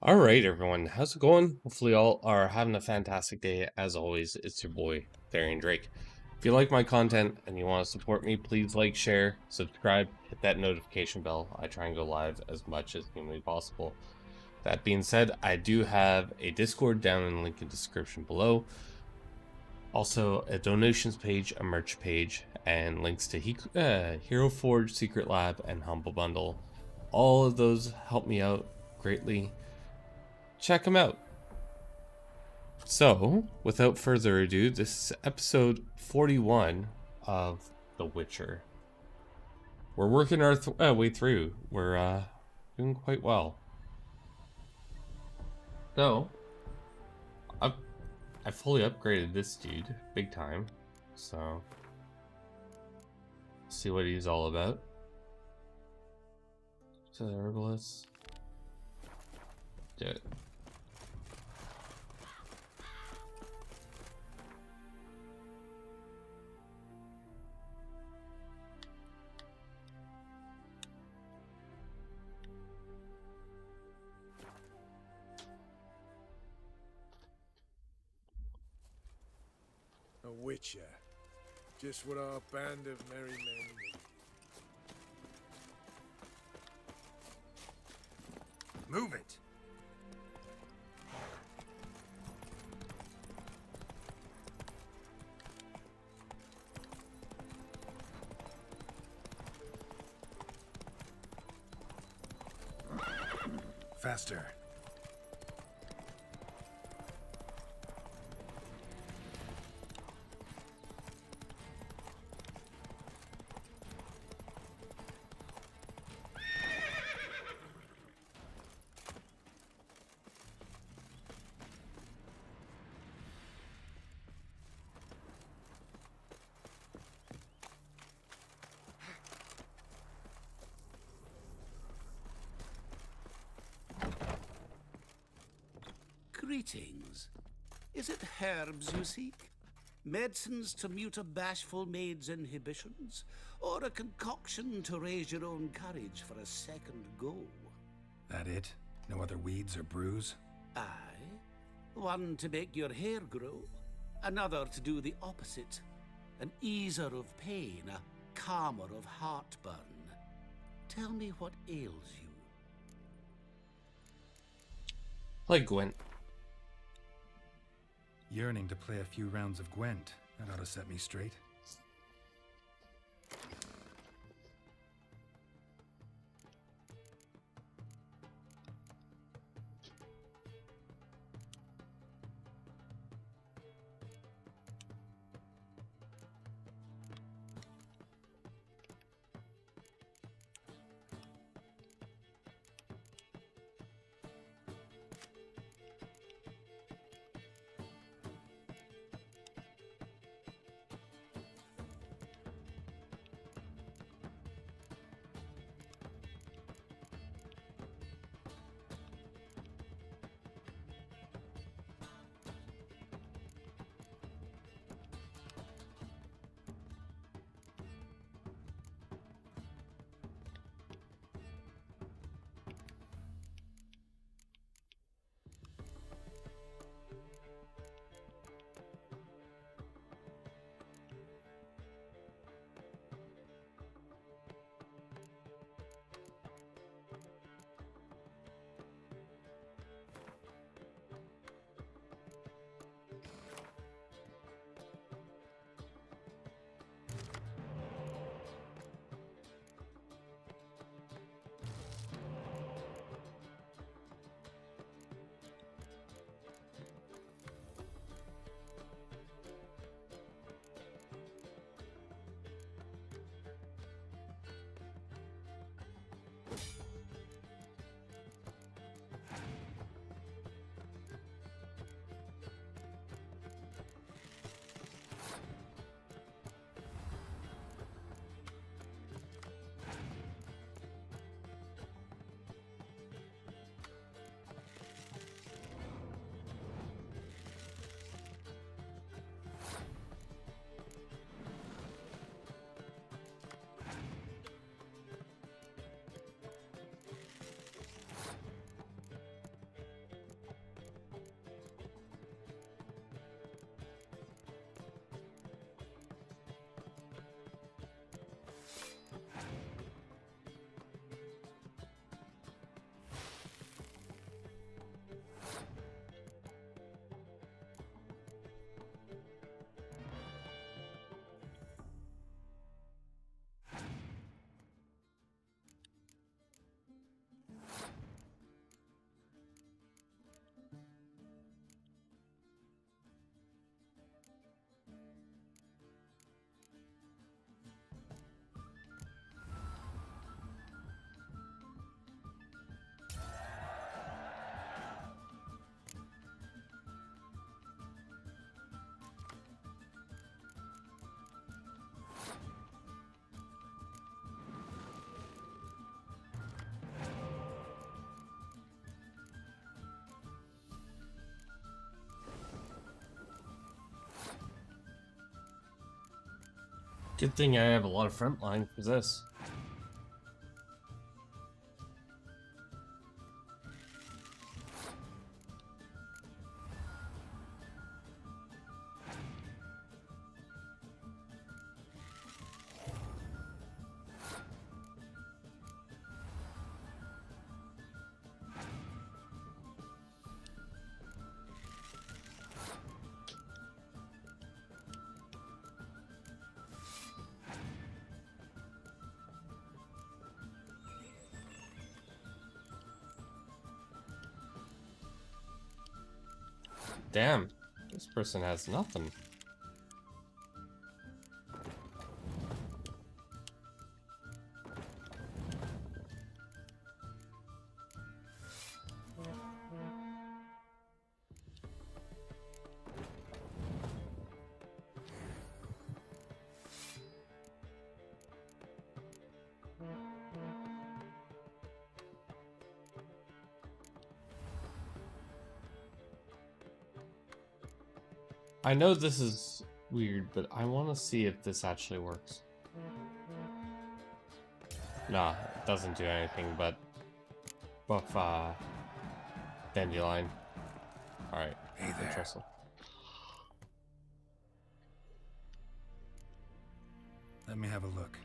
All right, everyone. How's it going? Hopefully, all are having a fantastic day. As always, it's your boy, Therian Drake. If you like my content and you want to support me, please like, share, subscribe, hit that notification bell. I try and go live as much as humanly possible. That being said, I do have a Discord down in the link in the description below. Also, a donations page, a merch page, and links to Hero Forge, Secret Lab, and Humble Bundle. All of those help me out greatly. Check them out. So, without further ado, this is episode 41 of The Witcher. We're working our way through. We're doing quite well. So, I've, I fully upgraded this dude, big time. So, see what he's all about. To the herbalist. Do it. A witcher. Just what our band of merry men need. Move it! Faster. Greetings. Is it herbs you seek? Medicines to mute a bashful maid's inhibitions? Or a concoction to raise your own courage for a second go? That it? No other weeds or brews? Aye. One to make your hair grow, another to do the opposite. An easer of pain, a calmer of heartburn. Tell me what ails you. Like Gwent. Yearning to play a few rounds of Gwent. That ought to set me straight. Good thing I have a lot of front line for this. Damn, this person has nothing. I know this is weird, but I want to see if this actually works. Nah, it doesn't do anything but buff Dandelion. Alright, Hey there. interesting. Let me have a look.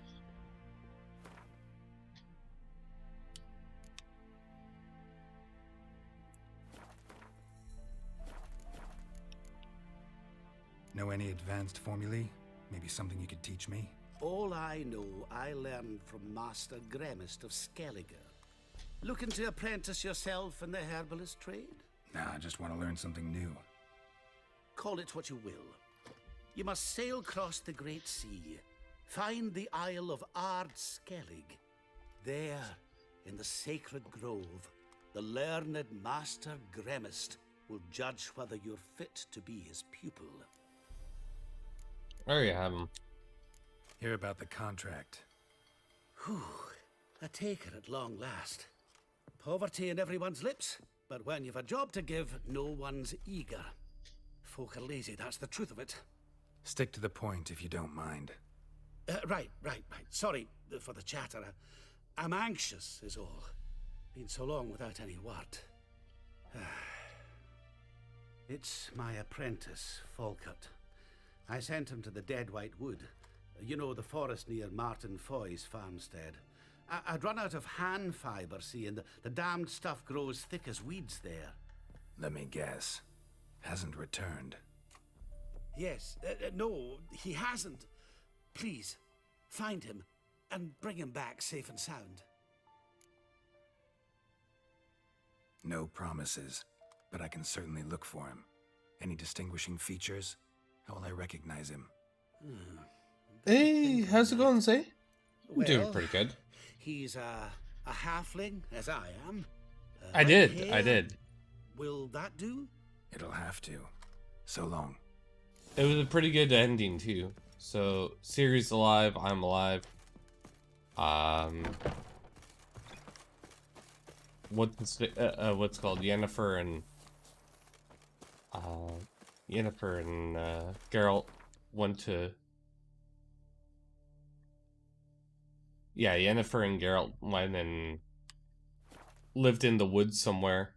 Know any advanced formulae? Maybe something you could teach me? All I know, I learned from Master Gremist of Skellige. Looking to apprentice yourself in the herbalist trade? Nah, I just want to learn something new. Call it what you will. You must sail across the Great Sea, find the Isle of Ard Skellig. There, in the sacred grove, the learned Master Gremist will judge whether you're fit to be his pupil. There you have him. Hear about the contract. Whew, a taker at long last. Poverty in everyone's lips, but when you've a job to give, no one's eager. Folk are lazy, that's the truth of it. Stick to the point if you don't mind. Right. Sorry for the chatter. I'm anxious, is all. Been so long without any word. It's my apprentice, Falkert. I sent him to the Dead White Wood. You know, the forest near Martin Foy's farmstead. I'd run out of hand fibre, see, and the damned stuff grows thick as weeds there. Let me guess. Hasn't returned. Yes, no, he hasn't. Please, find him and bring him back safe and sound. No promises, but I can certainly look for him. Any distinguishing features? How will I recognize him? Hey, how's it going, Zay? I'm doing Well, pretty good. He's a halfling, as I am. I did. Will that do? It'll have to. So long. It was a pretty good ending too. So, Ciri's alive, I'm alive. What's called Yennefer and Geralt went to. Yeah, Yennefer and Geralt went and lived in the woods somewhere.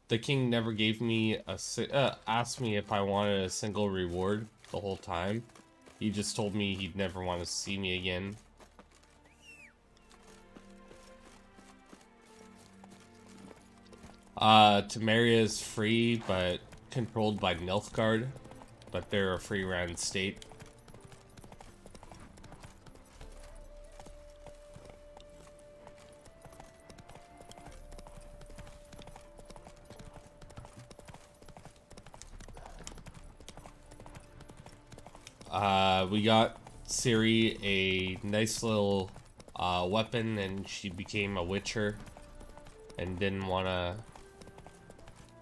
The king never gave me asked me if I wanted a single reward the whole time. He just told me he'd never want to see me again. Temeria is free, but controlled by Nilfgaard. But they're a free round state. We got Ciri a nice little weapon, and she became a witcher and didn't want to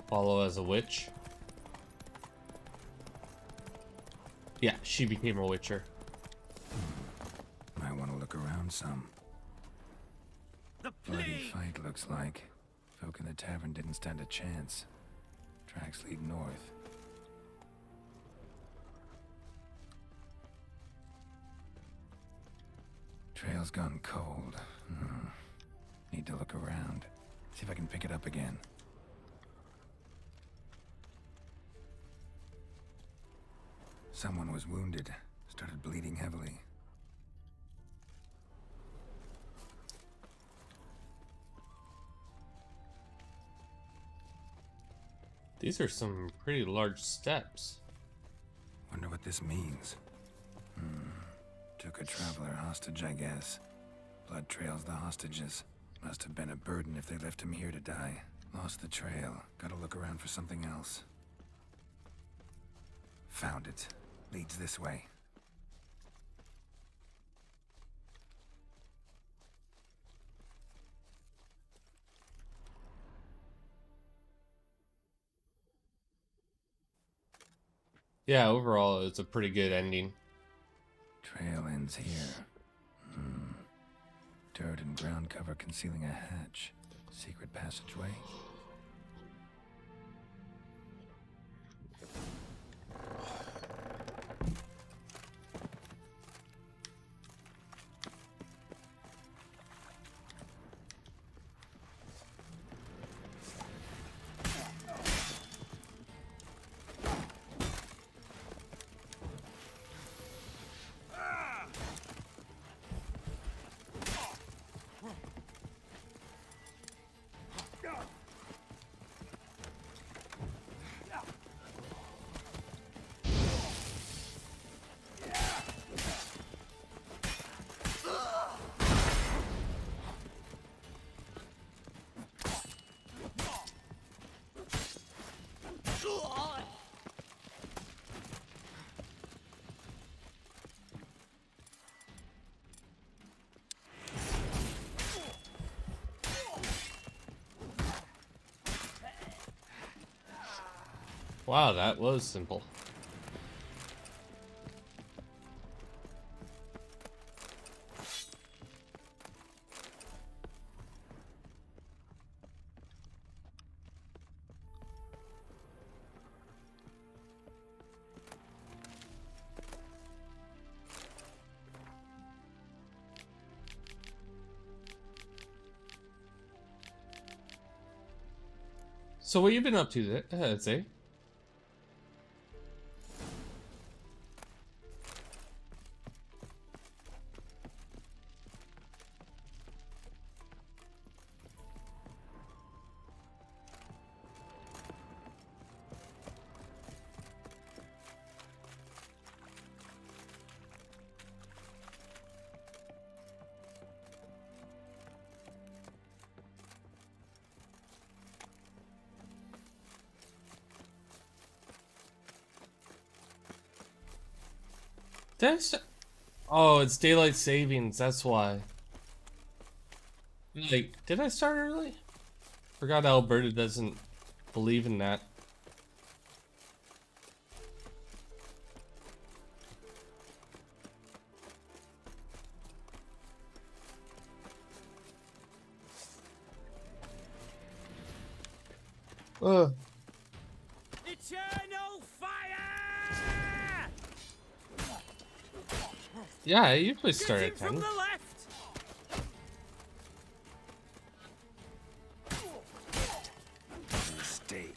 follow as a witch. Yeah, she became a witcher. Might want to look around some. The Bloody plague! fight, looks like. Folk in the tavern didn't stand a chance. Tracks lead north. Trail's gone cold. Need to look around. See if I can pick it up again. Someone was wounded. Started bleeding heavily. These are some pretty large steps. Wonder what this means. Took a traveler hostage, I guess. Blood trails the hostages. Must have been a burden if they left him here to die. Lost the trail. Gotta look around for something else. Found it. Leads this way. Yeah, overall, it's a pretty good ending. Trail ends here. Dirt and ground cover concealing a hatch. Secret passageway. Wow, that was simple. So what you been up to there, Zay? Oh, it's daylight savings, that's why. Like, did I start early? Forgot Alberta doesn't believe in that. Eternal fire! Yeah, I usually start Get at him from 10. the left! Mistake.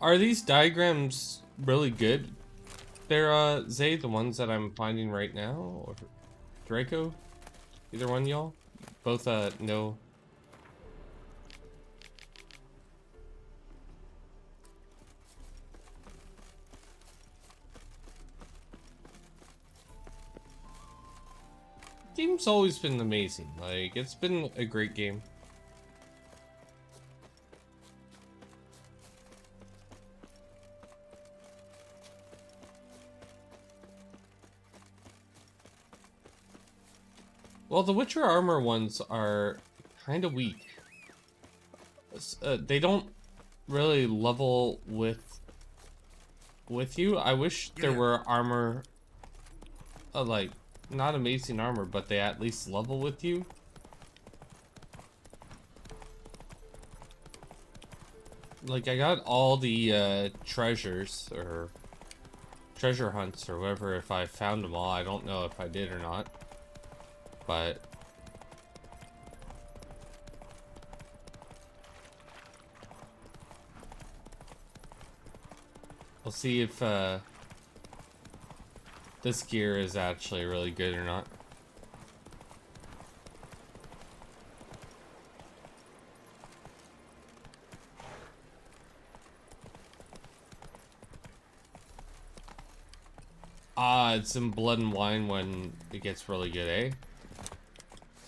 Are these diagrams really good? They're, Zay, the ones that I'm finding right now? Or Draco? Either one, y'all? Both, no. Game's always been amazing. Like, it's been a great game. Well, the Witcher armor ones are kind of weak. They don't really level with you. I wish there were armor, like, not amazing armor, but they at least level with you. Like, I got all the treasures, or treasure hunts, or whatever, if I found them all. I don't know if I did or not. But we'll see if this gear is actually really good or not. It's in Blood and Wine when it gets really good, eh?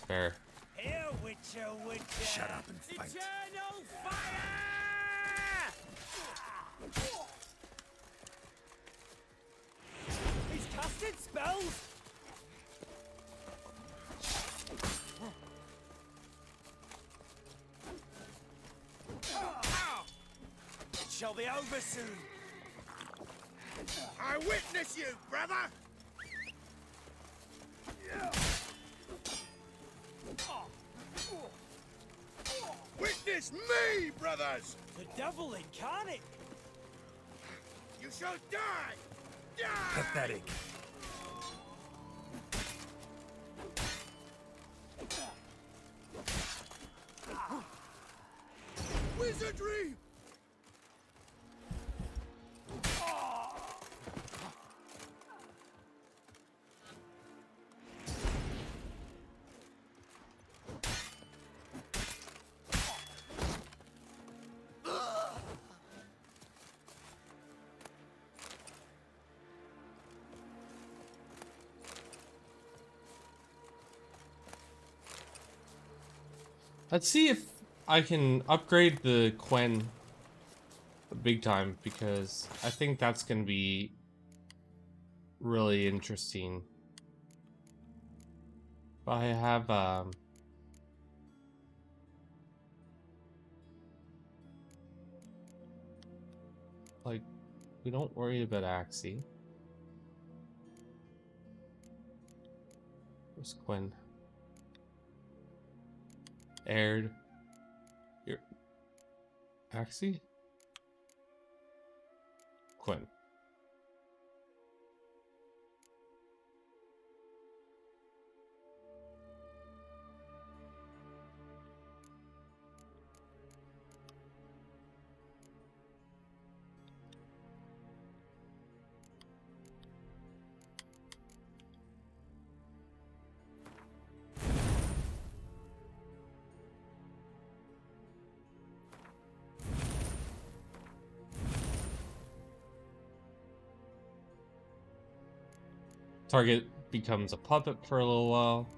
Fair. Here, Witcher, Witcher. Shut up and fight. Eternal fire! He's casted spells. It shall be over soon. I witness you, brother! Witness me, brothers! The devil incarnate. You shall die! Die! Pathetic. Wizardry! Let's see if I can upgrade the Quen big time, because I think that's going to be really interesting. If I have, like, we don't worry about Axie. Where's Quen? Aired. Here. Axie? Quen. Target becomes a puppet for a little while.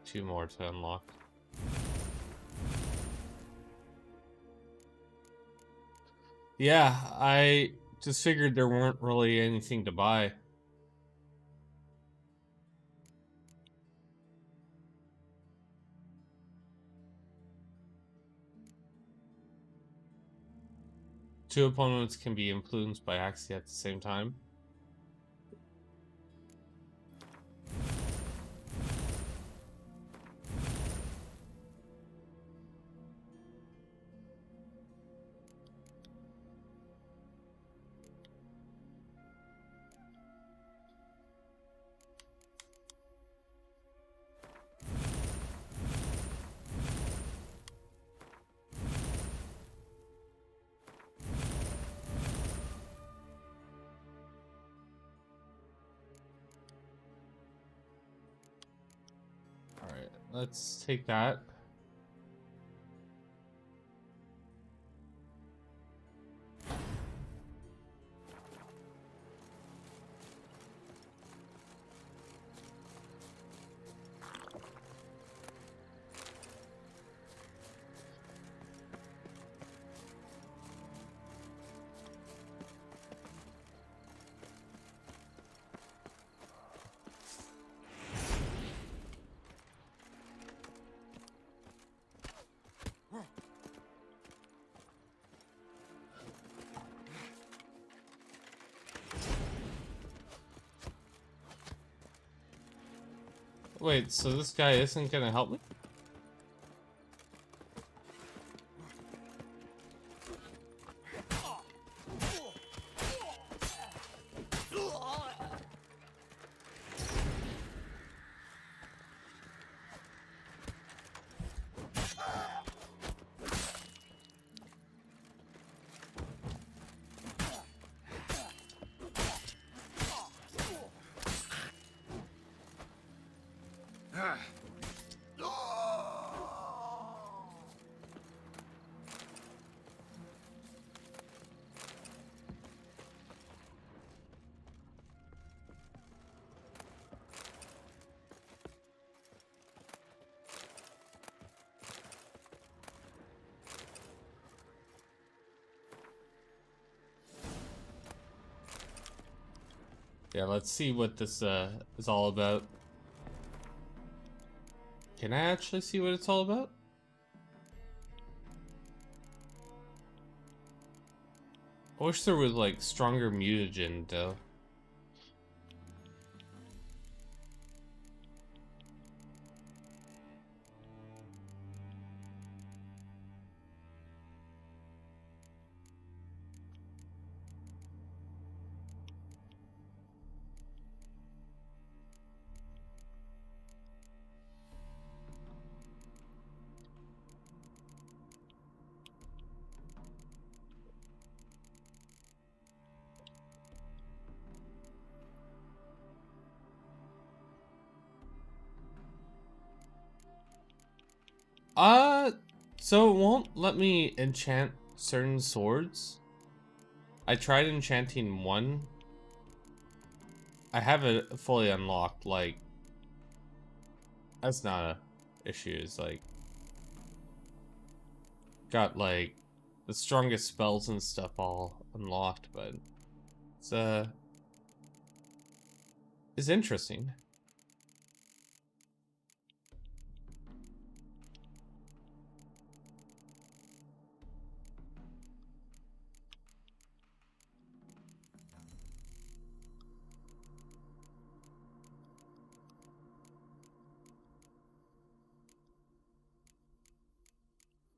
Two more to unlock. Yeah, I just figured there weren't really anything to buy. Two opponents can be influenced by Axie at the same time. let's take that. Wait, so this guy isn't gonna help me? Yeah, let's see what this is all about. Can I actually see what it's all about? I wish there was like stronger mutagen though. So it won't let me enchant certain swords. I tried enchanting one. I have it fully unlocked, like, that's not a issue. It's like, got like the strongest spells and stuff all unlocked, but it's interesting.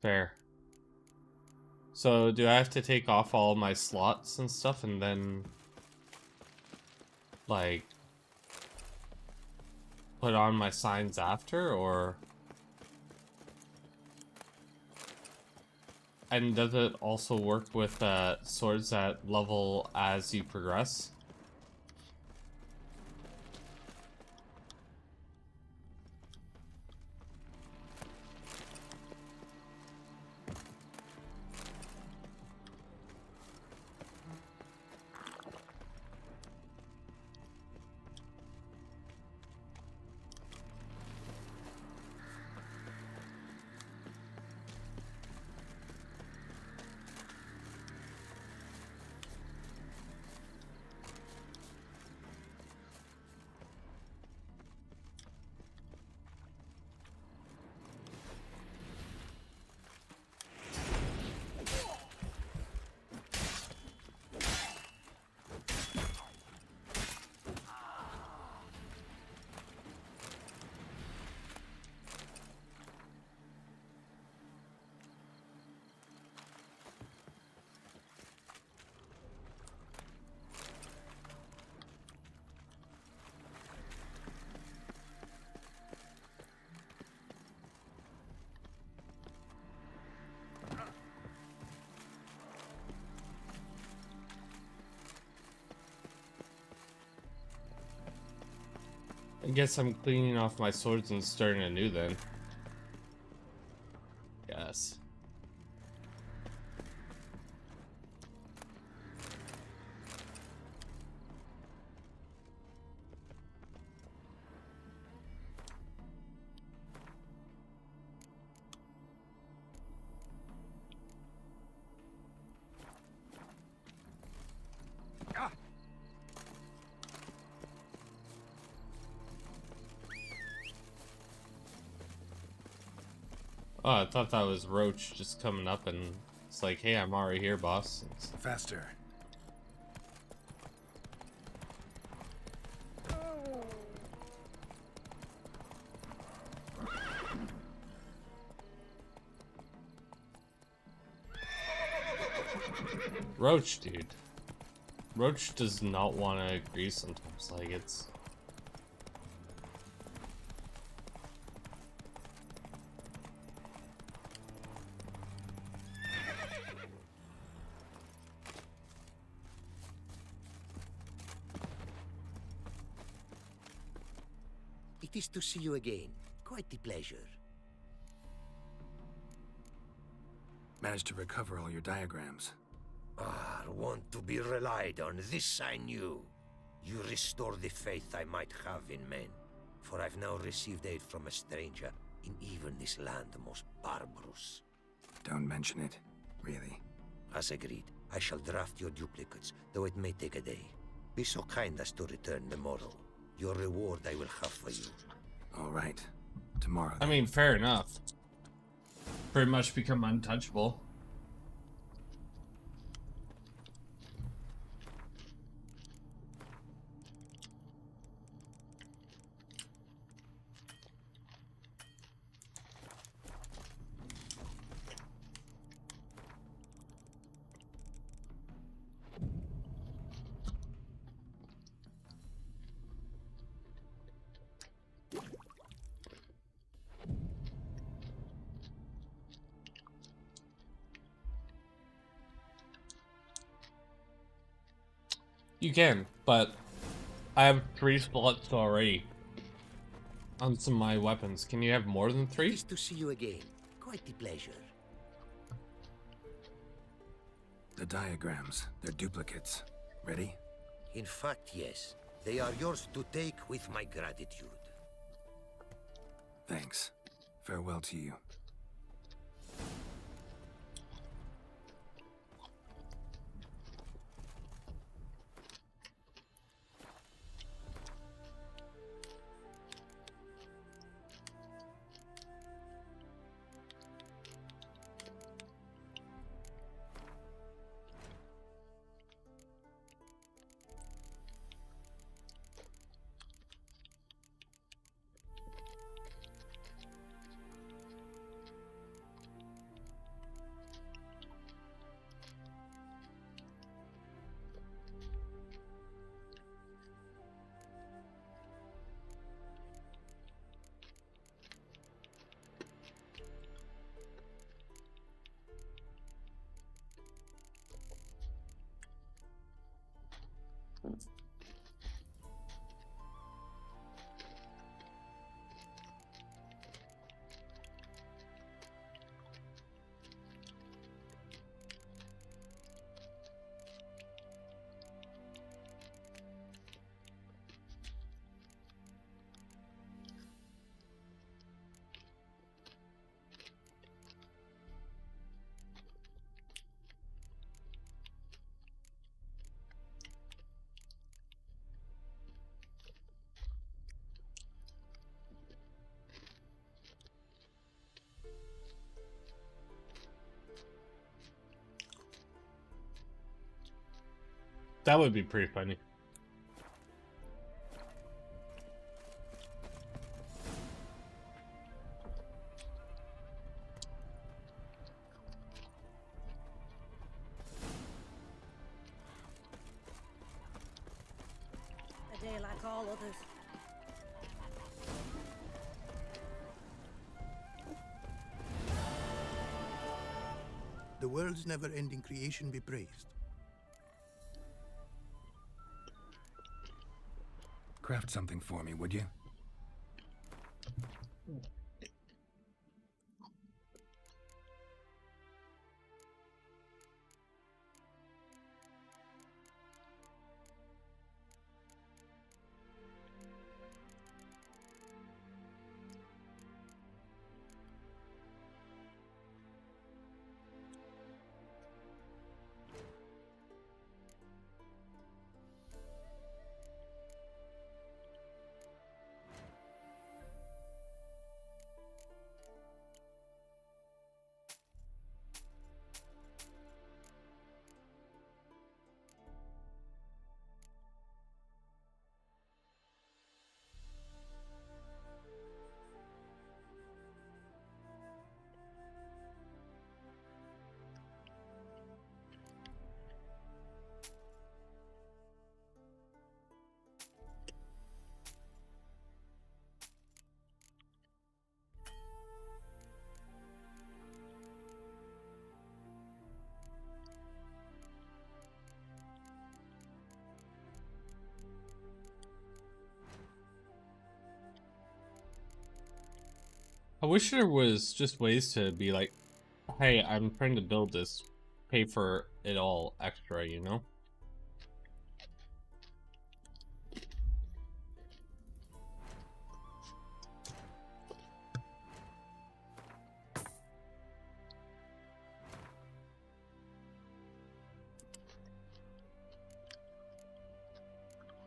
Fair. So do I have to take off all my slots and stuff and then like put on my signs after, or and does it also work with swords that level as you progress? I guess I'm cleaning off my swords and starting anew then. Yes. Oh, I thought that was Roach just coming up and it's like, hey, I'm already here, boss. Faster. Roach, dude. Roach does not want to agree sometimes. Like, it's... It is to see you again. Quite the pleasure. Managed to recover all your diagrams. Ah, want to be relied on, this I knew. You restore the faith I might have in men, for I've now received aid from a stranger in even this land most barbarous. Don't mention it. Really. As agreed, I shall draft your duplicates, though it may take a day. Be so kind as to return tomorrow. Your reward I will have for you. All right. Tomorrow. I mean, fair enough. Pretty much become untouchable. You can, but I have 3 slots already on some of my weapons. Can you have more than 3? Pleased to see you again. Quite the pleasure. The diagrams. They're duplicates. Ready? In fact, yes. They are yours to take with my gratitude. Thanks. Farewell to you. That would be pretty funny. A day like all others. The world's never-ending creation be praised. Craft something for me, would you? I wish there was just ways to be like, hey, I'm trying to build this, pay for it all extra, you know?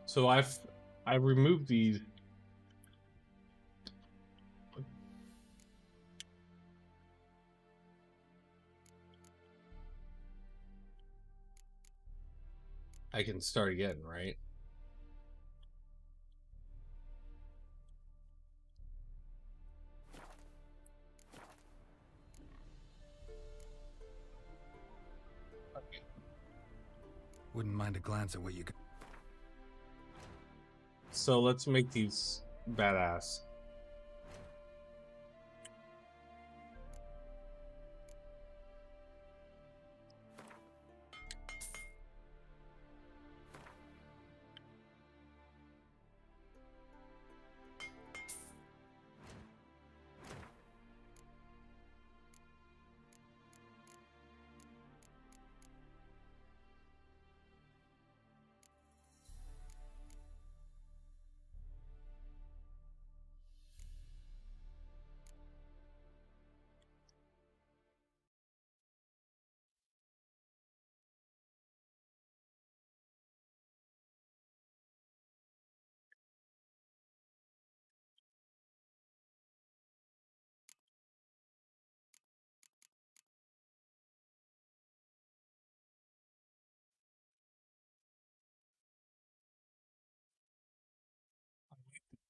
So I removed these. I can start again, right? Wouldn't mind a glance at what you got. So let's make these badass.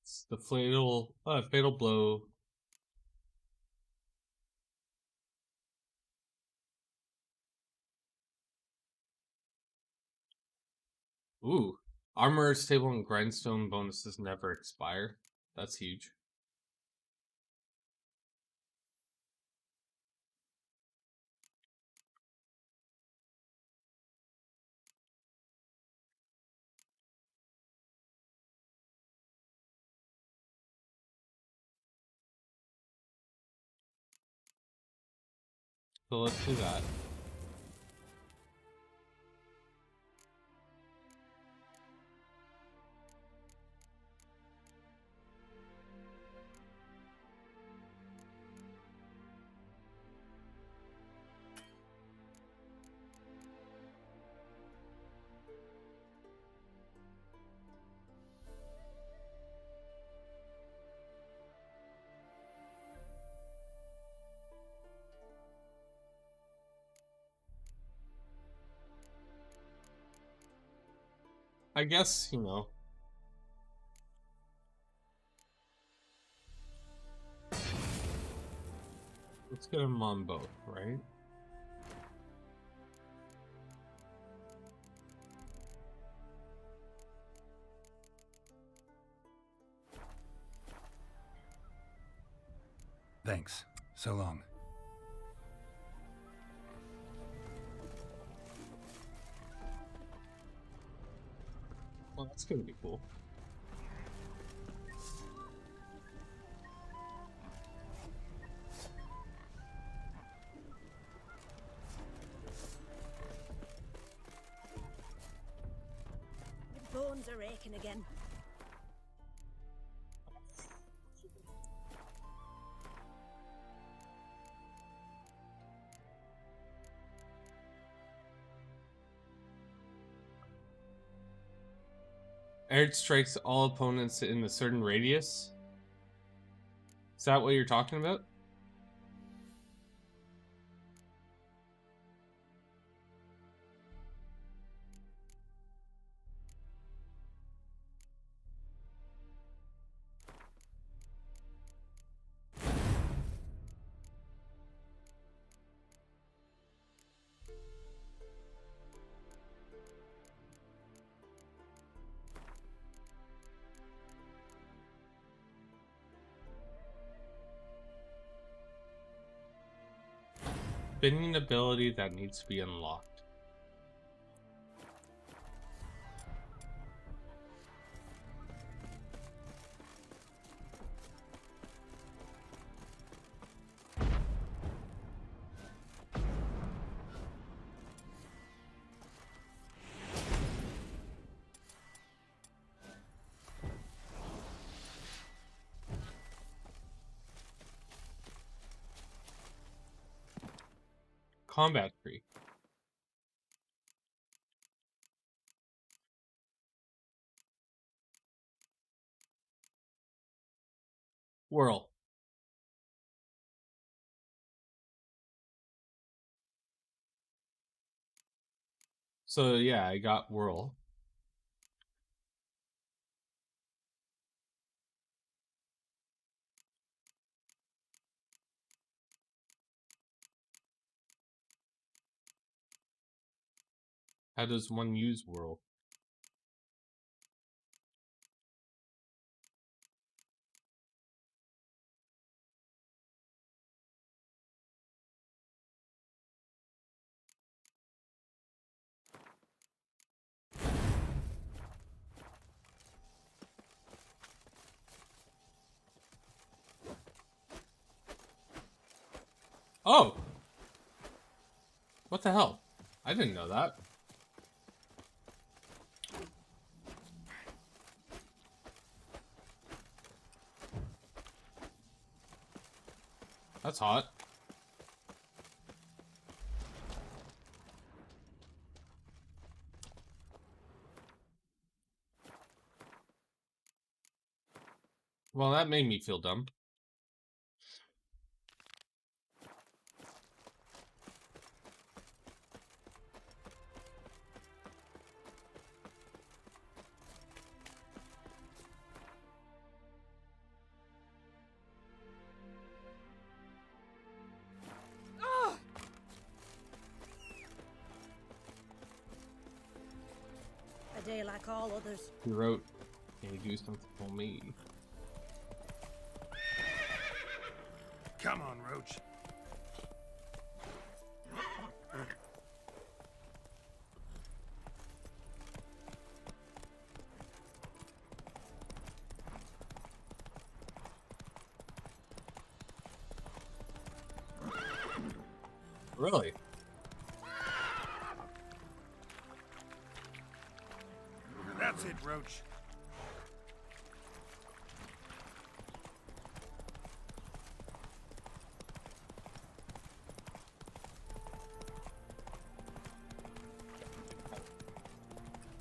It's the fatal blow. Ooh, armor, stable, and grindstone bonuses never expire. That's huge. So let's do that. I guess, you know. Let's get them on both, right? Thanks. So long. Well, that's gonna be cool. bones are aching again. Erd strikes all opponents in a certain radius. Is that what you're talking about? Spinning ability that needs to be unlocked. Combat tree. Whirl. So yeah, I got whirl. How does one use whirl? Oh! What the hell? I didn't know that. That's hot. Well, that made me feel dumb. A day like all others. He wrote, "Can you do something for me?" Come on, Roach. Really? That's it, Roach.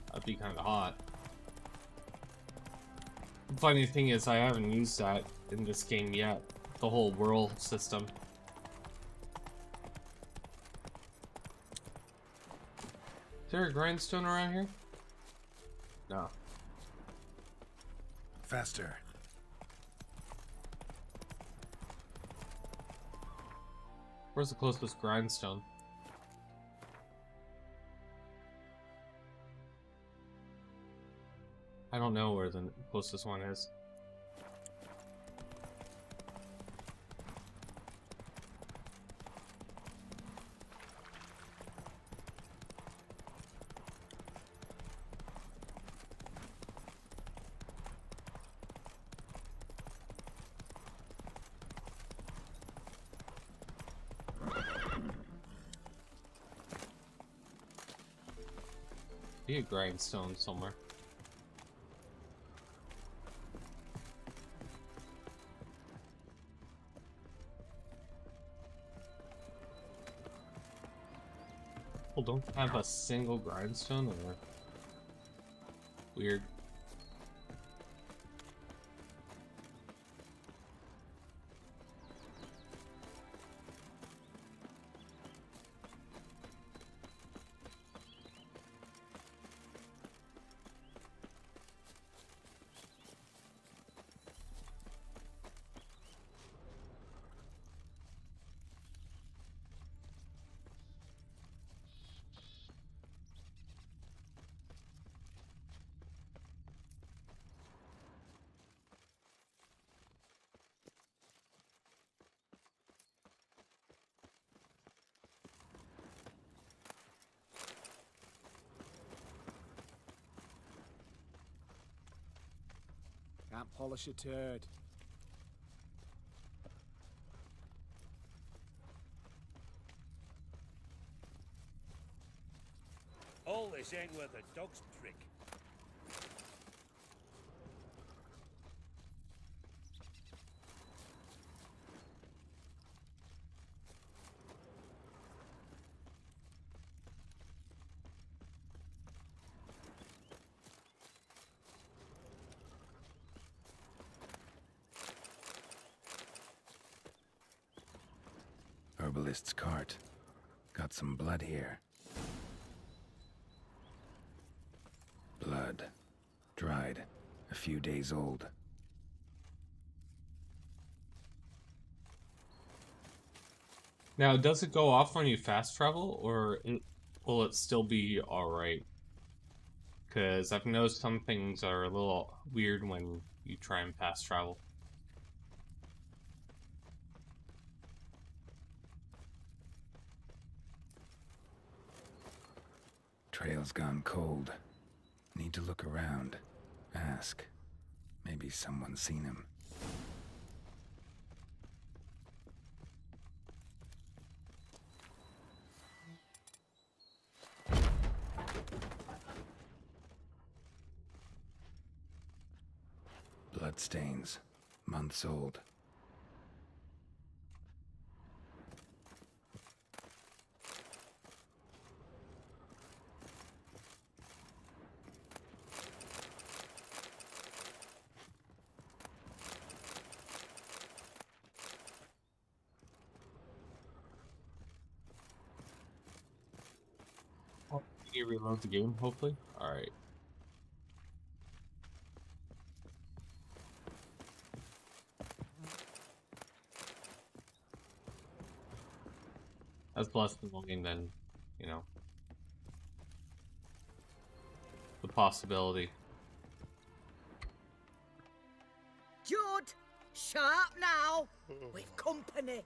That'd be kind of hot. The funny thing is, I haven't used that in this game yet. The whole whirl system. Is there a grindstone around here? No. Faster. Where's the closest grindstone? I don't know where the closest one is. Be a grindstone somewhere. people don't have a single grindstone, or weird. Can't polish a turd. All this ain't worth a dog's trick. Herbalist's cart. Got some blood here. Blood. Dried. A few days old. Now, does it go off when you fast travel, or will it still be alright? Because I've noticed some things are a little weird when you try and fast travel. Trail's gone cold. Need to look around. Ask. Maybe someone's seen him. Bloodstains. Months old. Can you reload the game, hopefully? Alright. That's less belonging than, you know, the possibility. Jude, sharp now. We've company.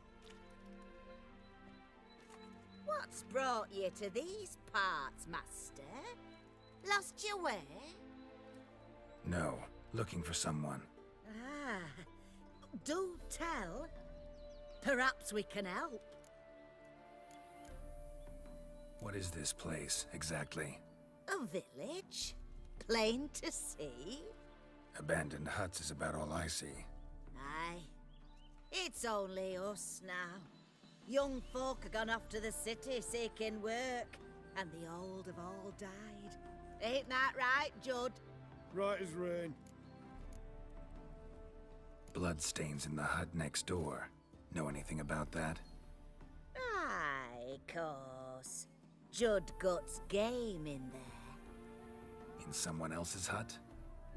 What's brought you to these parts, master? Lost your way? No. Looking for someone. Ah, do tell. Perhaps we can help. What is this place, exactly? A village? Plain to see? Abandoned huts is about all I see. Aye. It's only us now. Young folk have gone off to the city seeking work, and the old have all died. Ain't that right, Judd? Right as rain. Bloodstains in the hut next door. Know anything about that? Aye, course. Judd guts game in there. In someone else's hut?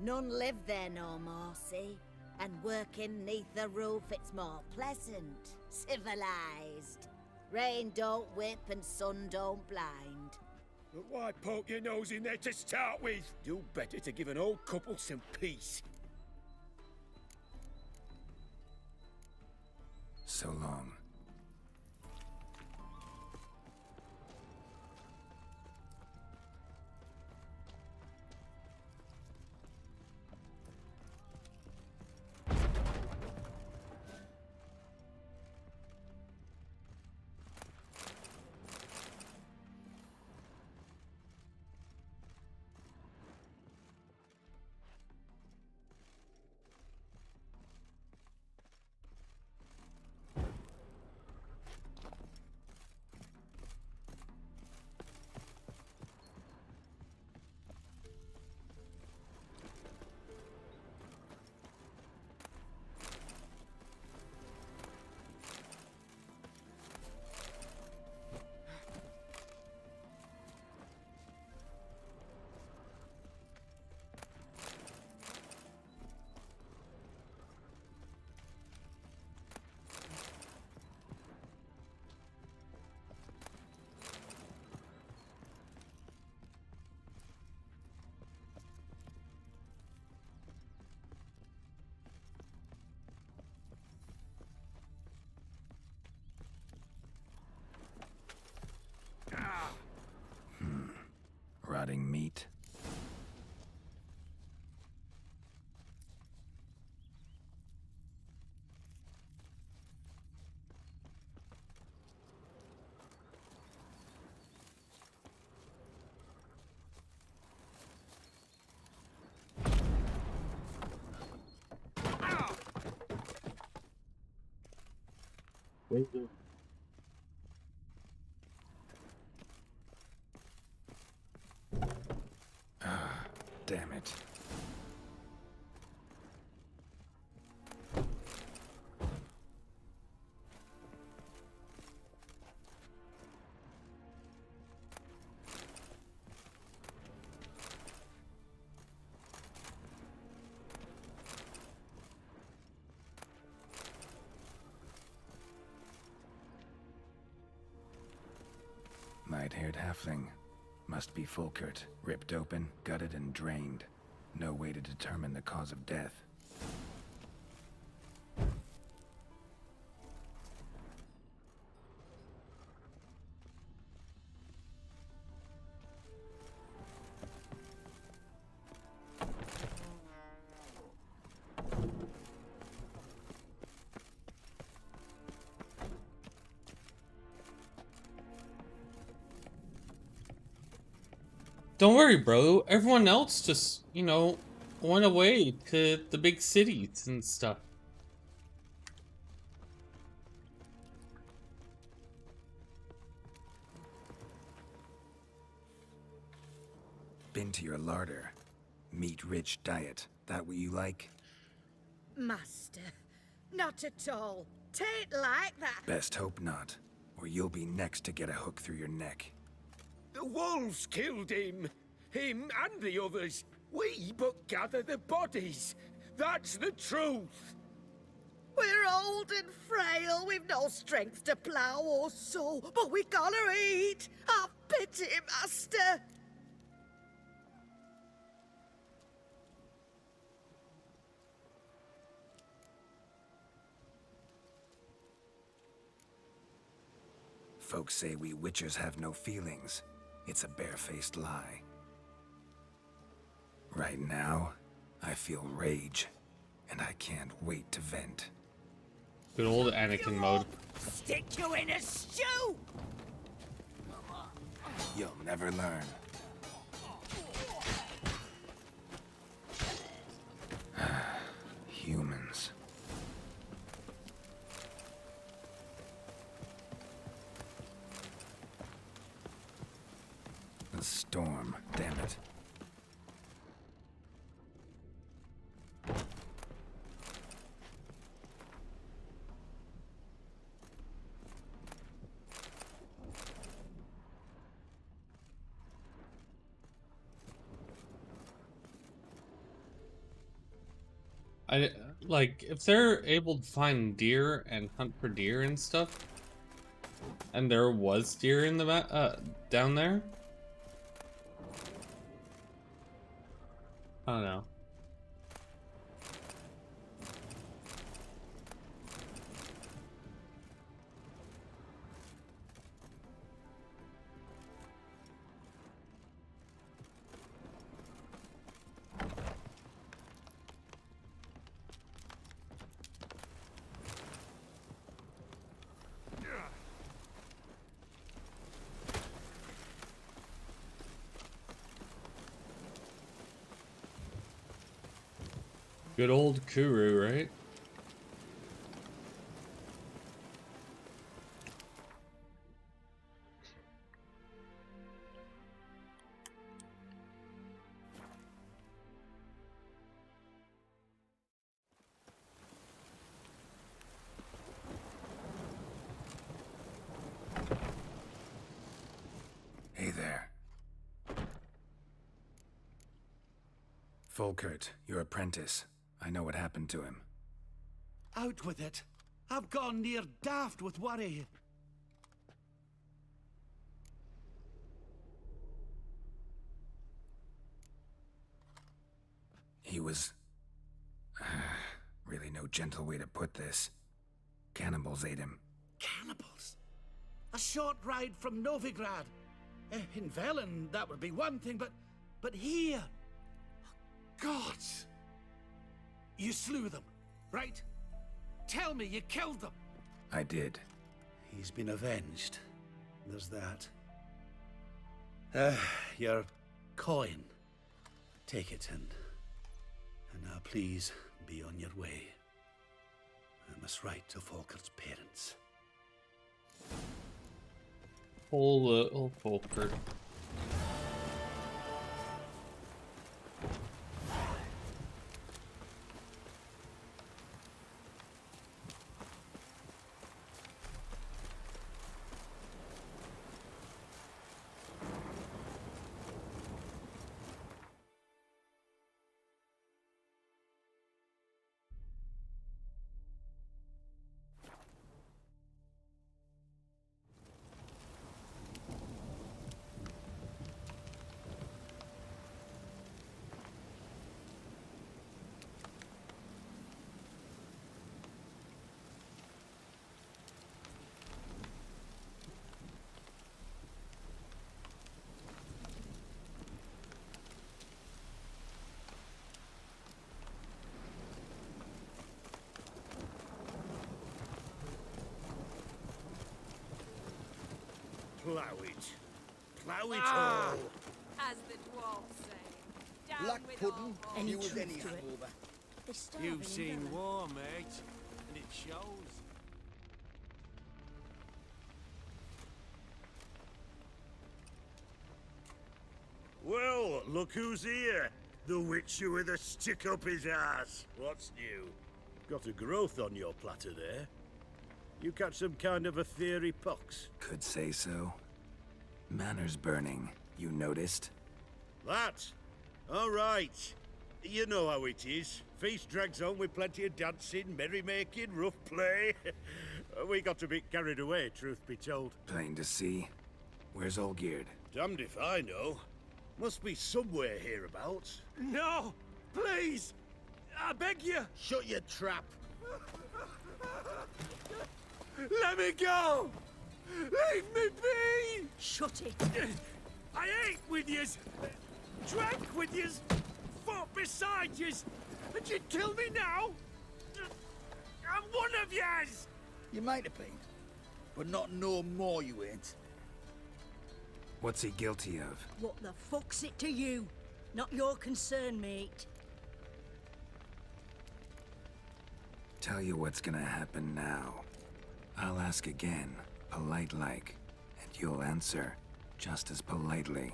None live there no more, see? And working neath the roof, it's more pleasant, civilized. Rain don't whip and sun don't blind. But why poke your nose in there to start with? Do better to give an old couple some peace. So long. Ah, damn it. Light-haired halfling. Must be Fulkert. Ripped open, gutted, and drained. No way to determine the cause of death. Don't worry, bro. Everyone else just, went away to the big cities and stuff. Been to your larder. Meat-rich diet. That what you like? Master, not at all. Tain't like that. Best hope not, or you'll be next to get a hook through your neck. The wolves killed him. Him and the others. We but gather the bodies. That's the truth. We're old and frail. We've no strength to plough or sow, but we gotta eat. Have pity, master. Folks say we witchers have no feelings. It's a barefaced lie. Right now, I feel rage, and I can't wait to vent. Good old Anakin mode. Stick you in a stew. You'll never learn. Humans. The storm, damn it. If they're able to find deer and hunt for deer and stuff, and there was deer in the down there, I don't know. Good old Kuru, right? Hey there. Fulkert, your apprentice. I know what happened to him. Out with it. I've gone near daft with worry. He was... really no gentle way to put this. Cannibals ate him. Cannibals? A short ride from Novigrad. In Velen, that would be one thing, but here... Gods! You slew them, right? Tell me you killed them. I did. He's been avenged. There's that. Your coin. Take it and now please be on your way. I must write to Falkert's parents. Whole little Fulford. Plough it. Plough it all. As the dwarves say. Down Black with pudding, all Any you with truth any to it? hangover. They're starving in Velen. war, mate, and it shows. Well, look who's here. The Witcher with a stick up his ass. What's new? Got a growth on your platter there. You catch some kind of a theory pox? Could say so. Manor's burning. You noticed? That? All right. You know how it is. Feast drags on with plenty of dancing, merrymaking, rough play. We got a bit carried away, truth be told. Plain to see. Where's Olgierd? Damned if I know. Must be somewhere hereabouts. No! Please! I beg you! Shut your trap. Let me go! Leave me be! Shut it! I ate with yous, drank with yous, fought beside yous, and you'd kill me now? I'm one of yous! You might have been, but not no more you ain't. What's he guilty of? What the fuck's it to you? Not your concern, mate. Tell you what's gonna happen now. I'll ask again, polite-like, and you'll answer just as politely.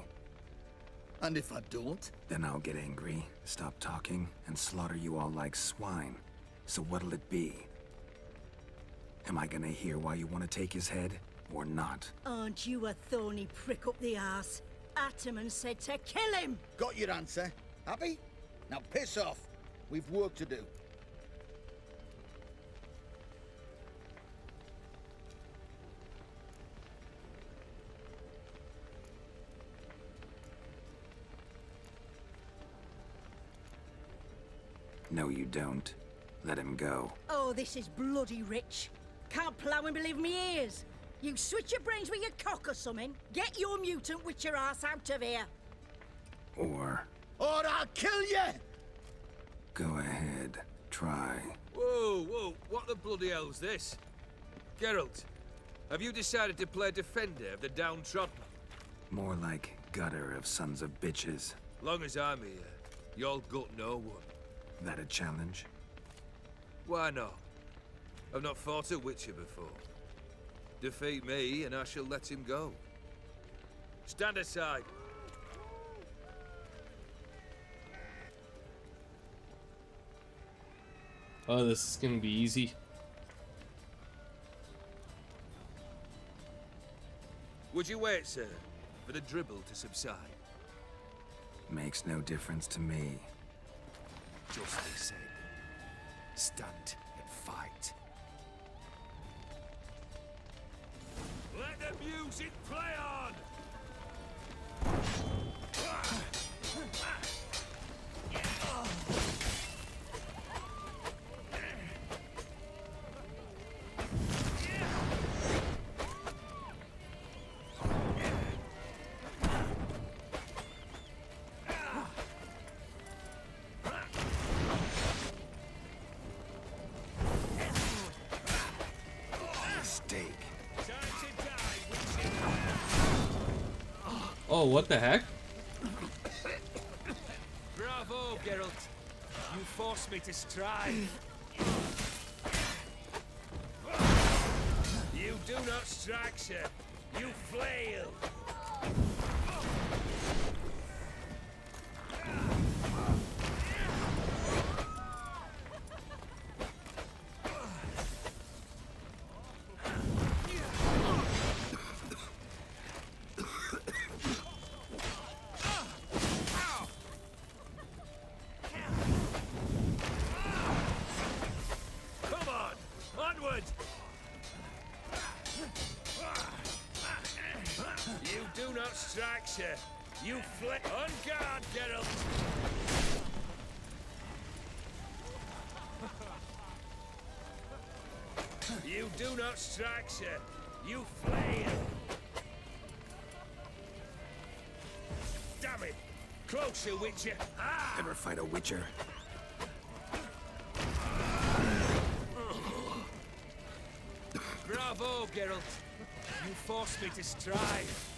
And if I don't? Then I'll get angry, stop talking, and slaughter you all like swine. So what'll it be? Am I gonna hear why you want to take his head, or not? Aren't you a thorny prick up the arse? Ataman said to kill him! Got your answer. Happy? Now piss off. We've work to do. No, you don't. Let him go. Oh, this is bloody rich. Can't plough and believe me ears. You switch your brains with your cock or something. Get your mutant witcher ass out of here. Or, Or I'll kill you! go ahead, try. Whoa, whoa, what the bloody hell's this? Geralt, have you decided to play defender of the downtrodden? More like gutter of sons of bitches. Long as I'm here, you'll gut no one. That a challenge? Why not? I've not fought a Witcher before. Defeat me and I shall let him go. Stand aside. Oh, this is gonna be easy. Would you wait, sir, for the dribble to subside? Makes no difference to me. Justly said. Stand and fight. Let the music play on! Mistake. Oh, what the heck? Bravo, Geralt. You forced me to strive. You do not strike, sir. You flail. Come on, onward! You do not strike, sir. You flee. On guard, Geralt. You do not strike, sir. You flail. Damn it! Closer, Witcher. Ah! Ever fight a Witcher? Bravo, Geralt. You forced me to strive.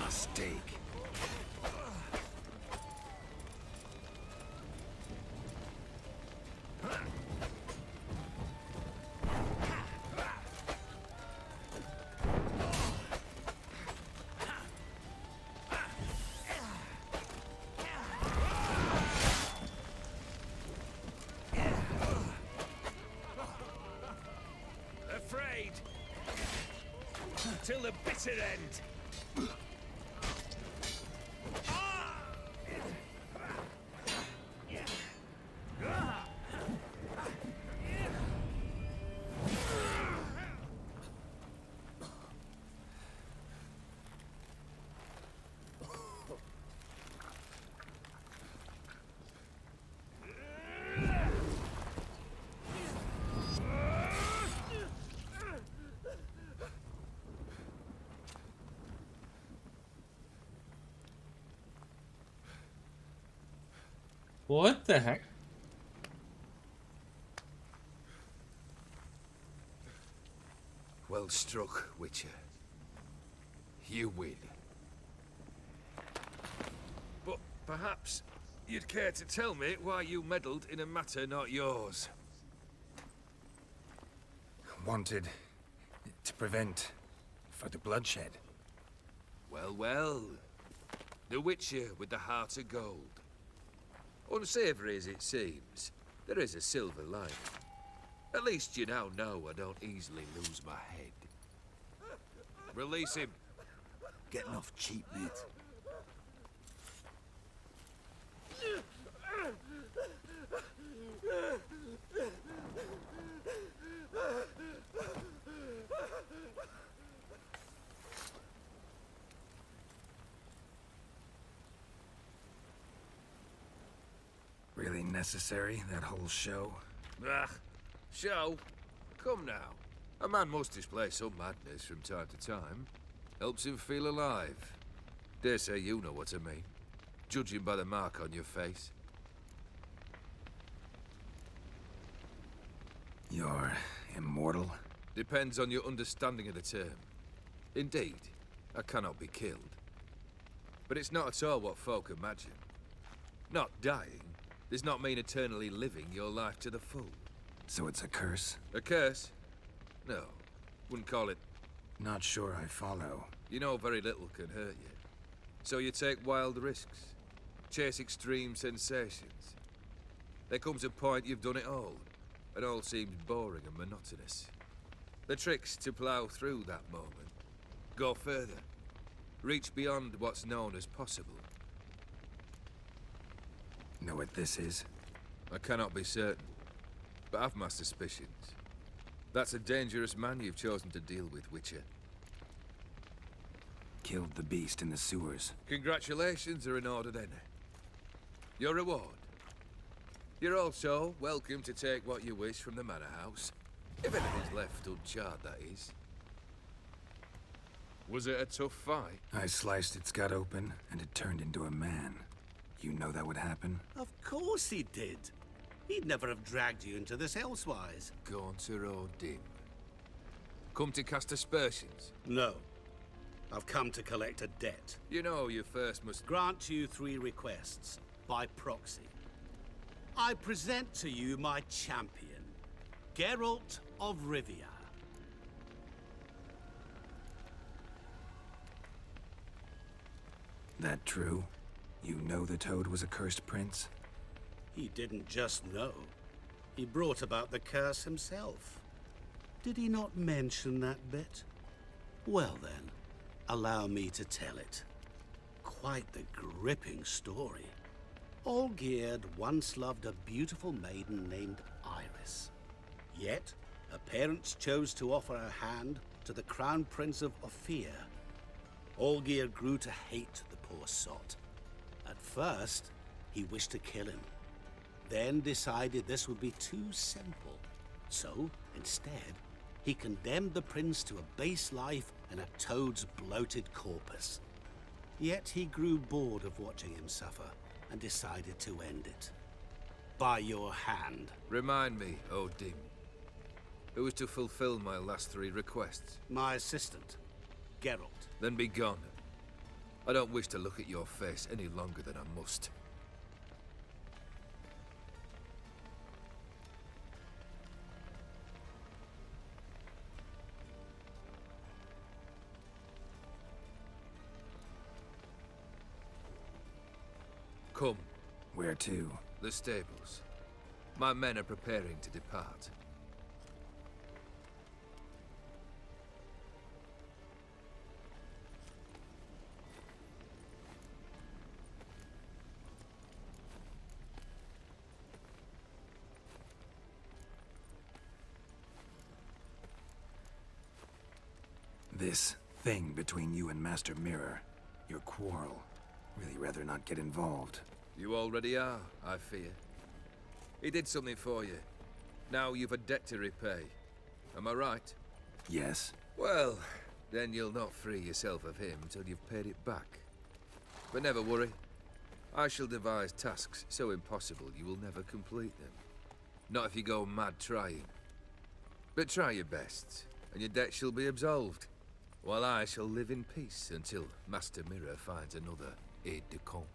Steak. Afraid. Till the bitter end. What the heck? Well struck, Witcher. You win. But perhaps you'd care to tell me why you meddled in a matter not yours. Wanted to prevent further bloodshed. Well, well. The Witcher with the heart of gold. Unsavory as it seems, there is a silver lining. At least you now know I don't easily lose my head. Release him. Getting off cheap, mate. Really necessary, that whole show? Ah, show? Come now. A man must display some madness from time to time. Helps him feel alive. Dare say you know what I mean. Judging by the mark on your face. You're immortal? Depends on your understanding of the term. Indeed, I cannot be killed. But it's not at all what folk imagine. Not dying does not mean eternally living your life to the full. So it's a curse? A curse? No, wouldn't call it. Not sure I follow. You know very little can hurt you. So you take wild risks, chase extreme sensations. There comes a point you've done it all seems boring and monotonous. The trick's to plough through that moment. Go further. Reach beyond what's known as possible. Know what this is? I cannot be certain, but I've my suspicions. That's a dangerous man you've chosen to deal with, Witcher. killed the beast in the sewers. Congratulations are in order then. Your reward. You're also welcome to take what you wish from the manor house. If anything's left uncharred, that is. Was it a tough fight? I sliced its gut open, and it turned into a man. You know that would happen? Of course he did. He'd never have dragged you into this elsewise. Gaunter O'Dim. Come to cast aspersions? No. I've come to collect a debt. You know you first must... Grant you 3 requests, by proxy. I present to you my champion, Geralt of Rivia. That true? You know the Toad was a cursed prince? He didn't just know. He brought about the curse himself. Did he not mention that bit? Well then, allow me to tell it. Quite the gripping story. Olgierd once loved a beautiful maiden named Iris. Yet, her parents chose to offer her hand to the Crown Prince of Ophir. Olgierd grew to hate the poor sot. At first, he wished to kill him. Then decided this would be too simple. So, instead, he condemned the prince to a base life in a toad's bloated corpus. Yet he grew bored of watching him suffer and decided to end it. By your hand. Remind me, O'Dim. Who is to fulfill my last 3 requests? My assistant, Geralt. Then be gone. I don't wish to look at your face any longer than I must. Come. Where to? The stables. My men are preparing to depart. This thing between you and Master Mirror, your quarrel, really rather not get involved. You already are, I fear. He did something for you. Now you've a debt to repay. Am I right? Yes. Well, then you'll not free yourself of him until you've paid it back. But never worry. I shall devise tasks so impossible you will never complete them. Not if you go mad trying. But try your best, and your debt shall be absolved. While I shall live in peace until Master Mirror finds another aide-de-camp.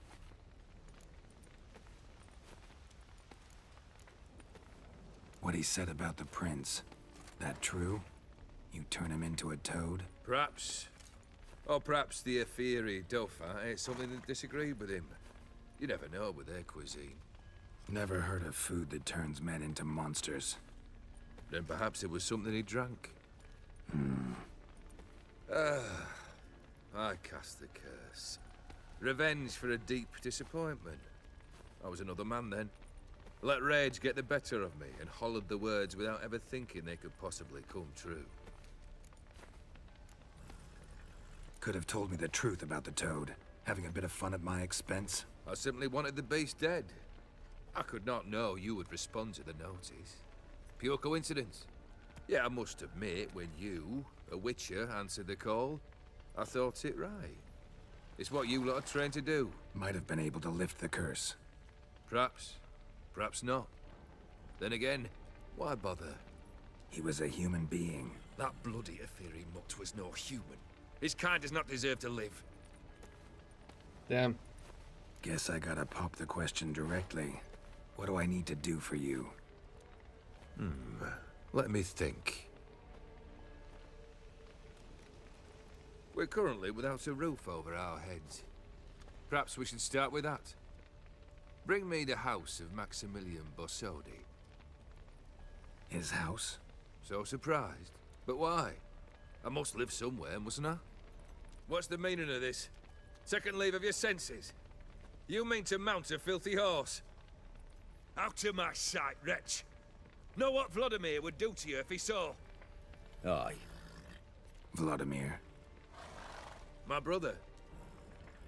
What he said about the prince, that true? You turn him into a toad? Perhaps. Or perhaps the Aetheri Dauphin ate something that disagreed with him. You never know with their cuisine. Never heard of food that turns men into monsters. Then perhaps it was something he drank. I cast the curse. Revenge for a deep disappointment. I was another man then. Let rage get the better of me and hollered the words without ever thinking they could possibly come true. Could have told me the truth about the toad, having a bit of fun at my expense. I simply wanted the beast dead. I could not know you would respond to the notice. Pure coincidence. Yeah, I must admit, when you, a witcher, answered the call, I thought it right. It's what you lot are trained to do. Might have been able to lift the curse. Perhaps. Perhaps not. Then again, why bother? He was a human being. That bloody Aetheri mutt was no human. His kind does not deserve to live. Damn. Guess I gotta pop the question directly. What do I need to do for you? Let me think. We're currently without a roof over our heads. Perhaps we should start with that. Bring me the house of Maximilian Borsodi. His house? So surprised. But why? I must live somewhere, mustn't I? What's the meaning of this? Second leave of your senses? You mean to mount a filthy horse? Out of my sight, wretch! Know what Vladimir would do to you if he saw? Aye. Vladimir. My brother.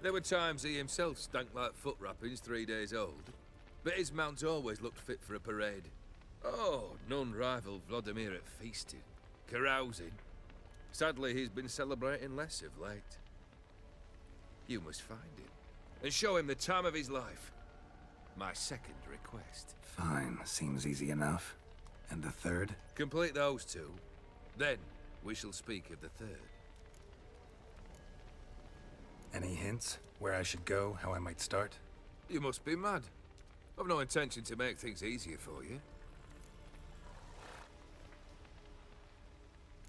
There were times he himself stank like foot wrappings 3 days old, but his mount always looked fit for a parade. Oh, none rival Vladimir at feasting, carousing. Sadly, he's been celebrating less of late. You must find him, and show him the time of his life. My second request. Fine, seems easy enough. And the third? Complete those two, then we shall speak of the third. Any hints? Where I should go, how I might start? You must be mad. I've no intention to make things easier for you.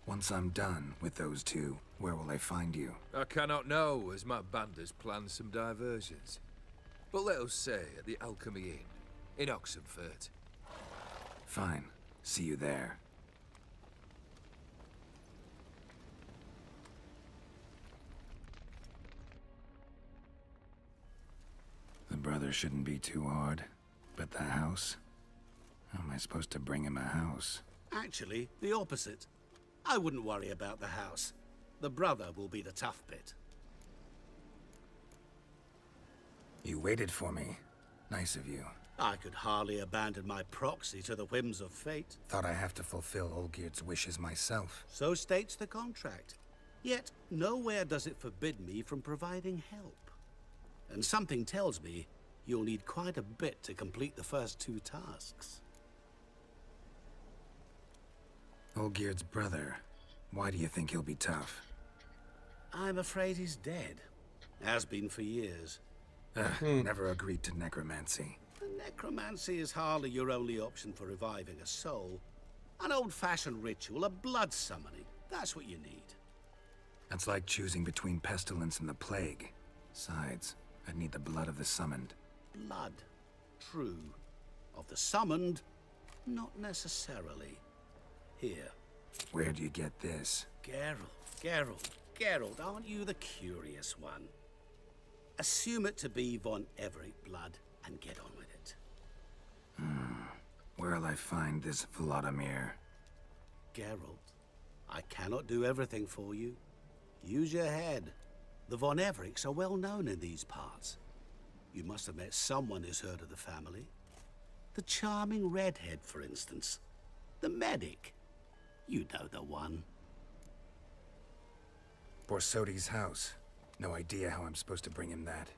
Once I'm done with those two, where will I find you? I cannot know, as my band has planned some diversions. But let us say at the Alchemy Inn, in Oxenfurt. Fine. See you there. The brother shouldn't be too hard. But the house? How am I supposed to bring him a house? Actually, the opposite. I wouldn't worry about the house. The brother will be the tough bit. You waited for me. Nice of you. I could hardly abandon my proxy to the whims of fate. Thought I have to fulfill Olgierd's wishes myself. So states the contract. Yet, nowhere does it forbid me from providing help. And something tells me you'll need quite a bit to complete the first 2 tasks. Olgierd's brother. Why do you think he'll be tough? I'm afraid he's dead. Has been for years. Never agreed to necromancy. Necromancy is hardly your only option for reviving a soul. An old-fashioned ritual, a blood summoning. That's what you need. That's like choosing between pestilence and the plague. Besides, I'd need the blood of the summoned. Blood. True. Of the summoned, not necessarily. Here. Where do you get this? Geralt, aren't you the curious one? Assume it to be von Everett blood and get on with it. Where'll I find this Vladimir? Geralt, I cannot do everything for you. Use your head. The von Evericks are well known in these parts. You must have met someone who's heard of the family. The charming redhead, for instance. The medic. You know the one. Borsodi's house. No idea how I'm supposed to bring him that.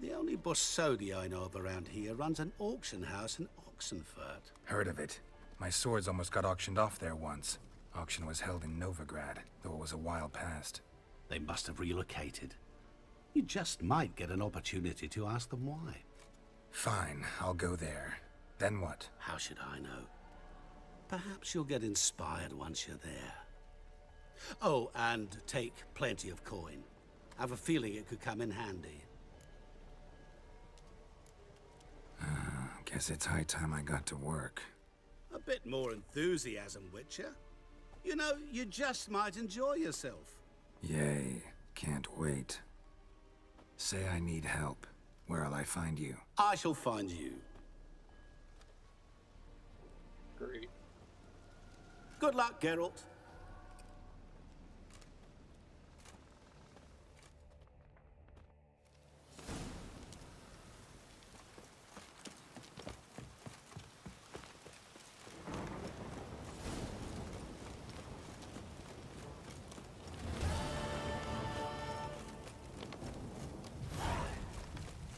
The only Borsodi I know of around here runs an auction house in Oxenfurt. Heard of it. My swords almost got auctioned off there once. Auction was held in Novigrad, though it was a while past. They must have relocated. You just might get an opportunity to ask them why. Fine, I'll go there. Then what? How should I know? Perhaps you'll get inspired once you're there. Oh, and take plenty of coin. I have a feeling it could come in handy. Guess it's high time I got to work. A bit more enthusiasm, Witcher. You know, you just might enjoy yourself. Yay, can't wait. Say I need help. Where'll I find you? I shall find you. Great. Good luck, Geralt.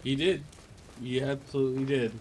He did. He absolutely did.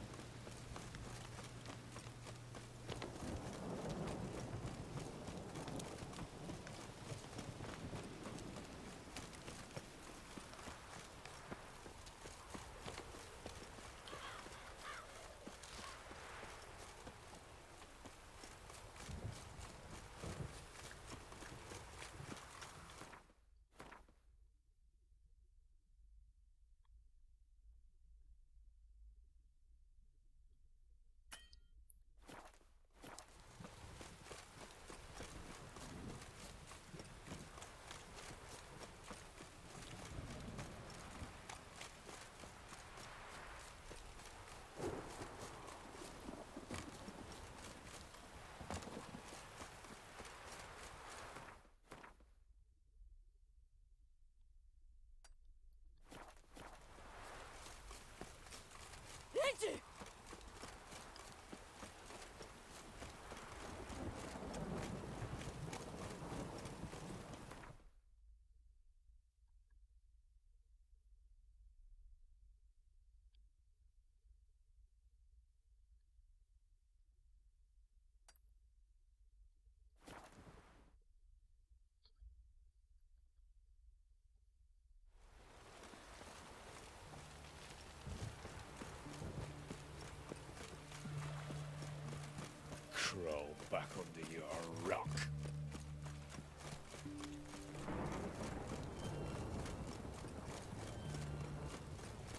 crawl back under your rock.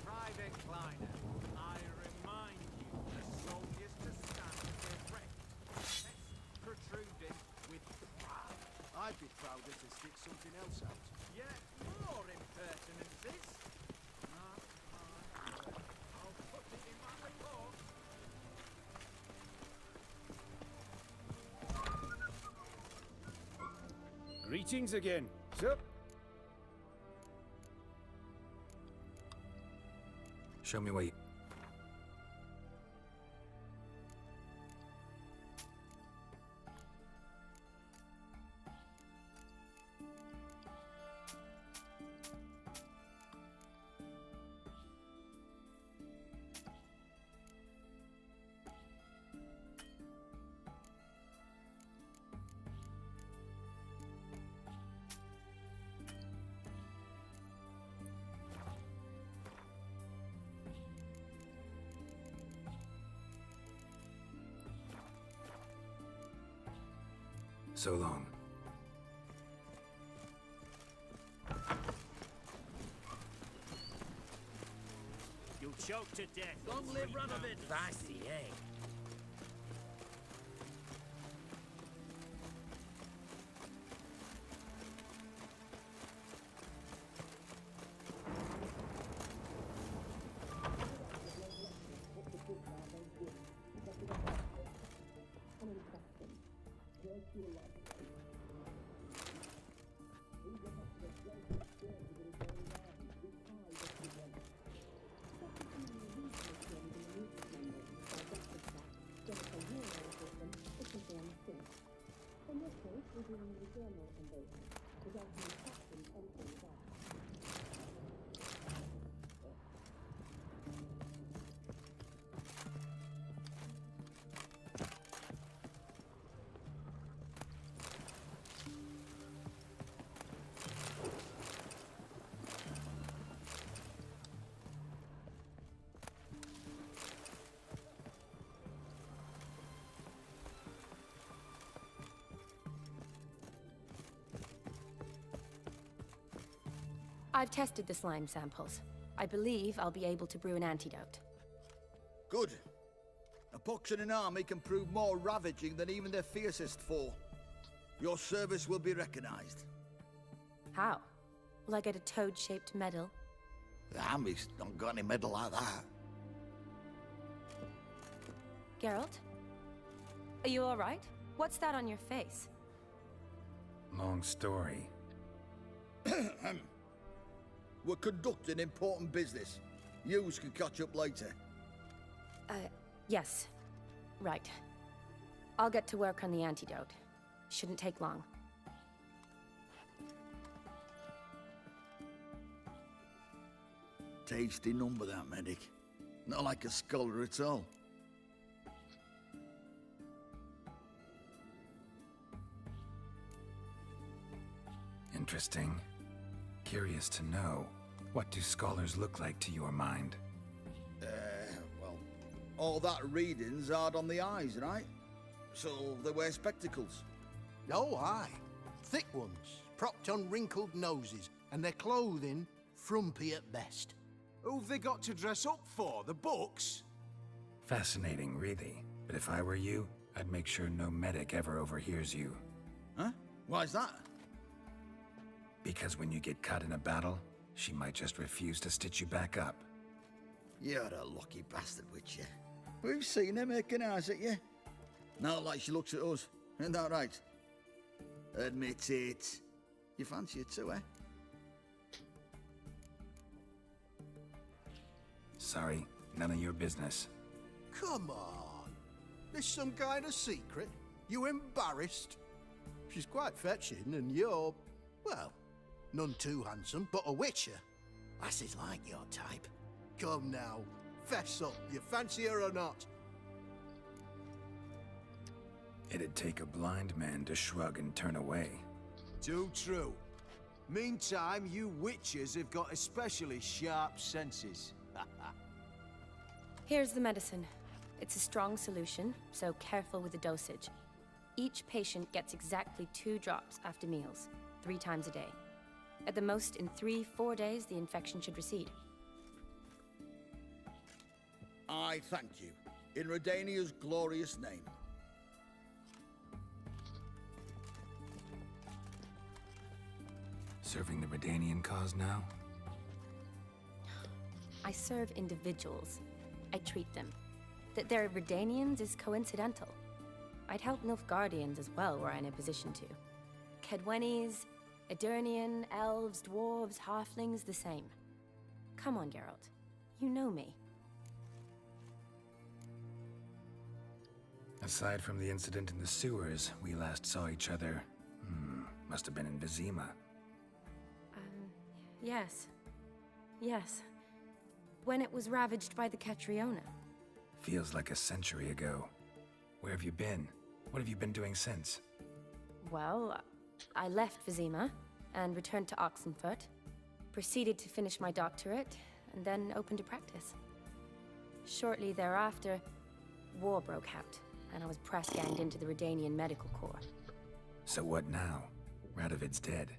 Private Kleiner, I remind you, the soldiers to stand erect. Chest protruding with pride. I'd be prouder to stick something else out. Yet more impertinences. Mark my word. I'll put it in my report. Greetings again. Sup? Show me what you... So long. You'll choke to death. Long live Radovid! Fancy, eh? I've tested the slime samples. I believe I'll be able to brew an antidote. Good. A pox in an army can prove more ravaging than even their fiercest foe. Your service will be recognized. How? Will I get a toad-shaped medal? The army's not got any medal like that. Geralt? Are you alright? What's that on your face? Long story. We're conducting important business. Yous can catch up later. Yes. Right. I'll get to work on the antidote. Shouldn't take long. Tasty number, that medic. Not like a scholar at all. Interesting. Curious to know, what do scholars look like to your mind? Well, all that reading's hard on the eyes, right? So they wear spectacles. Oh, aye. Thick ones, propped on wrinkled noses, and their clothing frumpy at best. Who've they got to dress up for? The books? Fascinating, really. But if I were you, I'd make sure no medic ever overhears you. Huh? Why's that? Because when you get cut in a battle, she might just refuse to stitch you back up. You're a lucky bastard, Witcher. We've seen her making eyes at you. Not like she looks at us. Isn't that right? Admit it. You fancy it too, eh? Sorry, none of your business. Come on. There's some kind of secret. You embarrassed? She's quite fetching, and you're, well, none too handsome, but a witcher. Lasses like your type. Come now, fess up. You fancy her or not? It'd take a blind man to shrug and turn away. Too true. Meantime, you witches have got especially sharp senses. Here's the medicine. It's a strong solution, so careful with the dosage. Each patient gets exactly 2 drops after meals, 3 times a day. At the most, in 3-4 days, the infection should recede. I thank you. In Redania's glorious name. Serving the Redanian cause now? I serve individuals. I treat them. That they're Redanians is coincidental. I'd help Nilfgaardians as well were I in a position to. Kedwenis, Edirnian, elves, dwarves, halflings, the same. Come on, Geralt. You know me. Aside from the incident in the sewers, we last saw each other. Must have been in Vizima. Yes. Yes. When it was ravaged by the Catriona. Feels like a century ago. Where have you been? What have you been doing since? Well, I left Vizima and returned to Oxenfurt, proceeded to finish my doctorate, and then opened a practice. Shortly thereafter, war broke out, and I was press-ganged into the Redanian Medical Corps. So what now? Radovid's dead.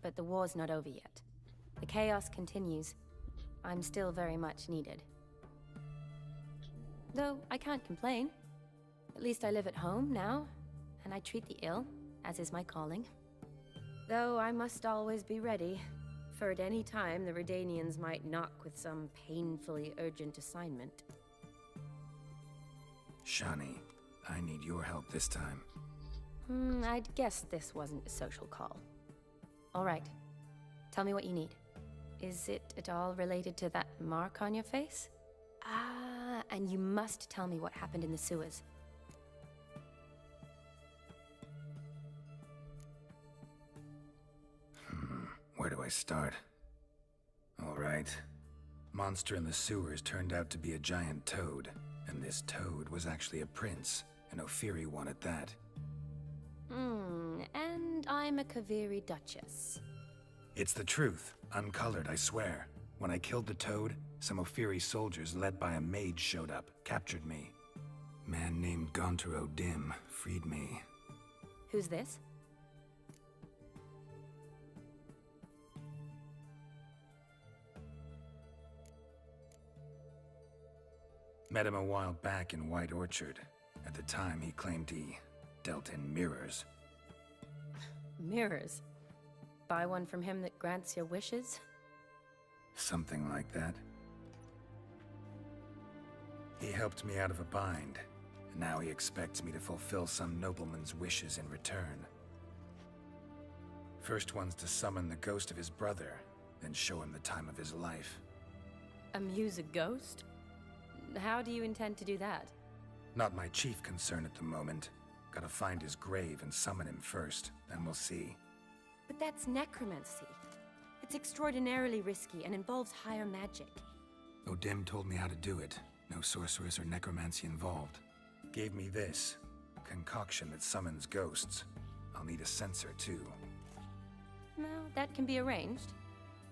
But the war's not over yet. The chaos continues. I'm still very much needed. Though I can't complain. At least I live at home now, and I treat the ill, as is my calling. Though I must always be ready, for at any time the Redanians might knock with some painfully urgent assignment. Shani, I need your help this time. I'd guess this wasn't a social call. All right. Tell me what you need. Is it at all related to that mark on your face? Ah, and you must tell me what happened in the sewers. Where do I start? All right. Monster in the sewers turned out to be a giant toad, and this toad was actually a prince, an Ophiri one at that. And I'm a Kaviri Duchess. It's the truth, uncolored, I swear. When I killed the toad, some Ophiri soldiers led by a mage showed up, captured me. Man named Gontar O'Dim freed me. Who's this? Met him a while back in White Orchard. At the time, he claimed he dealt in mirrors. Mirrors? Buy one from him that grants your wishes? Something like that. He helped me out of a bind, and now he expects me to fulfill some nobleman's wishes in return. First one's to summon the ghost of his brother, then show him the time of his life. Amuse a ghost? How do you intend to do that? Not my chief concern at the moment. Gotta find his grave and summon him first, then we'll see. But that's necromancy. It's extraordinarily risky and involves higher magic. O'Dim told me how to do it. No sorceress or necromancy involved. Gave me this. Concoction that summons ghosts. I'll need a censer too. Well, that can be arranged.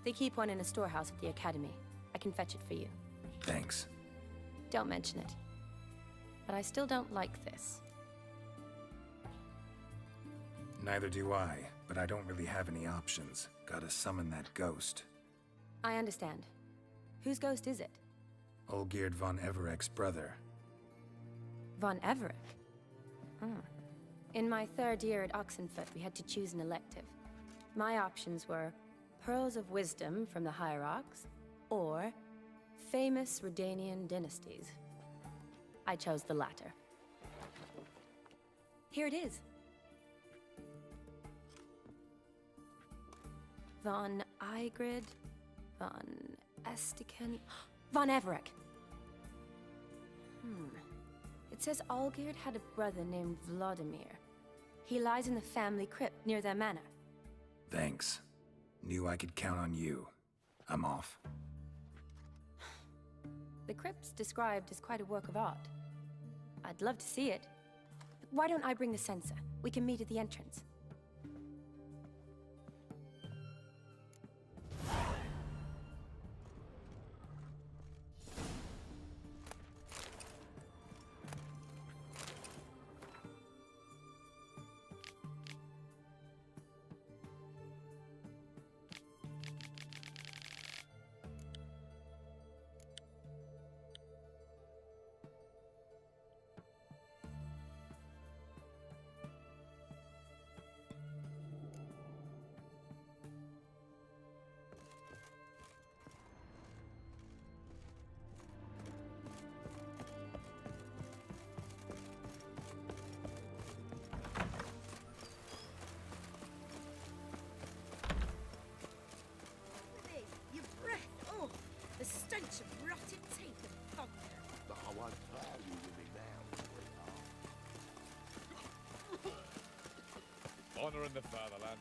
They keep one in a storehouse at the academy. I can fetch it for you. Thanks. Don't mention it. But I still don't like this. Neither do I, but I don't really have any options. Gotta summon that ghost. I understand. Whose ghost is it? Olgierd von Everek's brother. Von Everek? In my 3rd year at Oxenfurt, we had to choose an elective. My options were Pearls of Wisdom from the Hierarchs, or famous Redanian dynasties. I chose the latter. Here it is. Von Igrid, von Estiken, von Everek. It says Olgierd had a brother named Vladimir. He lies in the family crypt near their manor. Thanks. Knew I could count on you. I'm off. The crypt's described as quite a work of art. I'd love to see it. Why don't I bring the censer? We can meet at the entrance. Honouring the fatherland.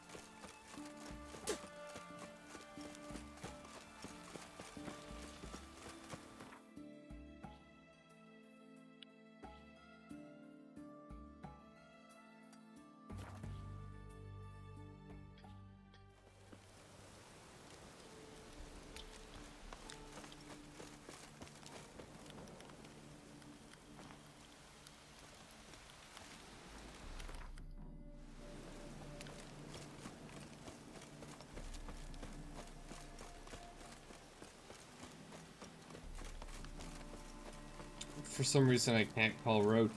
For some reason, I can't call road.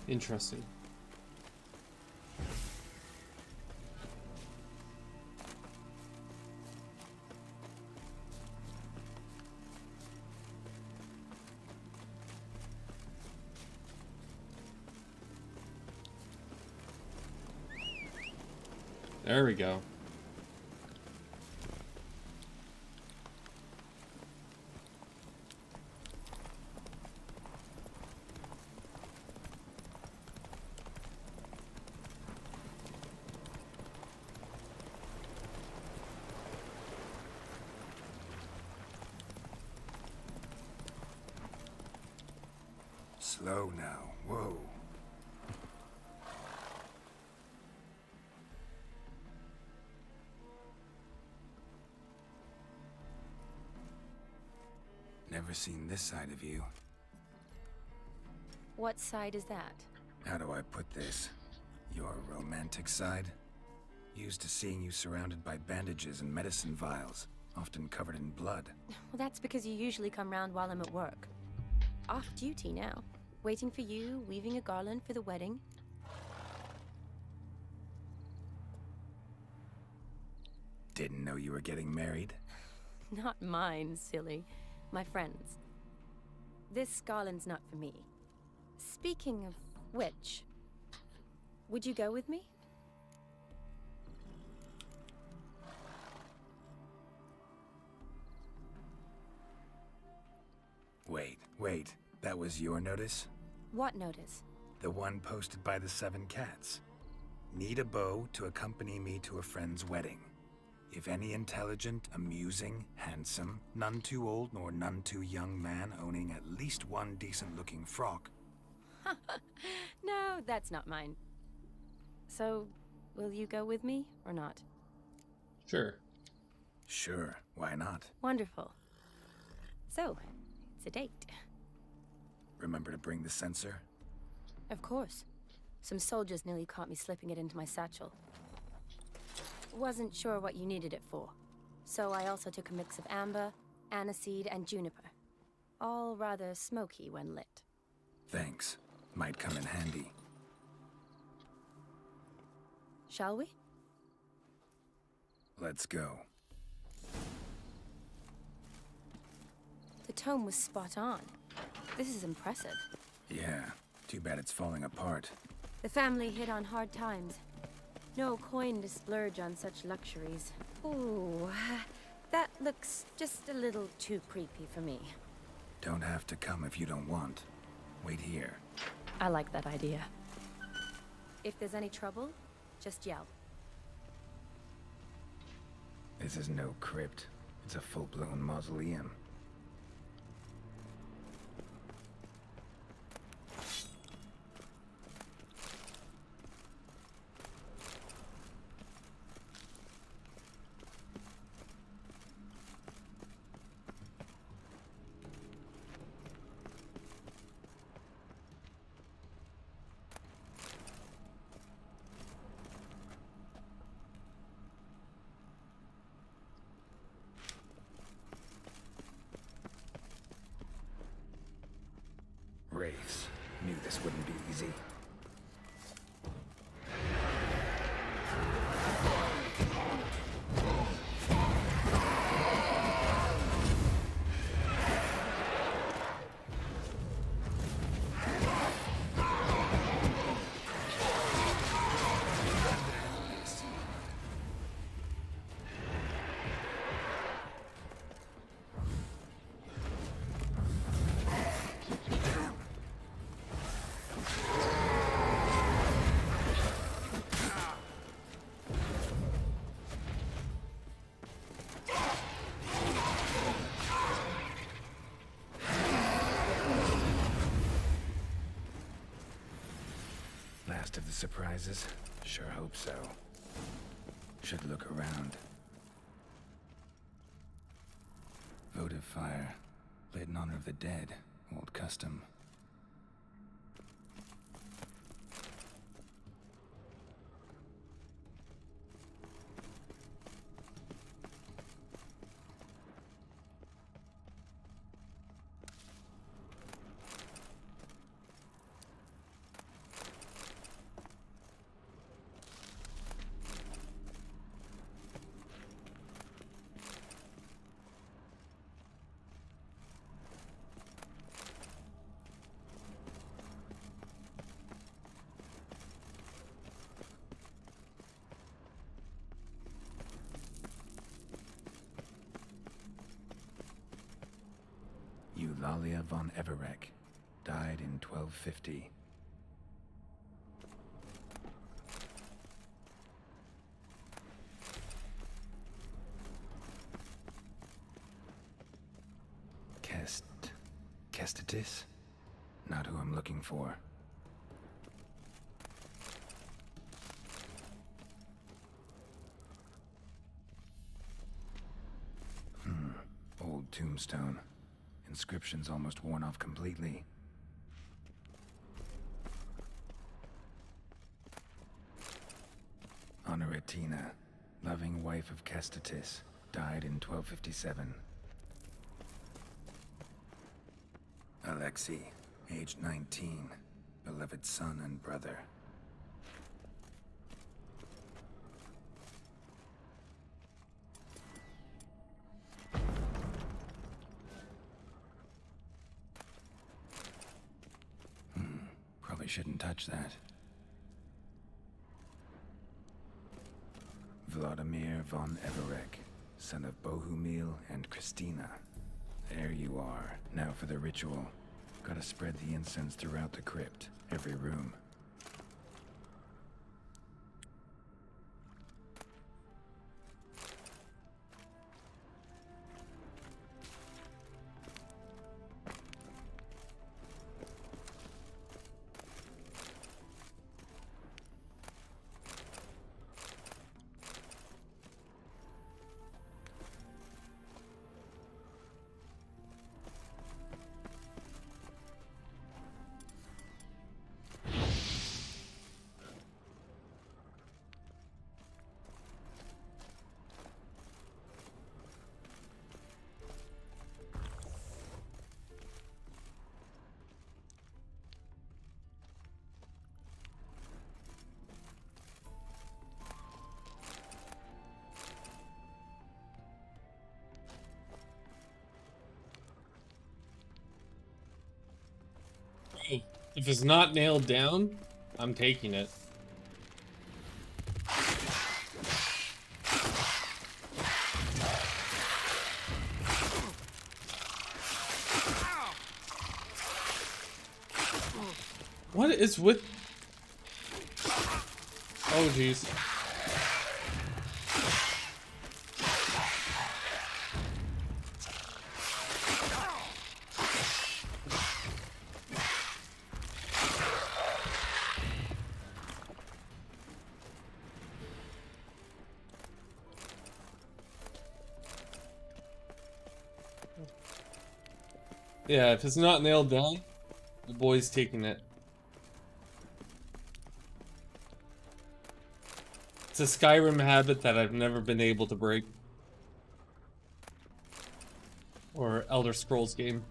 Interesting. There we go. Slow now. Whoa. Never seen this side of you. What side is that? How do I put this? Your romantic side? Used to seeing you surrounded by bandages and medicine vials, often covered in blood. Well, that's because you usually come round while I'm at work. Off duty now. Waiting for you, weaving a garland for the wedding. Didn't know you were getting married? Not mine, silly. My friends. This garland's not for me. Speaking of which, would you go with me? Wait. That was your notice? What notice? The one posted by the 7 Cats. Need a beau to accompany me to a friend's wedding. If any intelligent, amusing, handsome, none too old nor none too young man owning at least one decent-looking frock. No, that's not mine. So, will you go with me or not? Sure. Sure, why not? Wonderful. So, it's a date. Remember to bring the censer? Of course. Some soldiers nearly caught me slipping it into my satchel. Wasn't sure what you needed it for, so I also took a mix of amber, aniseed, and juniper. All rather smoky when lit. Thanks. Might come in handy. Shall we? Let's go. The tome was spot on. This is impressive. Yeah, too bad it's falling apart. The family hit on hard times. No coin to splurge on such luxuries. Ooh, that looks just a little too creepy for me. Don't have to come if you don't want. Wait here. I like that idea. If there's any trouble, just yell. This is no crypt. It's a full-blown mausoleum. Wraiths. Knew this wouldn't be easy. Last of the surprises? Sure hope so. Should look around. Votive fire. Lit in honor of the dead. Old custom. Eulalia von Everek, died in 1250. Kestatis? Not who I'm looking for. Old tombstone. Inscription's almost worn off completely. Honoratina, loving wife of Kestatis, died in 1257. Alexei, aged 19, beloved son and brother. Probably shouldn't touch that. Vladimir von Everek, son of Bohumil and Christina. There you are. Now for the ritual. Gotta spread the incense throughout the crypt, every room. If it's not nailed down, I'm taking it. What is with... Oh, jeez. Yeah, if it's not nailed down, the boy's taking it. It's a Skyrim habit that I've never been able to break. Or Elder Scrolls game.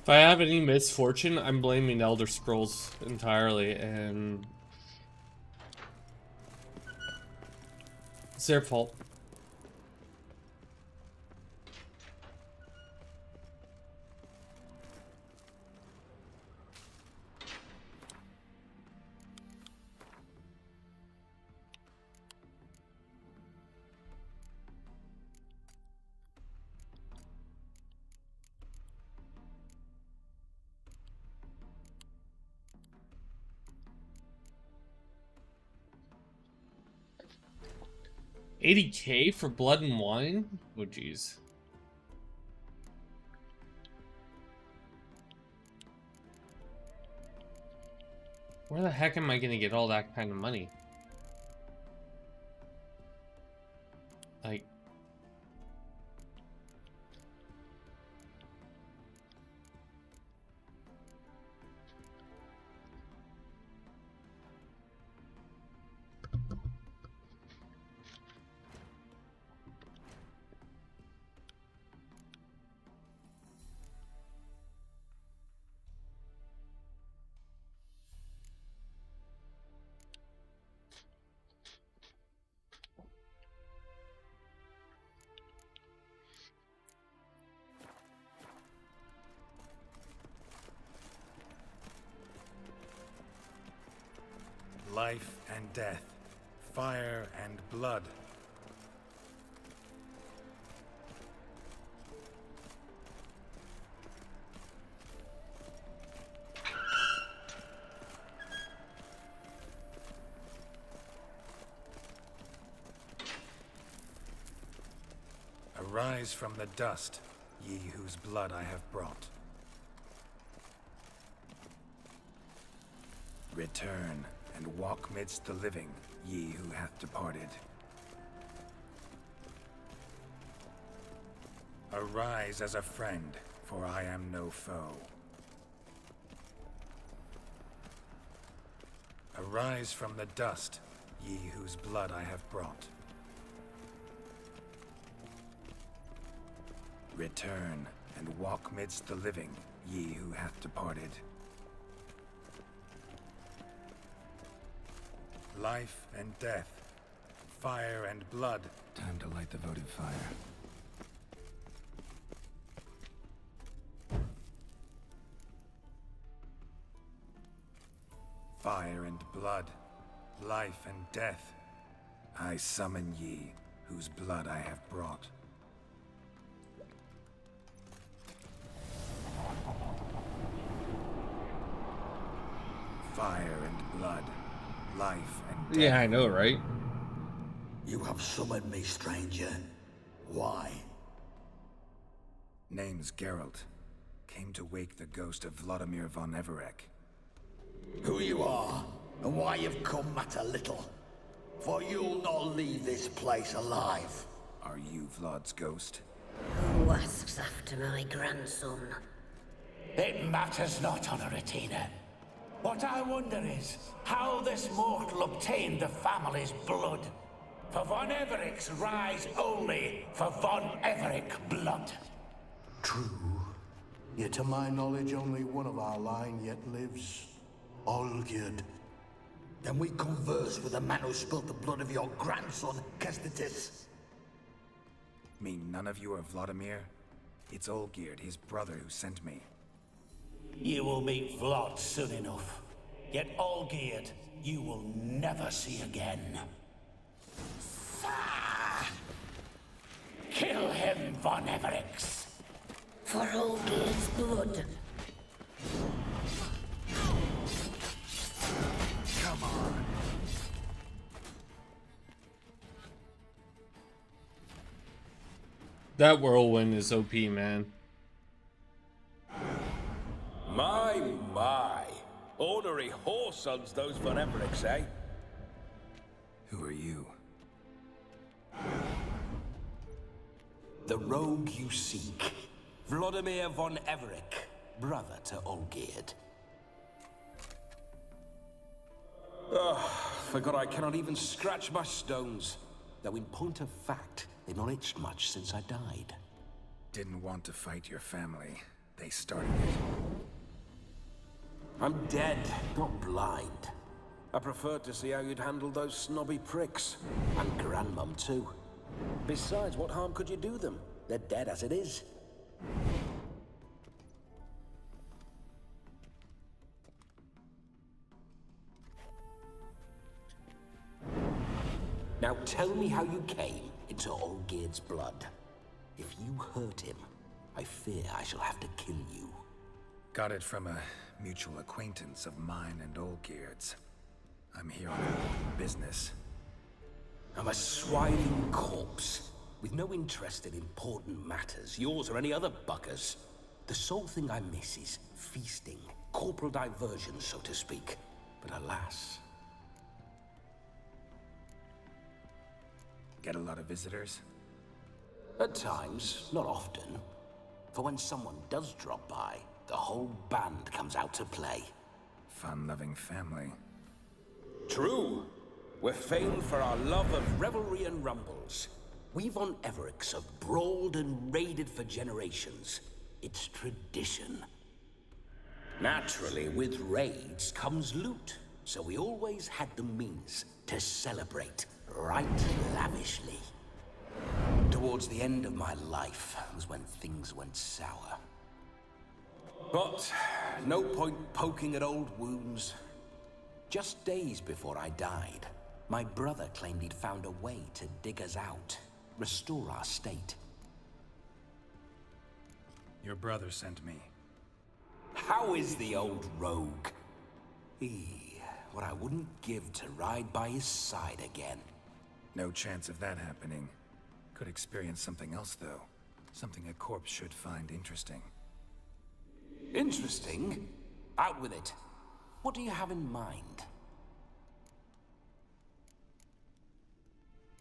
If I have any misfortune, I'm blaming Elder Scrolls entirely, and It's their fault. $80K for Blood and Wine? Oh, jeez. Where the heck am I gonna get all that kind of money? Like... Life and death, fire and blood. Arise from the dust, ye whose blood I have brought. Return and walk midst the living, ye who hath departed. Arise as a friend, for I am no foe. Arise from the dust, ye whose blood I have brought. Return and walk midst the living, ye who hath departed. Life and death, fire and blood. Time to light the votive fire. Fire and blood, life and death. I summon ye, whose blood I have brought. Fire and blood, life and death. Yeah, I know, right? You have summoned me, stranger. Why? Name's Geralt. Came to wake the ghost of Vladimir von Everec. Who you are, and why you've come matter little. For you'll not leave this place alive. Are you Vlad's ghost? Who asks after my grandson? It matters not, Honoratina. What I wonder is how this mortal obtained the family's blood. For von Everec's rise only for von Everec blood. True. Yet to my knowledge, only one of our line yet lives. Olgierd. Then we converse with the man who spilt the blood of your grandson, Kestetis. Mean none of you are Vladimir? It's Olgierd, his brother, who sent me. You will meet Vlad soon enough. Yet Olgierd, you will never see again. Kill him, von Everec. For Olgierd's blood. Come on. That whirlwind is OP, man. My. Ornery whoresons those von Everecs, eh? Who are you? The rogue you seek. Vladimir von Everec, brother to Olgierd. Forgot I cannot even scratch my stones. Though in point of fact, they've not itched much since I died. Didn't want to fight your family. They started it. I'm dead, not blind. I preferred to see how you'd handle those snobby pricks. And Grandmum, too. Besides, what harm could you do them? They're dead as it is. Now tell me how you came into Olgierd's blood. If you hurt him, I fear I shall have to kill you. Got it from a mutual acquaintance of mine and Olgierd's. I'm here on business. I'm a swiling corpse, with no interest in important matters, yours or any other buckers. The sole thing I miss is feasting, corporal diversion, so to speak. But alas... Get a lot of visitors? At times, not often. For when someone does drop by, the whole band comes out to play. Fun-loving family. True. We're famed for our love of revelry and rumbles. We Von Evericks have brawled and raided for generations. It's tradition. Naturally, with raids comes loot, so we always had the means to celebrate right lavishly. Towards the end of my life was when things went sour. But no point poking at old wounds. Just days before I died, my brother claimed he'd found a way to dig us out, restore our state. Your brother sent me. How is the old rogue? What I wouldn't give to ride by his side again. No chance of that happening. Could experience something else, though. Something a corpse should find interesting. Interesting? Out with it. What do you have in mind?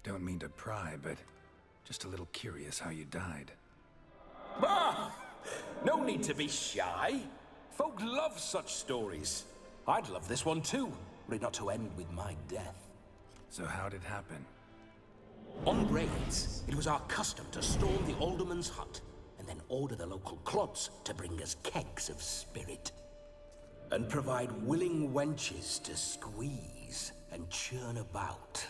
Don't mean to pry, but just a little curious how you died. Ah! No need to be shy. Folk love such stories. I'd love this one too, were it not to end with my death. So how'd it happen? On raids, it was our custom to storm the alderman's hut, and then order the local clods to bring us kegs of spirit. And provide willing wenches to squeeze and churn about.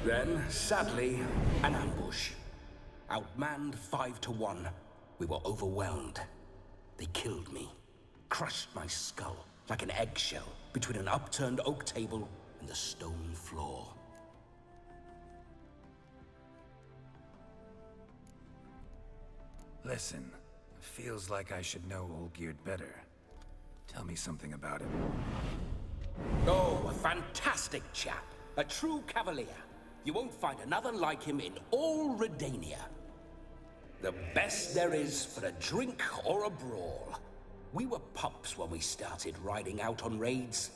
Then, sadly, an ambush. Outmanned 5 to 1, we were overwhelmed. They killed me, crushed my skull like an eggshell between an upturned oak table and the stone floor. Listen, feels like I should know Olgierd better. Tell me something about him. Oh, a fantastic chap. A true cavalier. You won't find another like him in all Redania. The best there is for a drink or a brawl. We were pups when we started riding out on raids.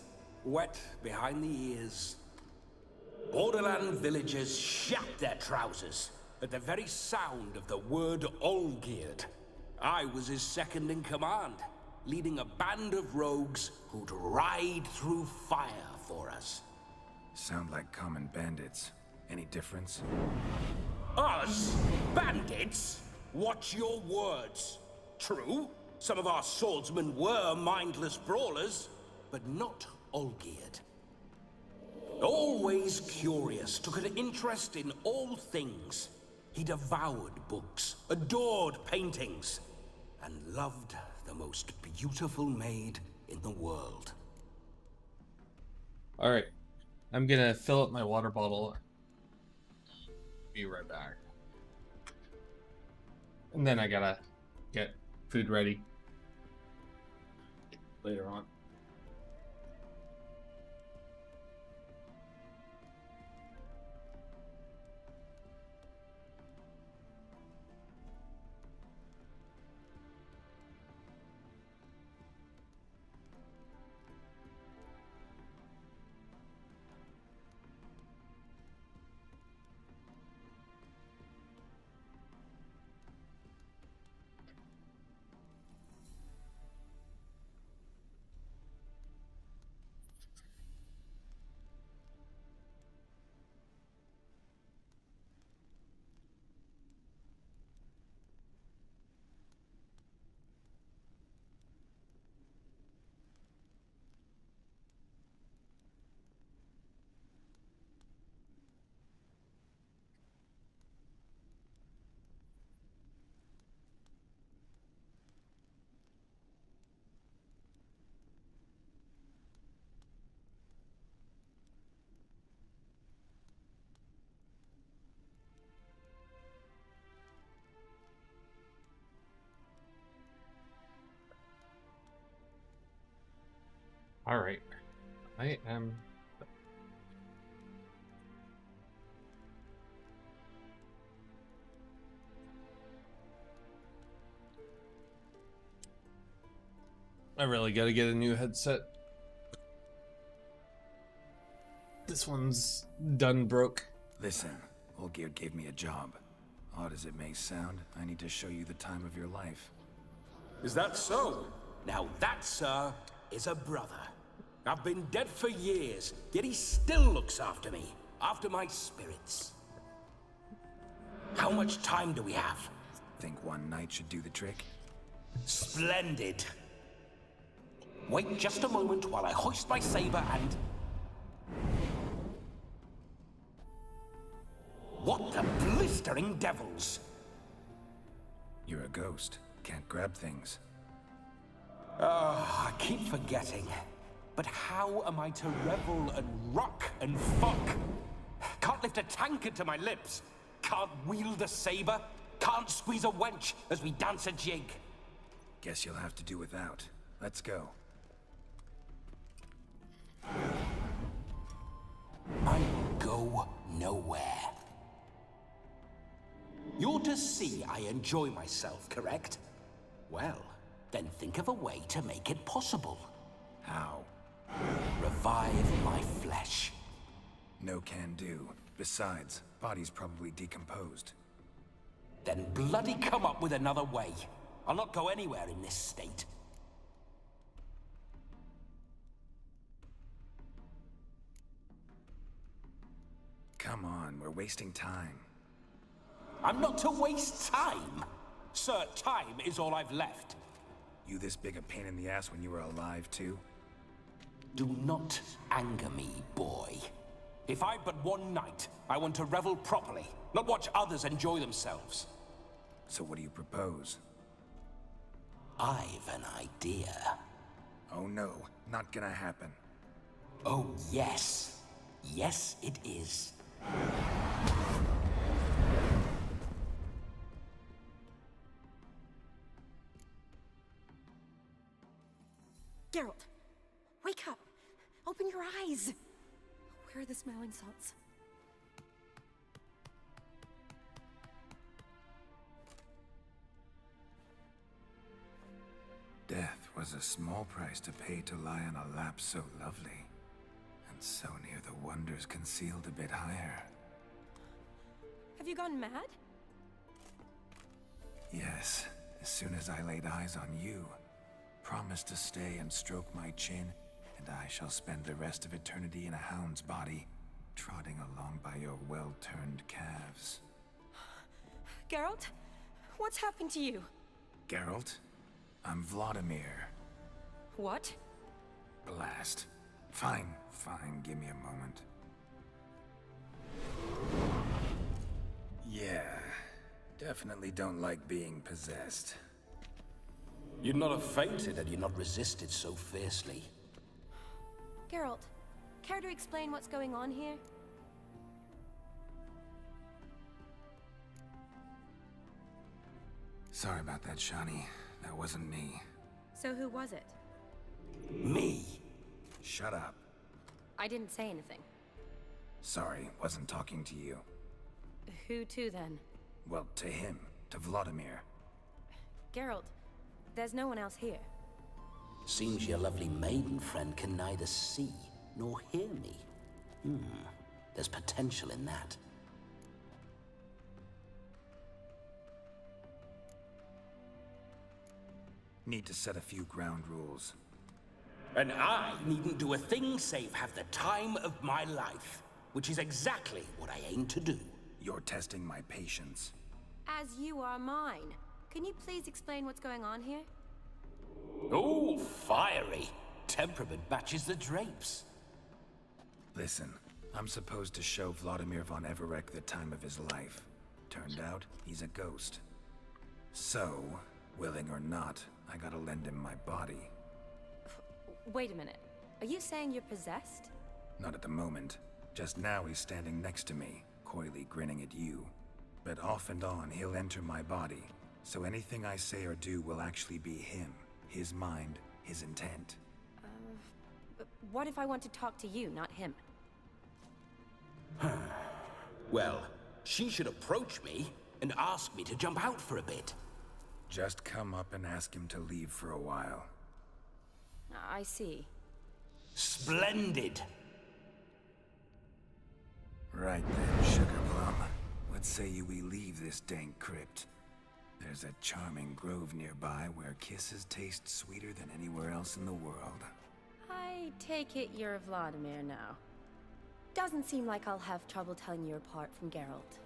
Wet behind the ears. Borderland villagers shat their trousers at the very sound of the word Olgierd. I was his second in command, leading a band of rogues who'd ride through fire for us. Sound like common bandits. Any difference? Us? Bandits? Watch your words. True, some of our swordsmen were mindless brawlers, but not Olgierd. Always curious, took an interest in all things. He devoured books, adored paintings, and loved the most beautiful maid in the world. Alright, I'm gonna fill up my water bottle. Be right back. And then I gotta get food ready later on. All right, I am. I really gotta get a new headset. This one's done broke. Listen, Olgierd gave me a job. Odd as it may sound, I need to show you the time of your life. Is that so? Now that, sir, is a brother. I've been dead for years, yet he still looks after me, after my spirits. How much time do we have? Think one night should do the trick? Splendid. Wait just a moment while I hoist my saber and... What the blistering devils? You're a ghost. Can't grab things. I keep forgetting. But how am I to revel and rock and fuck? Can't lift a tankard to my lips. Can't wield a saber. Can't squeeze a wench as we dance a jig. Guess you'll have to do without. Let's go. I will go nowhere. You're to see I enjoy myself, correct? Well, then think of a way to make it possible. How? Revive my flesh. No can do. Besides, body's probably decomposed. Then bloody come up with another way. I'll not go anywhere in this state. Come on, we're wasting time. I'm not to waste time. Sir, time is all I've left. You this big a pain in the ass when you were alive, too? Do not anger me, boy. If I've but one night, I want to revel properly, not watch others enjoy themselves. So what do you propose? I've an idea. Oh no, not gonna happen. Oh yes. Yes, it is. Geralt, wake up! Open your eyes! Where are the smelling salts? Death was a small price to pay to lie on a lap so lovely, and so near the wonders concealed a bit higher. Have you gone mad? Yes, as soon as I laid eyes on you, promised to stay and stroke my chin, and I shall spend the rest of eternity in a hound's body, trotting along by your well-turned calves. Geralt, what's happened to you? Geralt, I'm Vladimir. What? Blast. Fine, give me a moment. Yeah, definitely don't like being possessed. You'd not have fainted had you not resisted so fiercely. Geralt, care to explain what's going on here? Sorry about that, Shani. That wasn't me. So who was it? Me. Shut up. I didn't say anything. Sorry, wasn't talking to you. Who to then? Well, to him. To Vladimir. Geralt, there's no one else here. Seems your lovely maiden friend can neither see nor hear me. There's potential in that. Need to set a few ground rules. And I needn't do a thing save have the time of my life, which is exactly what I aim to do. You're testing my patience. As you are mine. Can you please explain what's going on here? Oh, fiery. Temperament matches the drapes. Listen, I'm supposed to show Vladimir von Everec the time of his life. Turned out, he's a ghost. So, willing or not, I gotta lend him my body. Wait a minute. Are you saying you're possessed? Not at the moment. Just now he's standing next to me, coyly grinning at you. But off and on, he'll enter my body. So anything I say or do will actually be him. His mind, his intent. what if I want to talk to you, not him? Well, she should approach me and ask me to jump out for a bit. Just come up and ask him to leave for a while. I see. Splendid! Right then, Sugar Plum. What say you we leave this dank crypt? There's a charming grove nearby where kisses taste sweeter than anywhere else in the world. I take it you're Vladimir now. Doesn't seem like I'll have trouble telling you apart from Geralt.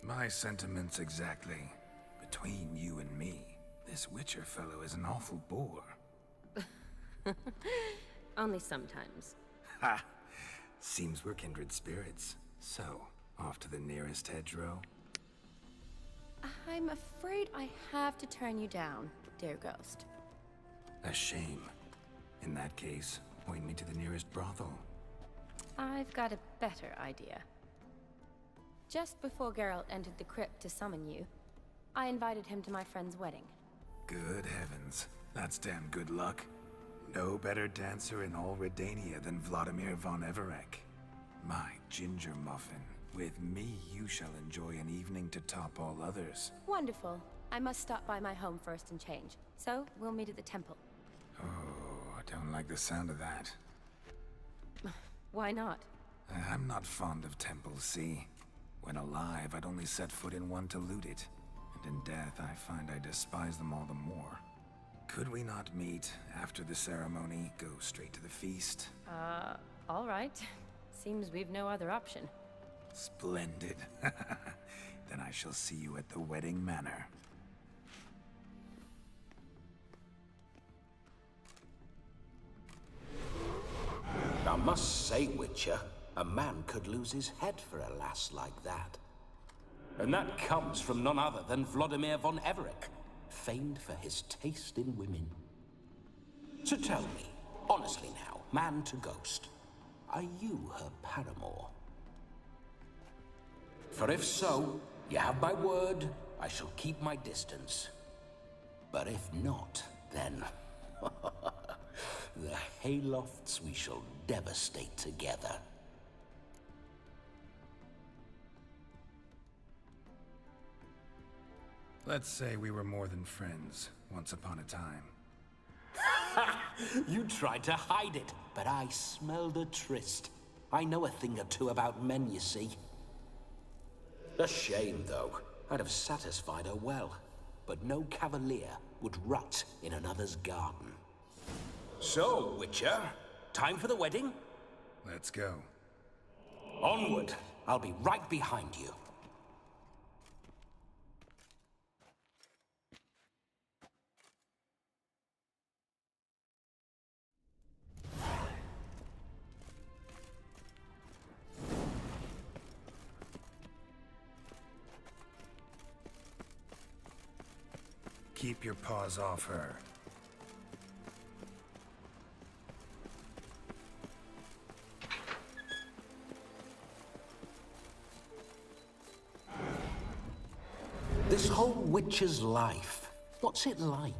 My sentiments exactly. Between you and me, this Witcher fellow is an awful bore. Only sometimes. Ha! Seems we're kindred spirits. So, off to the nearest hedgerow? I'm afraid I have to turn you down, dear ghost. A shame. In that case, point me to the nearest brothel. I've got a better idea. Just before Geralt entered the crypt to summon you, I invited him to my friend's wedding. Good heavens. That's damn good luck. No better dancer in all Redania than Vladimir von Everec. My ginger muffin. With me, you shall enjoy an evening to top all others. Wonderful. I must stop by my home first and change. So, we'll meet at the temple. Oh, I don't like the sound of that. Why not? I'm not fond of temples, see? When alive, I'd only set foot in one to loot it. And in death, I find I despise them all the more. Could we not meet after the ceremony, go straight to the feast? All right. Seems we've no other option. Splendid. Then I shall see you at the wedding manor. I must say, Witcher, a man could lose his head for a lass like that. And that comes from none other than Vladimir von Everec, famed for his taste in women. So tell me, honestly now, man to ghost, are you her paramour? For if so, you have my word, I shall keep my distance. But if not, then the haylofts we shall devastate together. Let's say we were more than friends, once upon a time. You tried to hide it, but I smelled a tryst. I know a thing or two about men, you see. A shame, though. I'd have satisfied her well. But no cavalier would rot in another's garden. So, Witcher, time for the wedding? Let's go. Onward. I'll be right behind you. Keep your paws off her. This whole witch's life, what's it like?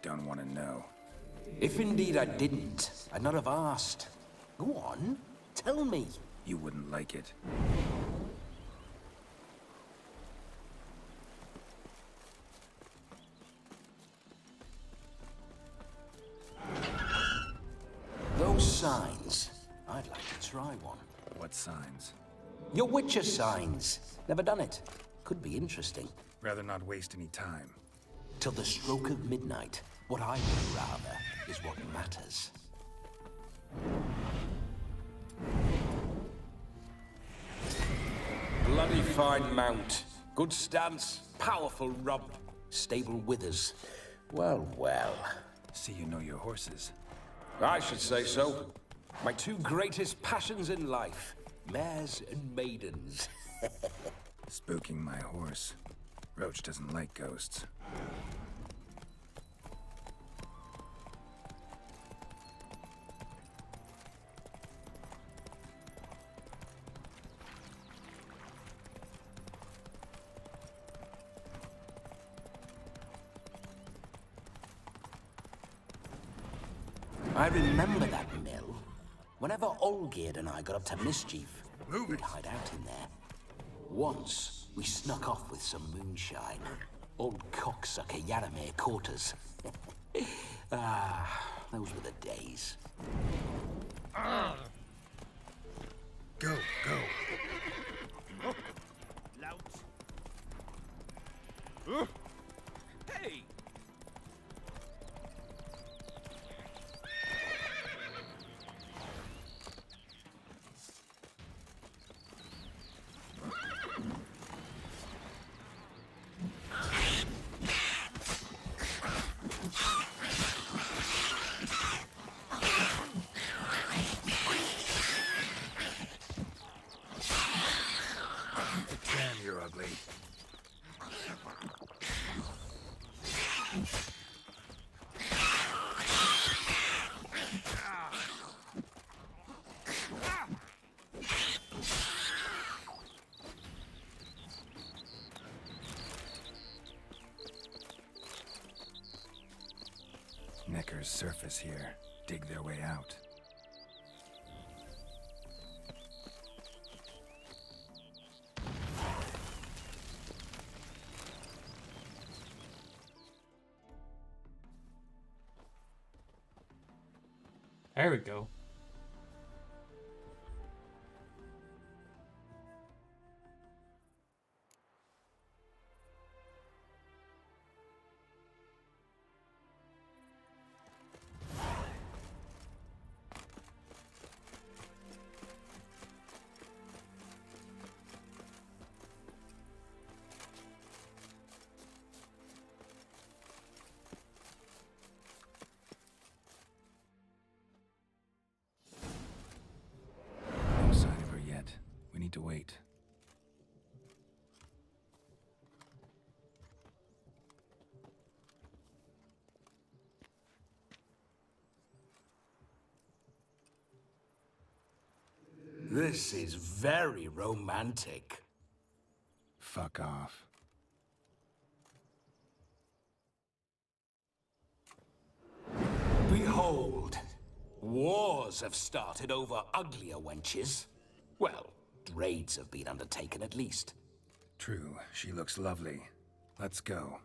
Don't want to know. If indeed I didn't, I'd not have asked. Go on, tell me. You wouldn't like it. Those signs, I'd like to try one. What signs? Your Witcher signs. Never done it. Could be interesting. Rather not waste any time. Till the stroke of midnight, what I would rather is what matters. Bloody fine mount. Good stance, powerful rump, stable withers. Well, well. See you know your horses. I should say so. My two greatest passions in life, mares and maidens. Spooking my horse. Roach doesn't like ghosts. I remember that mill. Whenever Olgierd and I got up to mischief, we'd hide out in there. Once, we snuck off with some moonshine. Old cocksucker Yaramir caught us. Those were the days. Go, go. Lout. Hey! Damn, you're ugly. Neckers surface here, dig their way out. There we go. No sign of her yet. We need to wait. This is very romantic. Fuck off. Behold, wars have started over uglier wenches. Well, raids have been undertaken at least. True, she looks lovely. Let's go.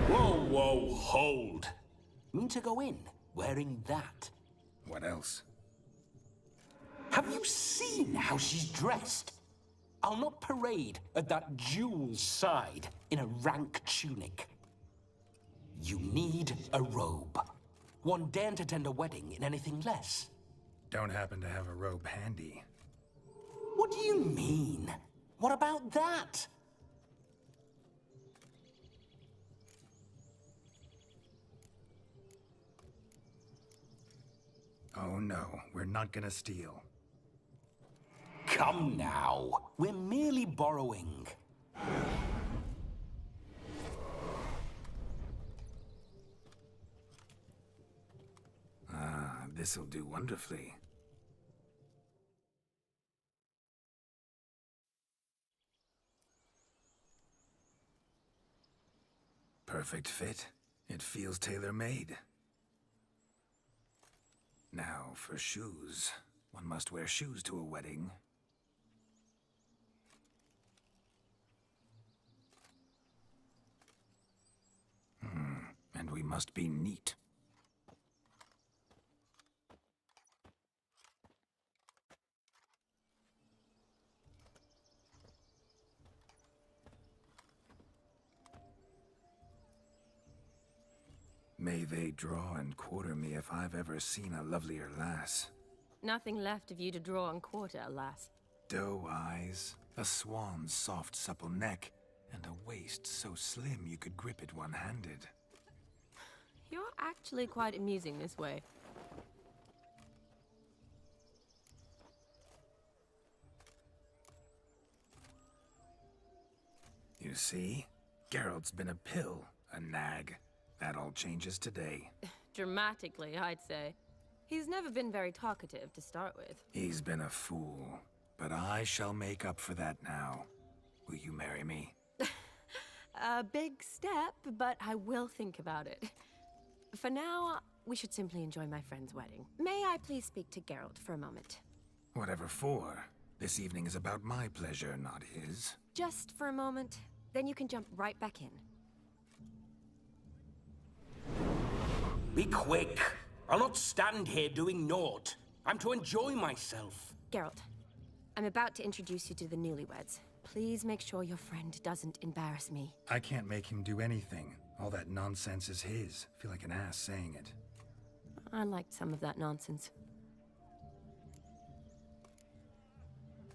Whoa, whoa, hold. Mean to go in, wearing that? What else? Have you seen how she's dressed? I'll not parade at that jewel's side in a rank tunic. You need a robe. One daren't attend a wedding in anything less. Don't happen to have a robe handy. What do you mean? What about that? Oh no, we're not gonna steal. Come now. We're merely borrowing. Ah, this'll do wonderfully. Perfect fit. It feels tailor-made. Now for shoes. One must wear shoes to a wedding. And we must be neat. May they draw and quarter me if I've ever seen a lovelier lass. Nothing left of you to draw and quarter, alas. Doe eyes, a swan's soft supple neck, and a waist so slim you could grip it one-handed. You're actually quite amusing this way. You see? Geralt's been a pill, a nag. That all changes today. Dramatically, I'd say. He's never been very talkative to start with. He's been a fool, but I shall make up for that now. Will you marry me? A big step, but I will think about it. For now, we should simply enjoy my friend's wedding. May I please speak to Geralt for a moment? Whatever for. This evening is about my pleasure, not his. Just for a moment, then you can jump right back in. Be quick. I'll not stand here doing naught. I'm to enjoy myself. Geralt, I'm about to introduce you to the newlyweds. Please make sure your friend doesn't embarrass me. I can't make him do anything. All that nonsense is his. Feel like an ass saying it. I liked some of that nonsense.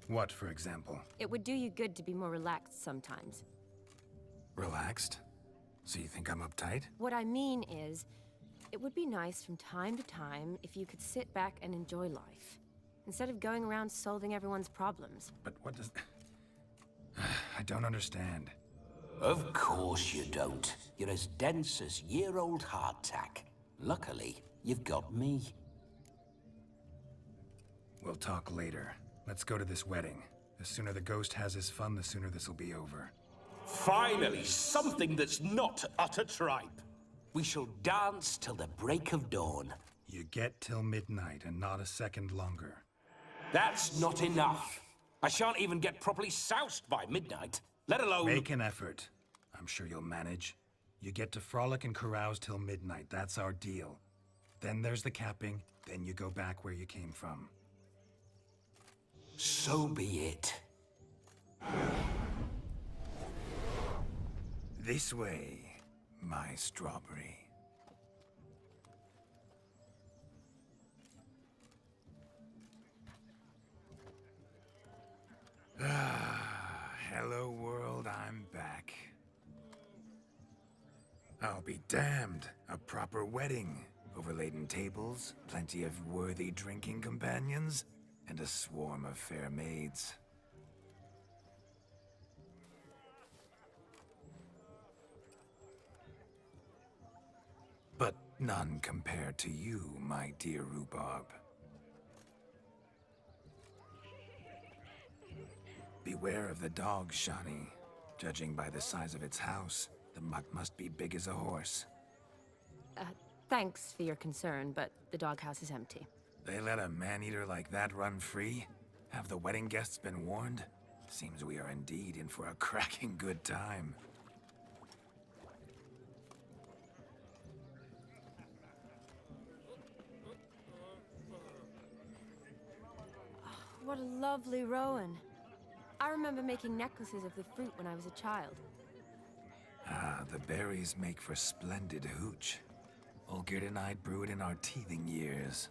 What, for example? It would do you good to be more relaxed sometimes. Relaxed? So you think I'm uptight? What I mean is, it would be nice from time to time if you could sit back and enjoy life, instead of going around solving everyone's problems. But what does... I don't understand. Of course you don't. You're as dense as year-old hardtack. Luckily, you've got me. We'll talk later. Let's go to this wedding. The sooner the ghost has his fun, the sooner this'll be over. Finally, something that's not utter tripe. We shall dance till the break of dawn. You get till midnight and not a second longer. That's not enough. I shan't even get properly soused by midnight, let alone... Make an effort. I'm sure you'll manage. You get to frolic and carouse till midnight. That's our deal. Then there's the capping, then you go back where you came from. So be it. This way, my strawberry. Hello world, I'm back. I'll be damned. A proper wedding. Overladen tables, plenty of worthy drinking companions, and a swarm of fair maids. But none compared to you, my dear rhubarb. Beware of the dog, Shani. Judging by the size of its house, the mutt must be big as a horse. Thanks for your concern, but the doghouse is empty. They let a man-eater like that run free? Have the wedding guests been warned? Seems we are indeed in for a cracking good time. What a lovely rowan. I remember making necklaces of the fruit when I was a child. Ah, the berries make for splendid hooch. Olgierd and I brewed in our teething years.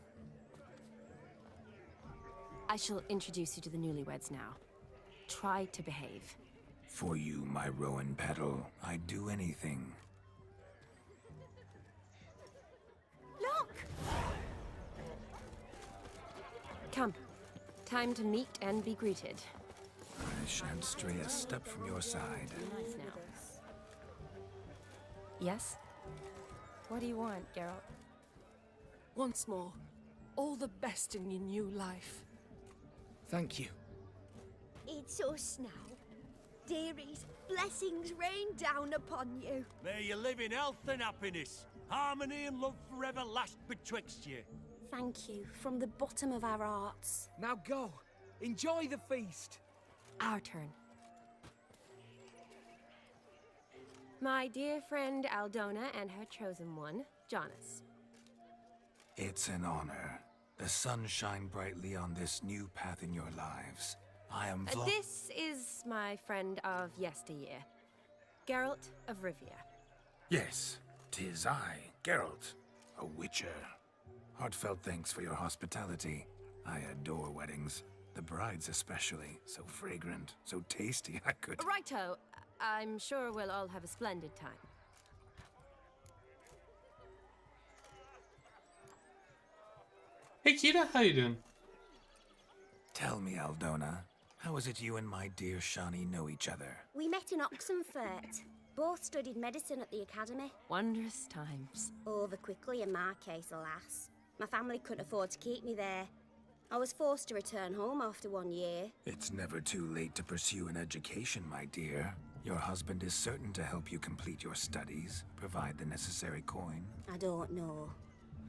I shall introduce you to the newlyweds now. Try to behave. For you, my rowan petal, I'd do anything. Look! Come. Time to meet and be greeted. I shan't stray a step from your side. Nice now. Yes? What do you want, Geralt? Once more, all the best in your new life. Thank you. It's us now. Dearies, blessings rain down upon you. May you live in health and happiness. Harmony and love forever last betwixt you. Thank you, from the bottom of our hearts. Now go. Enjoy the feast. Our turn. My dear friend Aldona and her chosen one, Jonas. It's an honor. The sun shine brightly on this new path in your lives. I am This is my friend of yesteryear, Geralt of Rivia. Yes, 'tis I, Geralt, a witcher. Heartfelt thanks for your hospitality. I adore weddings. The brides especially. So fragrant, so tasty, I could... Righto. I'm sure we'll all have a splendid time. Hey Kita, how you doing? Tell me, Aldona, how is it you and my dear Shani know each other? We met in Oxenfurt. Both studied medicine at the academy. Wondrous times. Over quickly in my case, alas. My family couldn't afford to keep me there. I was forced to return home after 1 year. It's never too late to pursue an education, my dear. Your husband is certain to help you complete your studies, provide the necessary coin. I don't know.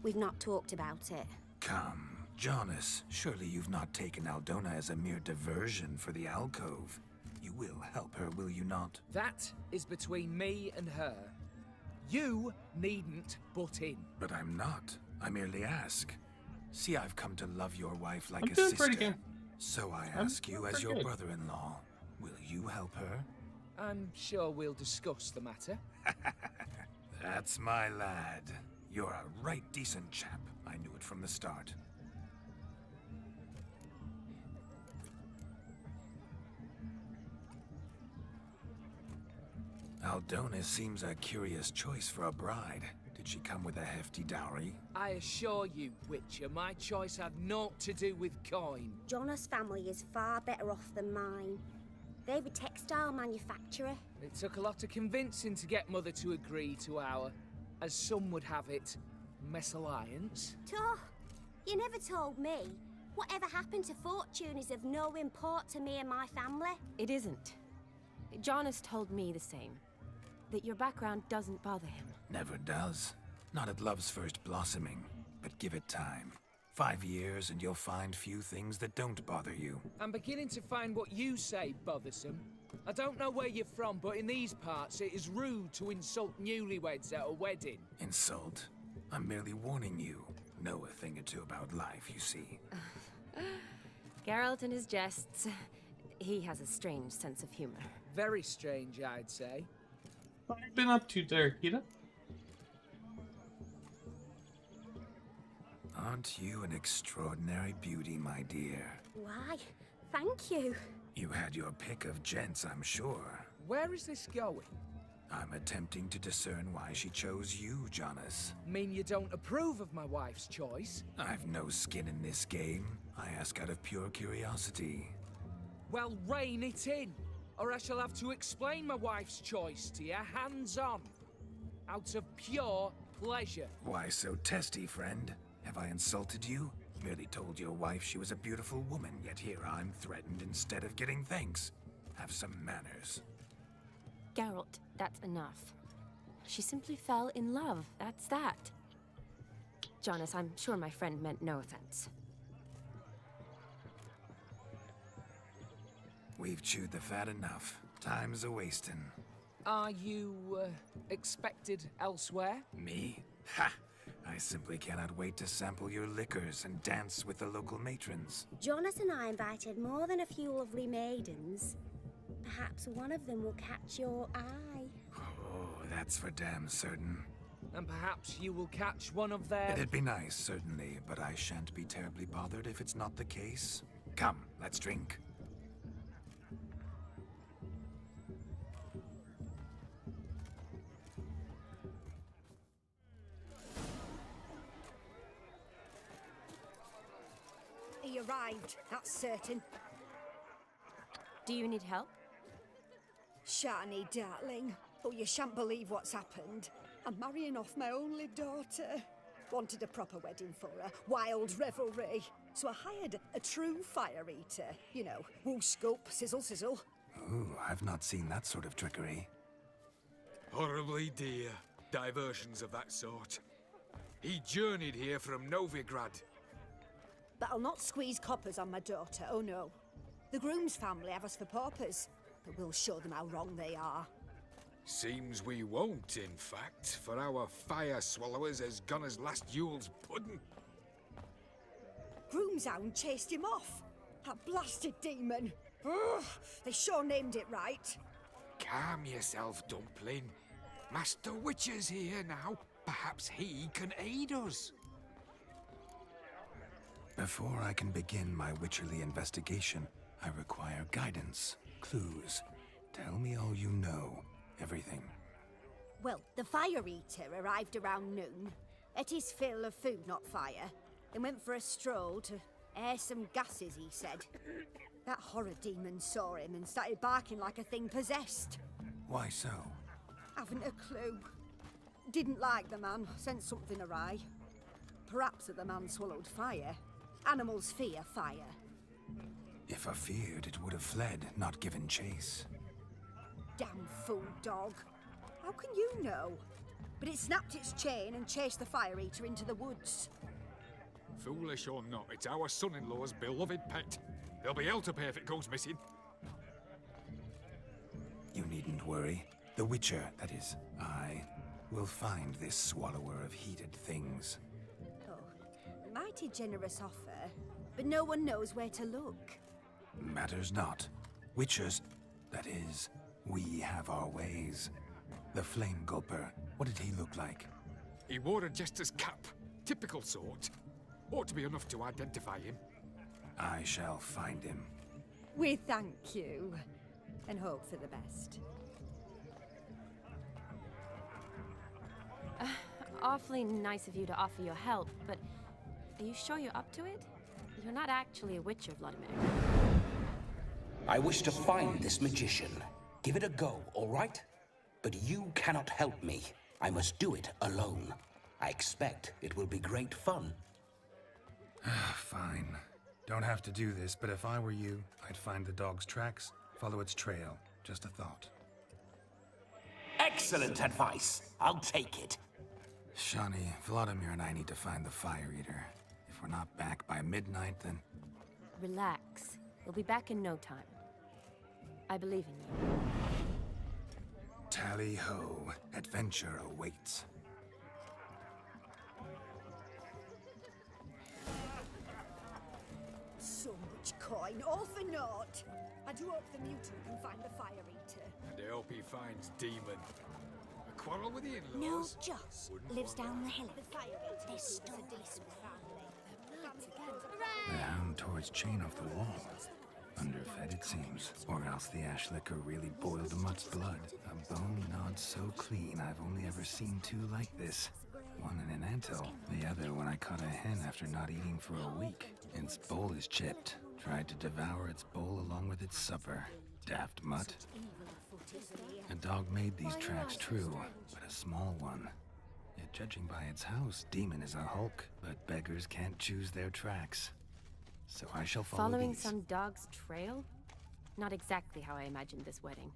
We've not talked about it. Come, Jonas, surely you've not taken Aldona as a mere diversion for the alcove. You will help her, will you not? That is between me and her. You needn't butt in. But I'm not. I merely ask. See, I've come to love your wife like I'm a doing sister. pretty good. So I I'm ask you as pretty your good. brother-in-law, will you help her? I'm sure we'll discuss the matter. That's my lad. You're a right decent chap. I knew it from the start. Aldona seems a curious choice for a bride. Did she come with a hefty dowry? I assure you, Witcher, my choice had naught to do with coin. Jonas' family is far better off than mine. They're a textile manufacturer. It took a lot of convincing to get Mother to agree to our, as some would have it, mesalliance. Toh, you never told me. Whatever happened to fortune is of no import to me and my family. It isn't. Jonas told me the same. That your background doesn't bother him. Never does. Not at love's first blossoming. But give it time. 5 years and you'll find few things that don't bother you. I'm beginning to find what you say bothersome. I don't know where you're from, but in these parts it is rude to insult newlyweds at a wedding. Insult? I'm merely warning you. Know a thing or two about life, you see. Geralt and his jests. He has a strange sense of humor. Very strange, I'd say. What have you been up to there, Kita? Aren't you an extraordinary beauty, my dear? Why, thank you. You had your pick of gents, I'm sure. Where is this going? I'm attempting to discern why she chose you, Jonas. Mean you don't approve of my wife's choice? I've no skin in this game. I ask out of pure curiosity. Well, rein it in, or I shall have to explain my wife's choice to you hands-on. Out of pure pleasure. Why so testy, friend? Have I insulted you? Merely told your wife she was a beautiful woman, yet here I'm threatened instead of getting thanks. Have some manners. Geralt, that's enough. She simply fell in love, that's that. Jonas, I'm sure my friend meant no offense. We've chewed the fat enough. Time's a-wasting. Are you, expected elsewhere? Me? Ha! I simply cannot wait to sample your liquors and dance with the local matrons. Jonas and I invited more than a few lovely maidens. Perhaps one of them will catch your eye. Oh, that's for damn certain. And perhaps you will catch one of their... It'd be nice, certainly, but I shan't be terribly bothered if it's not the case. Come, let's drink. He arrived, that's certain. Do you need help? Shani, darling. Oh, you shan't believe what's happened. I'm marrying off my only daughter. Wanted a proper wedding for her, wild revelry. So I hired a true fire eater. You know, woo scoop, sizzle sizzle. Ooh, I've not seen that sort of trickery. Horribly dear diversions of that sort. He journeyed here from Novigrad. But I'll not squeeze coppers on my daughter, oh no. The groom's family have us for paupers, but we'll show them how wrong they are. Seems we won't, in fact, for our fire swallowers has gone as last Yule's pudding. Groom's hound chased him off. That blasted demon. Ugh, they sure named it right. Calm yourself, Dumpling. Master Witcher's here now. Perhaps he can aid us. Before I can begin my witcherly investigation, I require guidance, clues. Tell me all you know. Everything. Well, the fire eater arrived around noon. Ate his fill of food, not fire. Then went for a stroll to air some gases, he said. That horror demon saw him and started barking like a thing possessed. Why so? Haven't a clue. Didn't like the man, sent something awry. Perhaps that the man swallowed fire. Animals fear fire. If I feared, it would have fled, not given chase. Damn fool dog. How can you know? But it snapped its chain and chased the fire eater into the woods. Foolish or not, it's our son-in-law's beloved pet. There'll be hell to pay if it goes missing. You needn't worry. The Witcher, that is, I, will find this swallower of heated things. Oh, mighty generous offer, but no one knows where to look. Matters not. Witchers, that is, we have our ways. The Flame Gulper, what did he look like? He wore a jester's cap. Typical sort. Ought to be enough to identify him. I shall find him. We thank you, and hope for the best. Awfully nice of you to offer your help, but are you sure you're up to it? You're not actually a Witcher, Vladimir. I wish to find this magician. Give it a go, all right? But you cannot help me. I must do it alone. I expect it will be great fun. Fine. Don't have to do this, but if I were you, I'd find the dog's tracks, follow its trail. Just a thought. Excellent advice. I'll take it. Shani, Vladimir and I need to find the Fire Eater. If we're not back by midnight, then... Relax. We'll be back in no time. I believe in you. Tally-ho. Adventure awaits. So much coin, all for naught. I do hope the mutant can find the fire eater. And I hope he finds Demon. A quarrel with the No, in-laws? Joss Wouldn't lives want down that. the hill. The fire eater. They stole this The hound tore its chain off the wall. Underfed, it seems. Or else the ash liquor really boiled the mutt's blood. A bone gnawed so clean, I've only ever seen two like this. One in an anthill, the other when I caught a hen after not eating for a week. Its bowl is chipped. Tried to devour its bowl along with its supper. Daft mutt. A dog made these tracks true, but a small one. Yet judging by its house, Demon is a hulk, but beggars can't choose their tracks. So I shall follow Following these. some dog's trail? Not exactly how I imagined this wedding.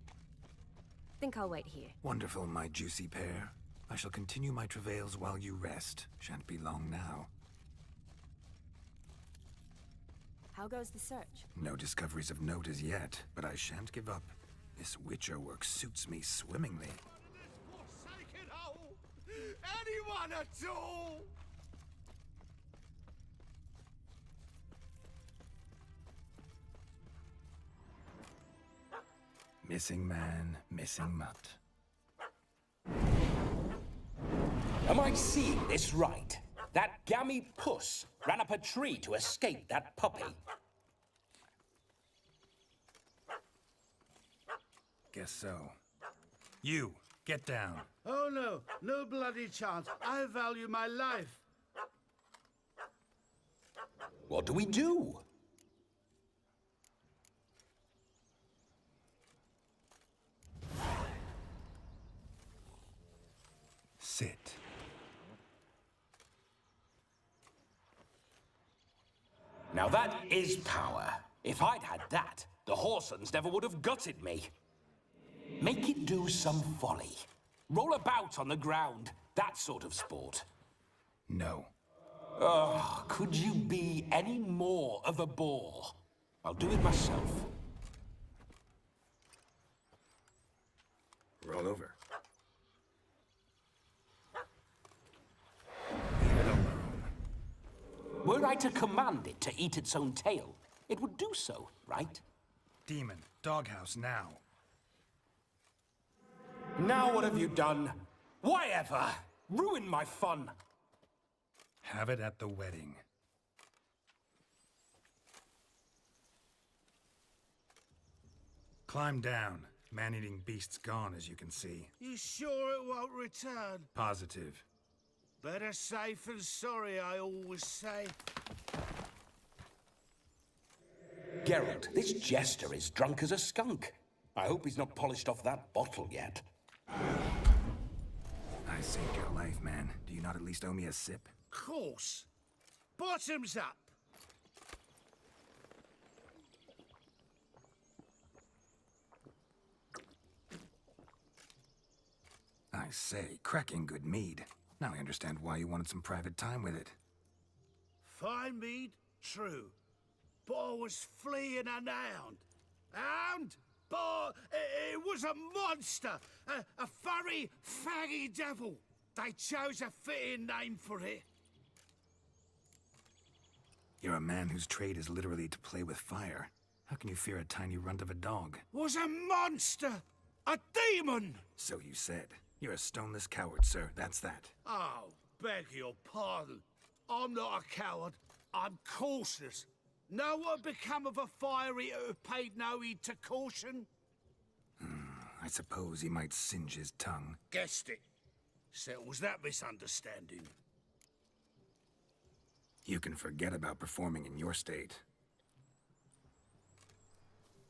Think I'll wait here. Wonderful, my juicy pair. I shall continue my travails while you rest. Shan't be long now. How goes the search? No discoveries of note as yet, but I shan't give up. This Witcher work suits me swimmingly. Anyone at all? Missing man, missing mutt. Am I seeing this right? That gammy puss ran up a tree to escape that puppy. Guess so. You, get down. Oh no, no bloody chance. I value my life. What do we do? Sit. Now that is power. If I'd had that, the Horsons never would have gutted me. Make it do some folly. Roll about on the ground. That sort of sport. No. Oh, could you be any more of a bore? I'll do it myself. Roll over. Were I to command it to eat its own tail, it would do so, right? Demon, doghouse now. Now what have you done? Why ever? Ruin my fun. Have it at the wedding. Climb down. Man-eating beast's gone, as you can see. You sure it won't return? Positive. Better safe than sorry, I always say. Geralt, this jester is drunk as a skunk. I hope he's not polished off that bottle yet. I saved your life, man. Do you not at least owe me a sip? Course. Bottoms up. I say, cracking good mead. Now I understand why you wanted some private time with it. Fine mead? True. But I was fleeing an hound. Hound? But it was a monster! A furry, faggy devil! They chose a fitting name for it. You're a man whose trade is literally to play with fire. How can you fear a tiny runt of a dog? Was a monster! A demon! So you said. You're a stoneless coward, sir. That's that. Oh, beg your pardon. I'm not a coward. I'm cautious. Know what become of a fire eater who paid no heed to caution? I suppose he might singe his tongue. Guessed it. Settles that misunderstanding. You can forget about performing in your state.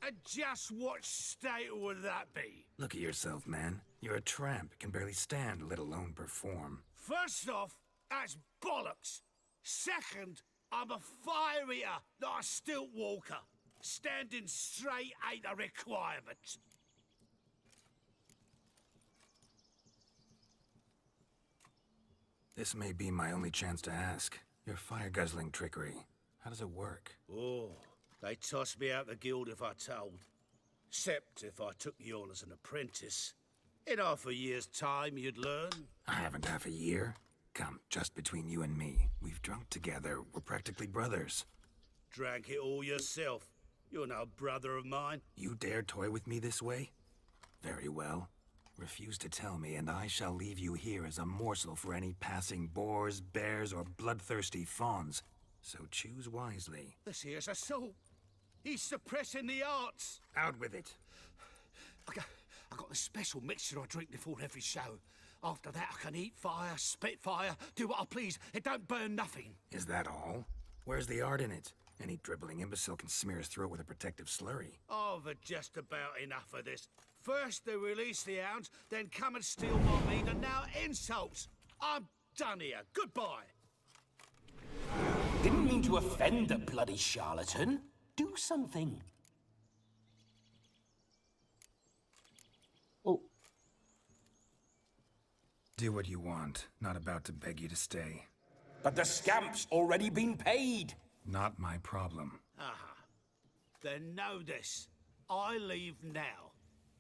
And just what state would that be? Look at yourself, man. You're a tramp, can barely stand, let alone perform. First off, that's bollocks. Second, I'm a fire eater, not a stilt walker. Standing straight ain't a requirement. This may be my only chance to ask. Your fire-guzzling trickery, how does it work? Oh, they'd toss me out the guild if I told. Except if I took you on as an apprentice. In half a year's time, you'd learn. I haven't half a year. Come, just between you and me. We've drunk together. We're practically brothers. Drank it all yourself. You're no brother of mine. You dare toy with me this way? Very well. Refuse to tell me, and I shall leave you here as a morsel for any passing boars, bears, or bloodthirsty fawns. So choose wisely. This here's assault. He's suppressing the arts. Out with it. I got a special mixture I drink before every show. After that, I can eat fire, spit fire, do what I please. It don't burn nothing. Is that all? Where's the art in it? Any dribbling imbecile can smear his throat with a protective slurry. I've had just about enough of this. First they release the hounds, then come and steal my meat, and now insults. I'm done here. Goodbye. Didn't mean to offend the bloody charlatan. Do something. Oh. Do what you want. Not about to beg you to stay. But the scamp's already been paid. Not my problem. Aha. Then know this. I leave now.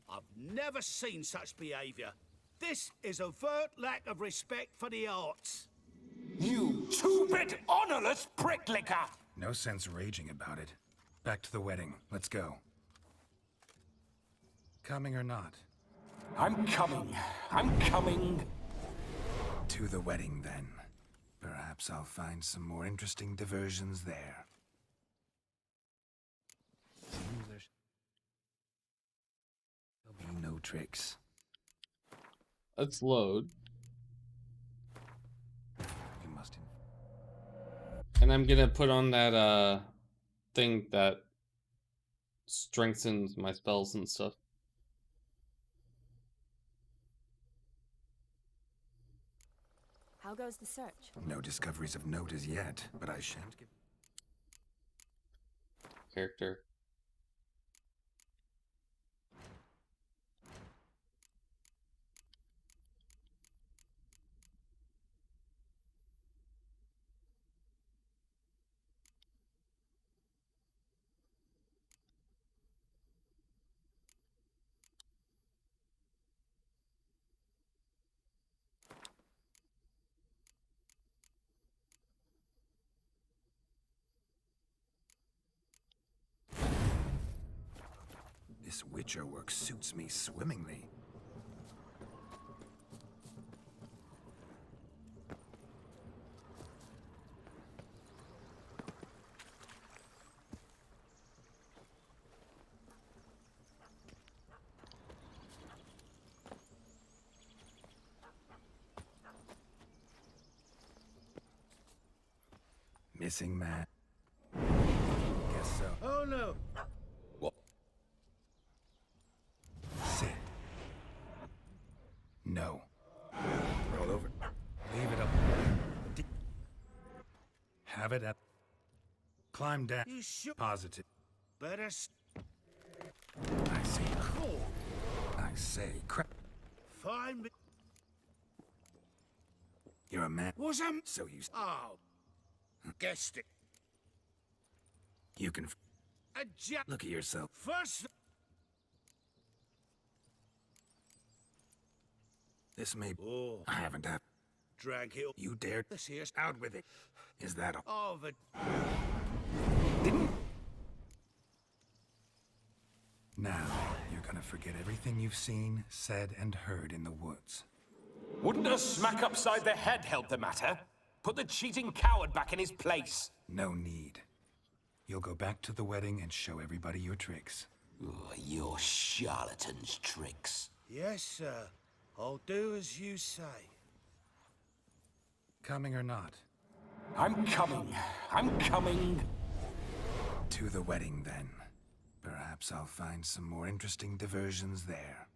I've never seen such behavior. This is overt lack of respect for the arts. You two-bit honorless pricklicker! No sense raging about it. Back to the wedding. Let's go. Coming or not? I'm coming. I'm coming. To the wedding, then. Perhaps I'll find some more interesting diversions there. There'll be no tricks. Let's load. You must. And I'm gonna put on that thing that strengthens my spells and stuff. How goes the search? No discoveries of note as yet, but I shan't give. Character. This Witcher work suits me swimmingly. Missing man. Guess so. Oh no! What? Sit. No. Roll over. Leave it up. Have it up. Climb down. You should. Positive. Better. I say. Cool. I say. Crap. Find me. You're a man. Was So you... Oh. Guessed it. You can... A Look at yourself. First... This may... Oh. I haven't had... Drank it. You dared... This here's... Out with it. Is that all? Oh, the... Now, you're gonna forget everything you've seen, said, and heard in the woods. Wouldn't a smack upside the head help the matter? Put the cheating coward back in his place. No need. You'll go back to the wedding and show everybody your tricks. Oh, your charlatan's tricks. Yes, sir. I'll do as you say. Coming or not? I'm coming. I'm coming. To the wedding, then. Perhaps I'll find some more interesting diversions there.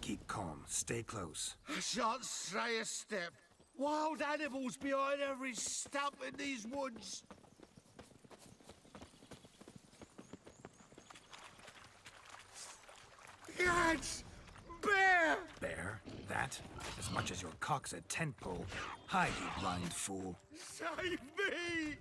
Keep calm. Stay close. I shan't stray a step. Wild animals behind every stump in these woods. Yes! Bear! Bear? That? As much as your cock's a tent pole. Hide, you blind fool. Save me!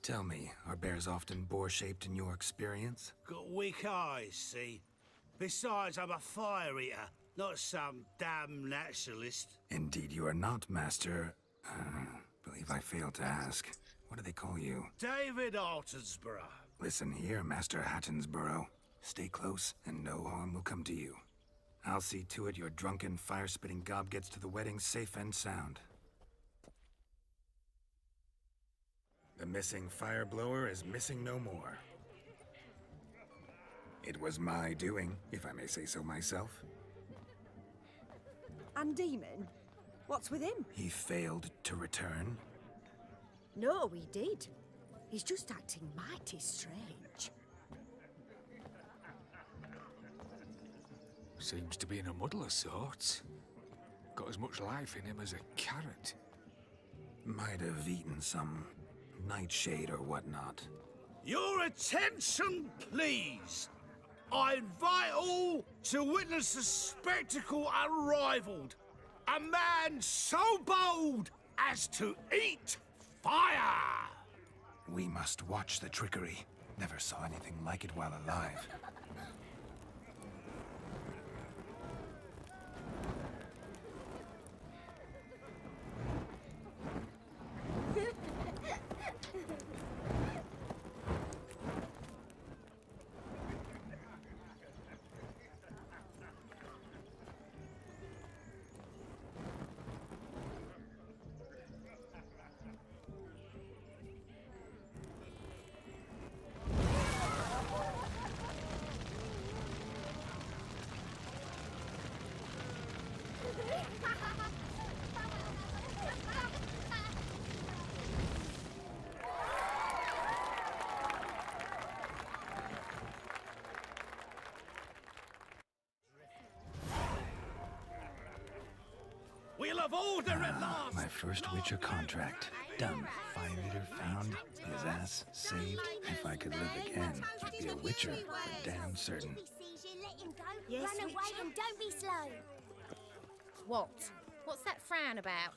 Tell me, are bears often boar-shaped in your experience? Got weak eyes, see? Besides, I'm a fire eater, not some damn naturalist. Indeed you are not, Master... believe I failed to ask. What do they call you? David Altonsborough. Listen here, Master Hattonsborough. Stay close, and no harm will come to you. I'll see to it your drunken, fire-spitting gob gets to the wedding safe and sound. The missing fire blower is missing no more. It was my doing, if I may say so myself. And Demon? What's with him? He failed to return. No, he did. He's just acting mighty strange. Seems to be in a muddle of sorts. Got as much life in him as a carrot. Might have eaten some nightshade or whatnot. Your attention, please. I invite all to witness a spectacle unrivaled. A man so bold as to eat fire! We must watch the trickery. Never saw anything like it while alive. We'll have order at last! My first Witcher contract. Done. Fire Eater found. His ass saved. If I could live again, I'd be a Witcher. For damn certain. Yes, run away and don't be slow. What? What's that frown about?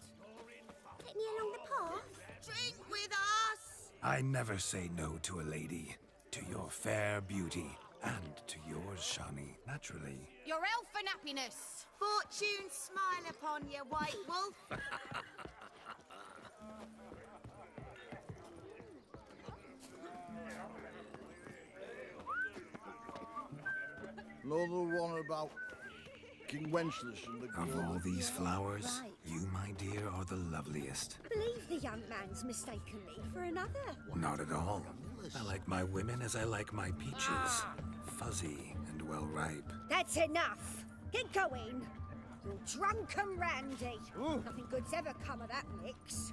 Take me along the path. Drink with us! I never say no to a lady. To your fair beauty. And to yours, Shani, naturally. Your elfin happiness! Fortune smile upon you, White Wolf! Another one about King Wenceslas and the... Of all these flowers, you, my dear, are the loveliest. Believe the young man's mistaken me for another. Not at all. I like my women as I like my peaches. Fuzzy and well ripe. That's enough. Get going. You're drunk and randy. Nothing good's ever come of that mix.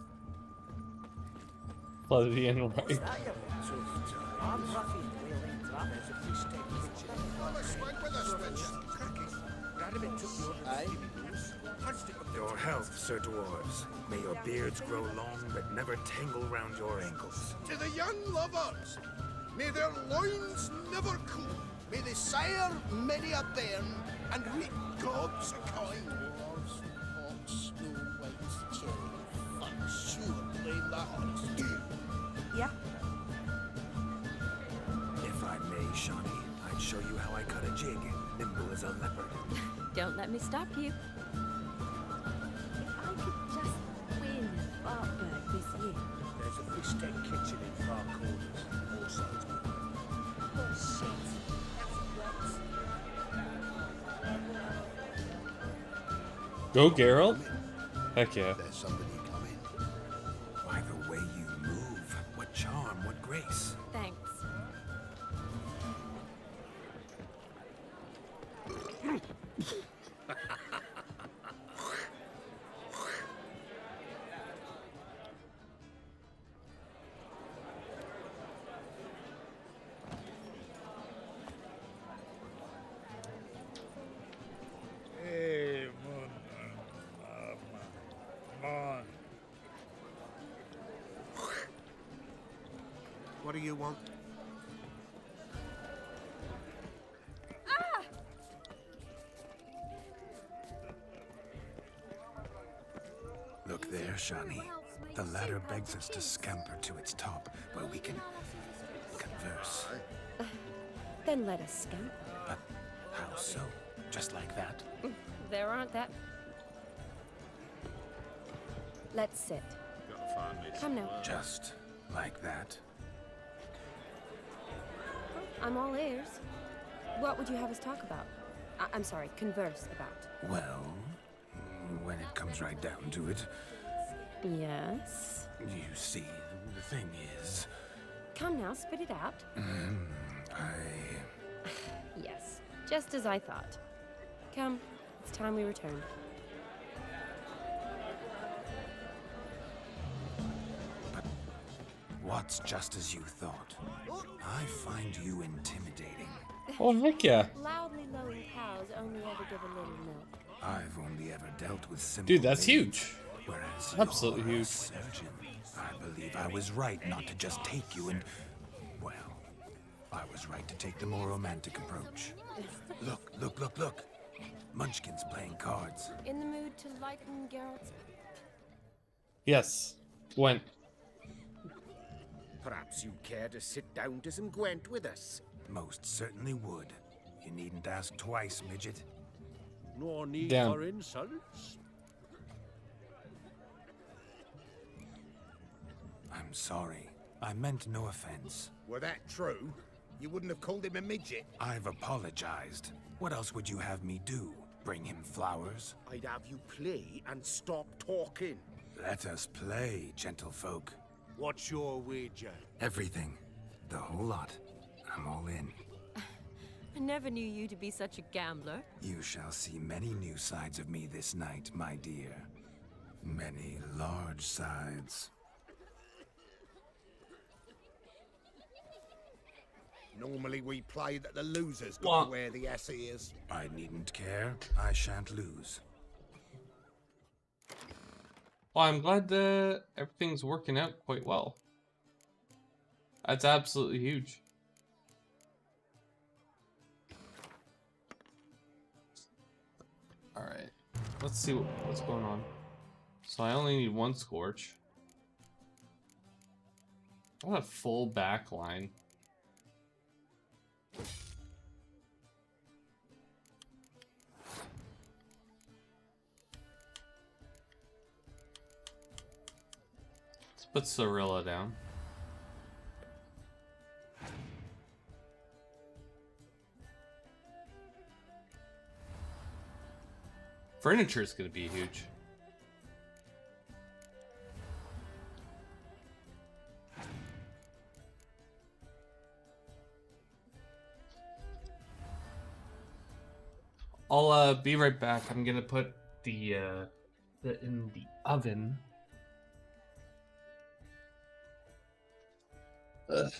Fuzzy and right. I'm Ruffy. We'll There's a fish tank kitchen. Well, a swank with a switch. Cracking. Radimir took you over the skimmies. Punched it with Your health, Sir Dwarves. May your beards grow long, but never tangle round your ankles. To the young lovers, may their loins never cool. May they sire many a bairn and reap gobs of coin. Dwarves, orcs, snow whites, cherry, fuck, sure, blame that honest. Yeah? If I may, Shawnee, I'd show you how I cut a jig, nimble as a leopard. Don't let me stop you. If I could just win Bartburg this year. There's a fish tank kitchen in far corners. All sides. Oh shit. Go, Geralt. Heck yeah. There's somebody coming. By the way you move, what charm, what grace. Thanks. Hey, man. What do you want? Look there, Shawnee. The ladder begs us to scamper to its top, where we can converse. Then let us scamper. But how so? Just like that? There aren't that. Let's sit. Come now. Just like that? I'm all ears. What would you have us talk about? I'm sorry, converse about. Well, when it comes right down to it, Yes? you see, the thing is, Come now, spit it out. Yes, just as I thought. Come, it's time we return. what's just as you thought? I find you intimidating. Oh, heck yeah. Loudly lowing cows only ever give a little milk. I've only ever dealt with simple Dude, that's babes, huge. Whereas Absolutely you're a huge. surgeon. I believe I was right not to just take you and, well, I was right to take the more romantic approach. Look. Munchkin's playing cards. In the mood to lighten Geralt's... Yes. Gwent. Perhaps you'd care to sit down to some Gwent with us. Most certainly would. You needn't ask twice, midget. No need Damn. for insults. I'm sorry. I meant no offense. Were that true, you wouldn't have called him a midget. I've apologized. What else would you have me do? Bring him flowers? I'd have you play and stop talking. Let us play, gentlefolk. What's your wager? Everything. The whole lot. I'm all in. I never knew you to be such a gambler. You shall see many new sides of me this night, my dear. Many large sides. Normally we play that the loser's got What? to wear the ass ears. I needn't care. I shan't lose. Well, I'm glad that everything's working out quite well. That's absolutely huge. Alright, let's see what's going on. So I only need one Scorch. I want a full back line. Let's put Cirilla down. Furniture is going to be huge. I'll be right back. I'm gonna put the in the oven. Ugh.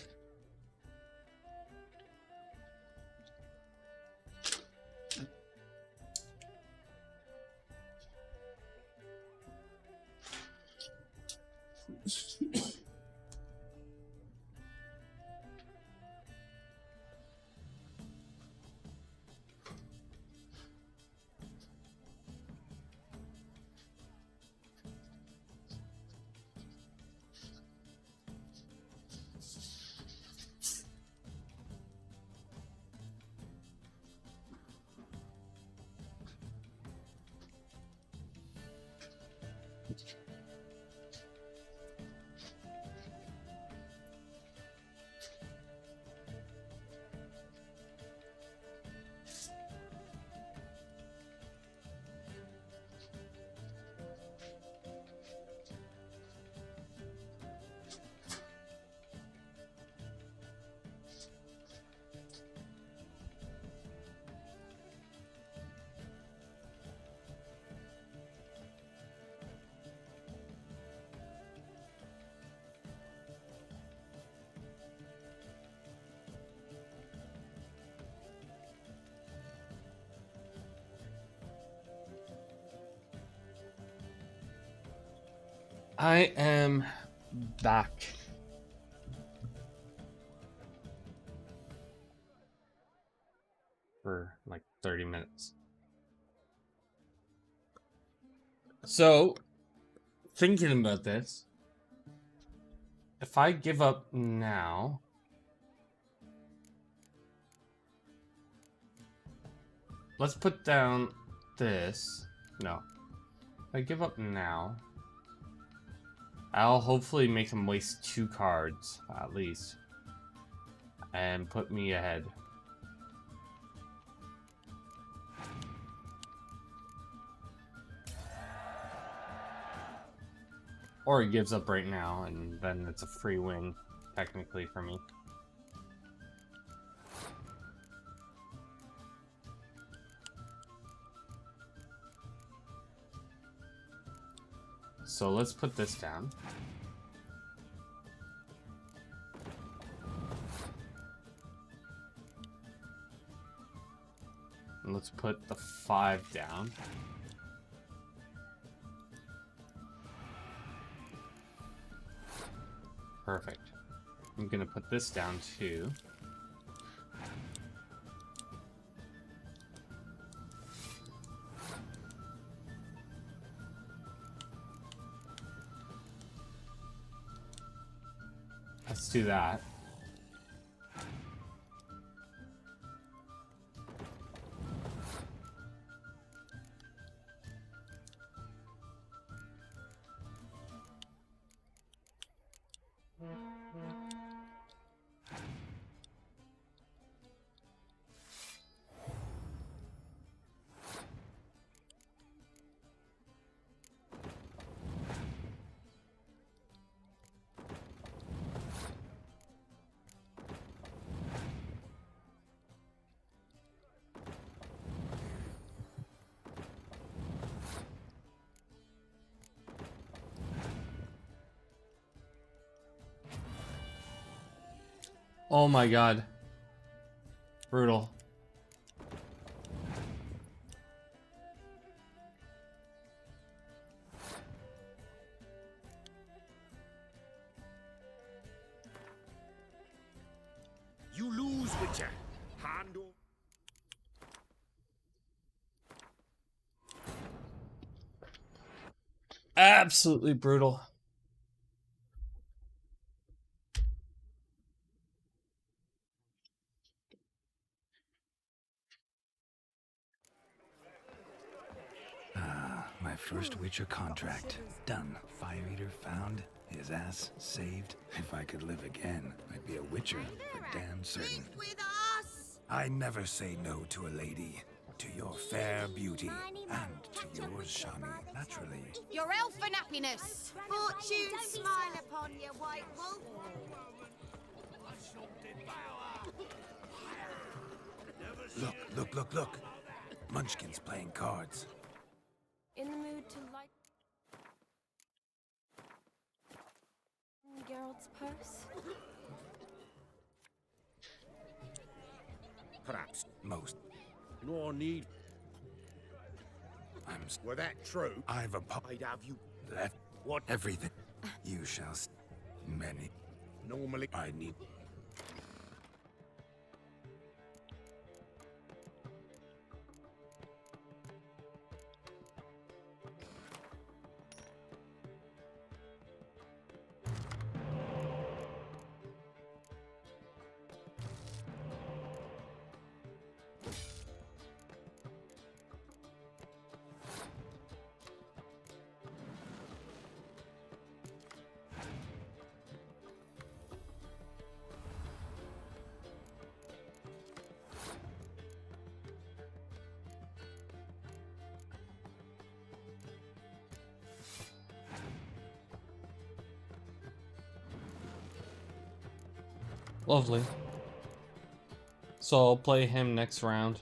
I am back. For like 30 minutes. So, thinking about this, if I give up now, let's put down this. No. If I give up now, I'll hopefully make him waste 2 cards, at least, and put me ahead. Or he gives up right now, and then it's a free win, technically, for me. So let's put this down. And let's put the 5 down. Perfect. I'm gonna put this down too. Let's do that. Oh my god. Brutal. You lose, Witcher. Handle. Absolutely brutal. My first Witcher contract. Done. Fire Eater found. His ass saved. If I could live again, I'd be a Witcher for damn certain. I never say no to a lady. To your fair beauty. And to yours, Shani, naturally. Your elfin happiness. Fortune smile upon you, White Wolf. Look. Munchkin's playing cards. In the mood to like Geralt's purse? Perhaps. Most. No need. I'm... Were that true? I'd have you... Left. What? Everything. You shall many. Normally, I need. Lovely. So I'll play him next round.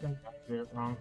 I think I did it wrong.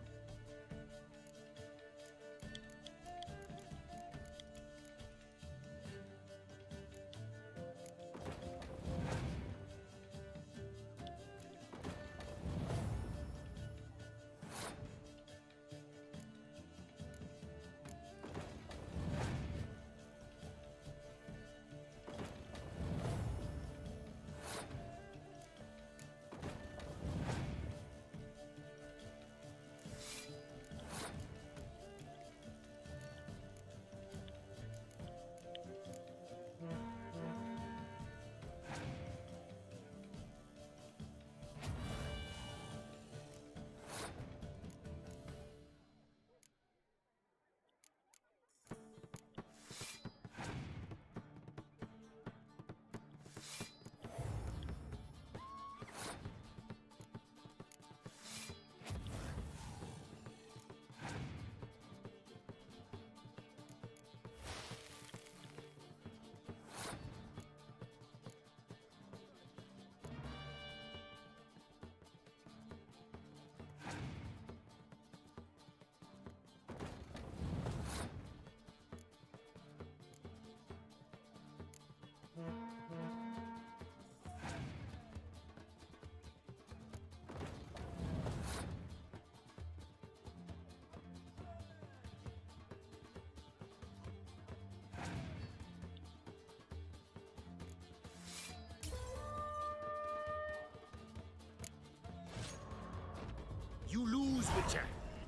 You lose, Witcher.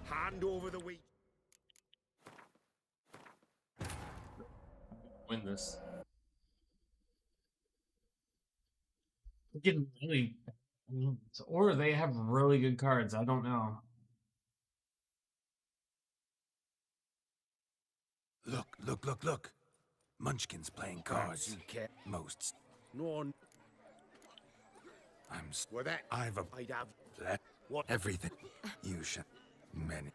Hand over the wheat. Win this. We're getting really, or they have really good cards. I don't know. Look. Munchkin's playing cards. Most. No. Well, that I'd have that. What? Everything. You should. Many.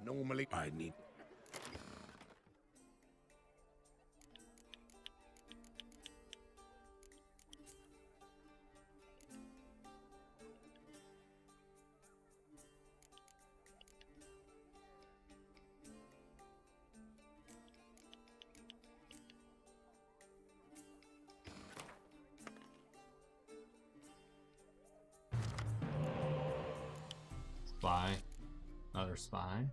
Normally, I need. Spy. Another spy.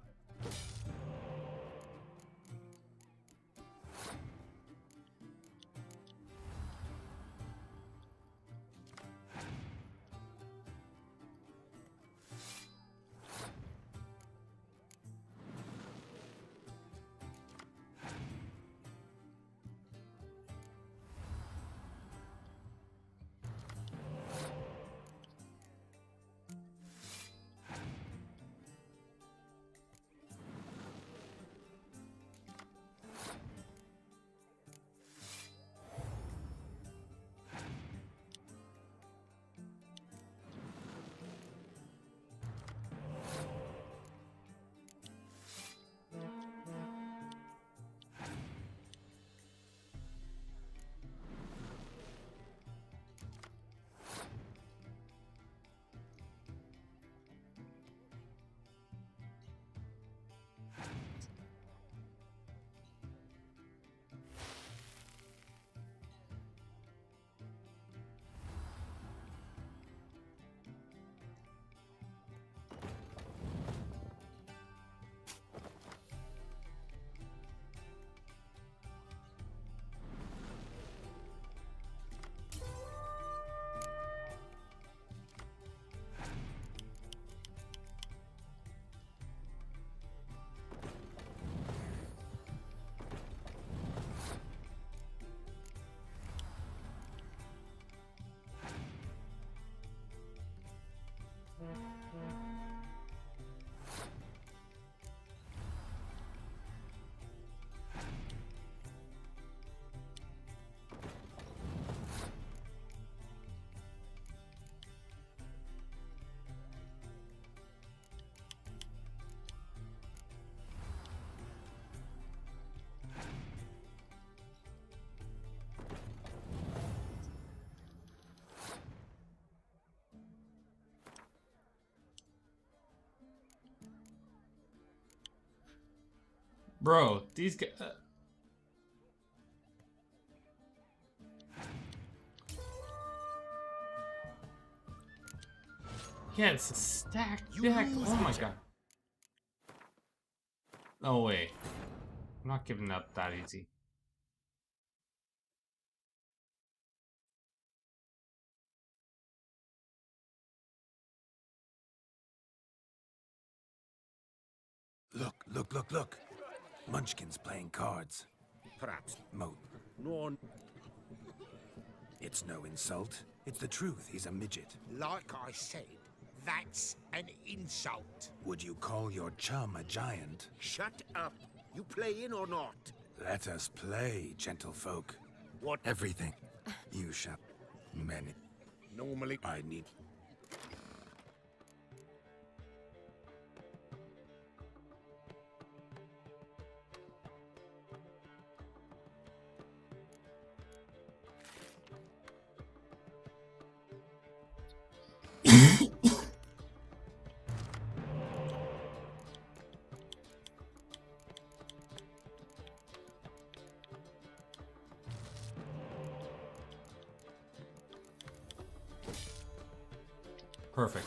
Bro, these guys. Yeah, it's a stacked deck. Oh my god. No way. I'm not giving up that easy. Look. Munchkin's playing cards. perhaps. Mo. No. It's no insult. It's the truth. He's a midget. Like I said, that's an insult. Would you call your chum a giant? Shut up. You playing or not? Let us play, gentlefolk. What? Everything. You shall. Many. Normally, I need. Perfect.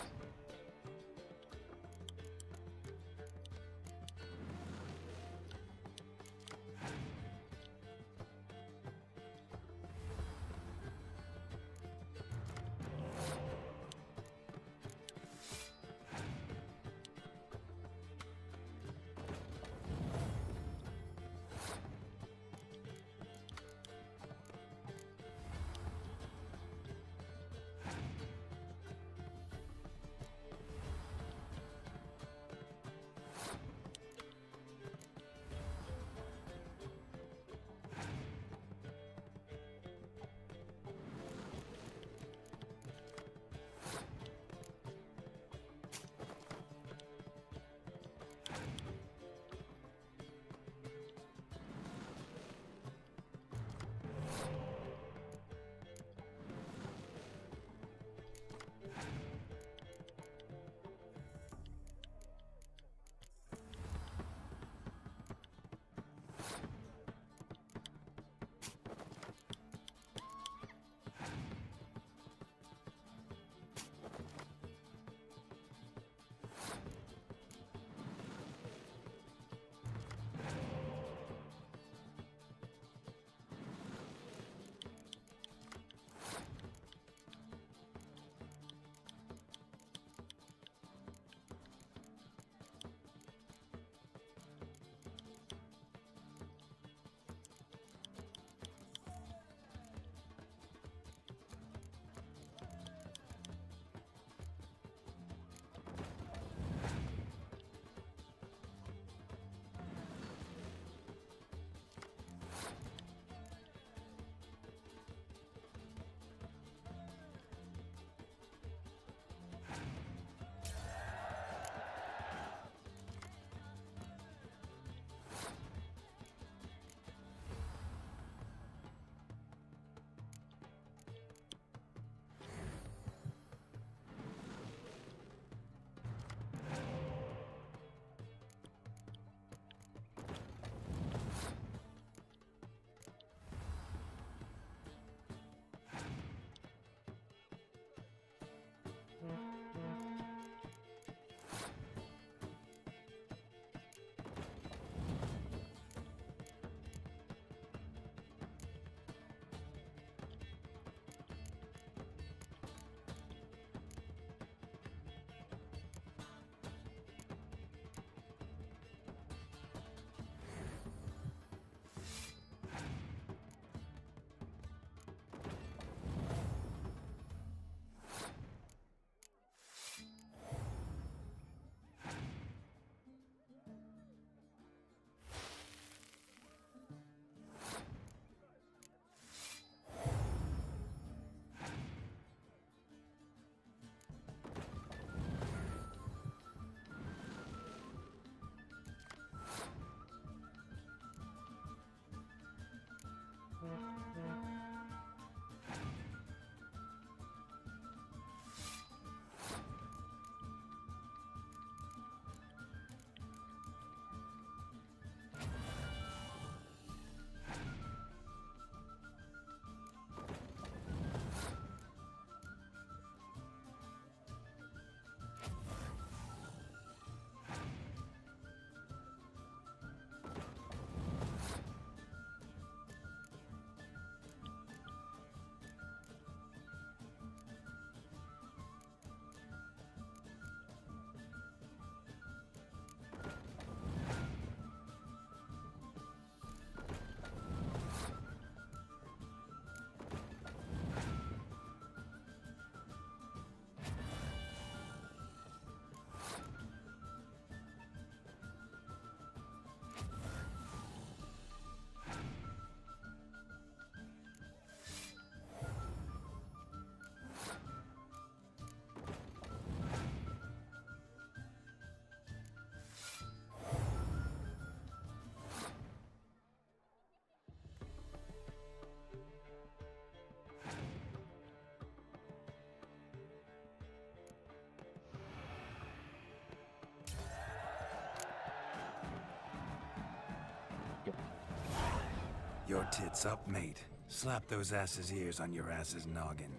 Your tits up, mate. Slap those asses' ears on your ass's noggin.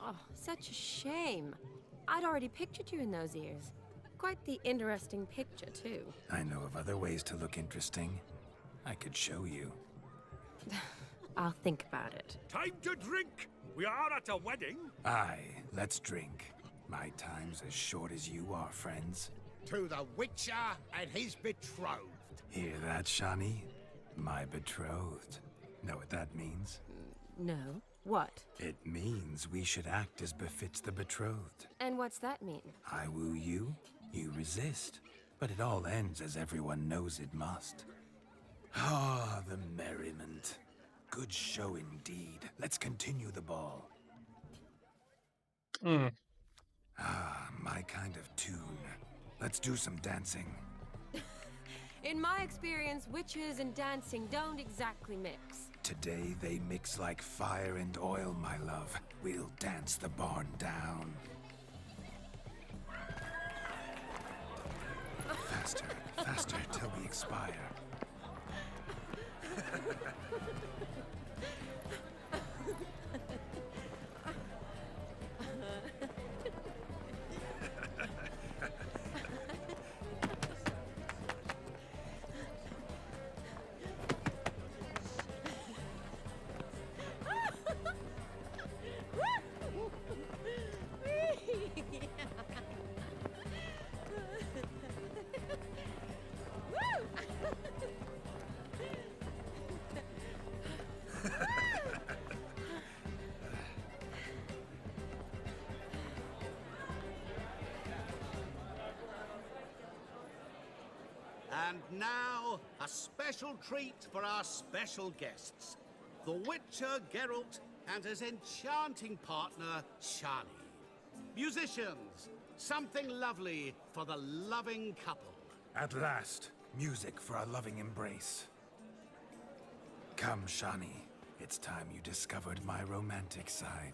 Oh, such a shame. I'd already pictured you in those ears. Quite the interesting picture, too. I know of other ways to look interesting. I could show you. I'll think about it. Time to drink! We are at a wedding. Aye, let's drink. My time's as short as you are, friends. To the Witcher and his betrothed. Hear that, Shani? My betrothed. Know what that means? No. What? It means we should act as befits the betrothed. And what's that mean? I woo you, you resist. But it all ends as everyone knows it must. Ah, the merriment. Good show indeed. Let's continue the ball. Ah, my kind of tune. Let's do some dancing. In my experience, witches and dancing don't exactly mix. Today they mix like fire and oil, my love. We'll dance the barn down. Faster, faster till we expire. And now, a special treat for our special guests. The Witcher Geralt and his enchanting partner, Shani. Musicians, something lovely for the loving couple. At last, music for our loving embrace. Come, Shani. It's time you discovered my romantic side.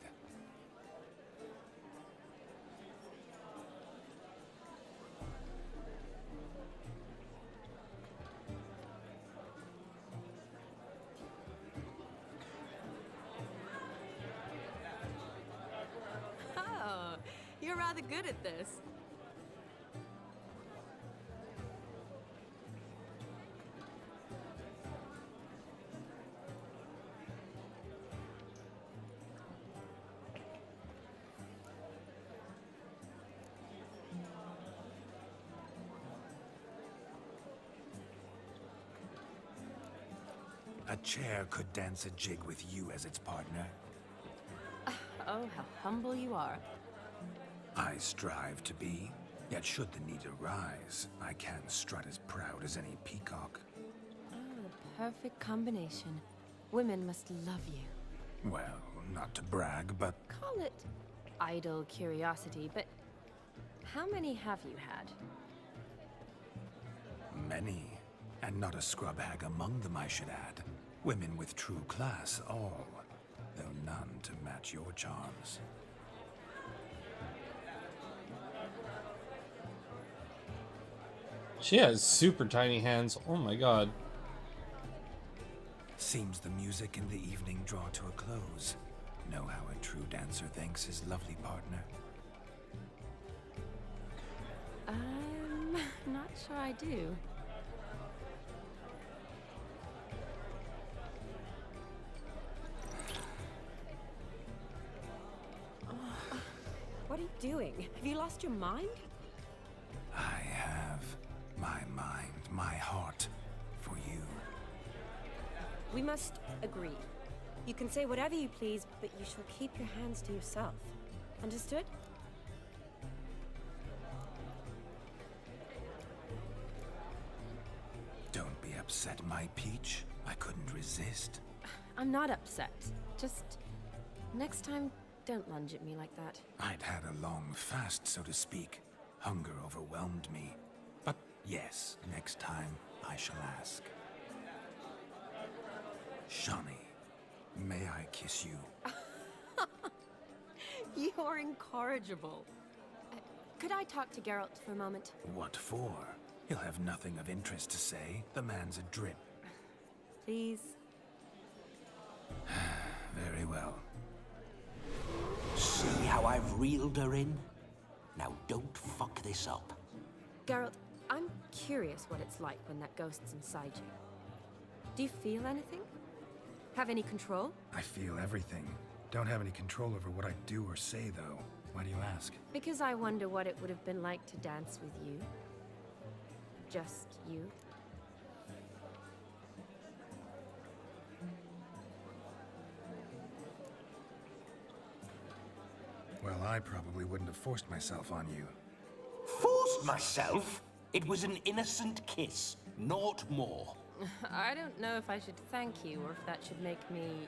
Oh, you're rather good at this. A chair could dance a jig with you as its partner. Oh, how humble you are. I strive to be, yet should the need arise, I can strut as proud as any peacock. Oh, the perfect combination. Women must love you. Well, not to brag, but Call it idle curiosity, but how many have you had? many. And not a scrub hag among them, I should add. Women with true class, all. Though none to match your charms. She has super tiny hands. Oh my god. Seems the music and the evening draw to a close. Know how a true dancer thanks his lovely partner? Not sure I do. What are you doing? Have you lost your mind? I have my mind, my heart for you. We must agree. You can say whatever you please, but you shall keep your hands to yourself. Understood? Don't be upset, my peach. I couldn't resist. I'm not upset. Just next time, don't lunge at me like that. I'd had a long fast, so to speak. Hunger overwhelmed me. But yes, next time I shall ask. Shani, may I kiss you? You're incorrigible. Could I talk to Geralt for a moment? What for? He'll have nothing of interest to say. The man's a drip. please? Very well. See how I've reeled her in? Now don't fuck this up. Geralt, I'm curious what it's like when that ghost's inside you. Do you feel anything? Have any control? I feel everything. Don't have any control over what I do or say, though. Why do you ask? Because I wonder what it would have been like to dance with you. Just you. Well, I probably wouldn't have forced myself on you. Forced myself? It was an innocent kiss, naught more. I don't know if I should thank you or if that should make me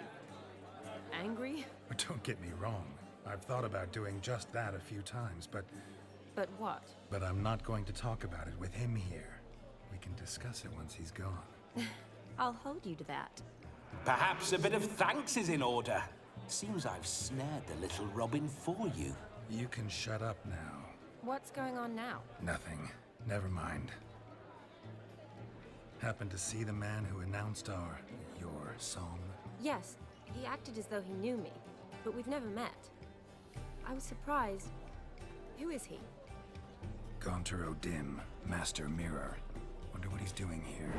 angry. But don't get me wrong. I've thought about doing just that a few times, but But what? I'm not going to talk about it with him here. We can discuss it once he's gone. I'll hold you to that. Perhaps a bit of thanks is in order. Seems I've snared the little Robin for you. You can shut up now. What's going on now? Nothing. Never mind. Happened to see the man who announced your song? Yes, he acted as though he knew me, but we've never met. I was surprised. Who is he? Gaunter O'Dim, Master Mirror. Wonder what he's doing here.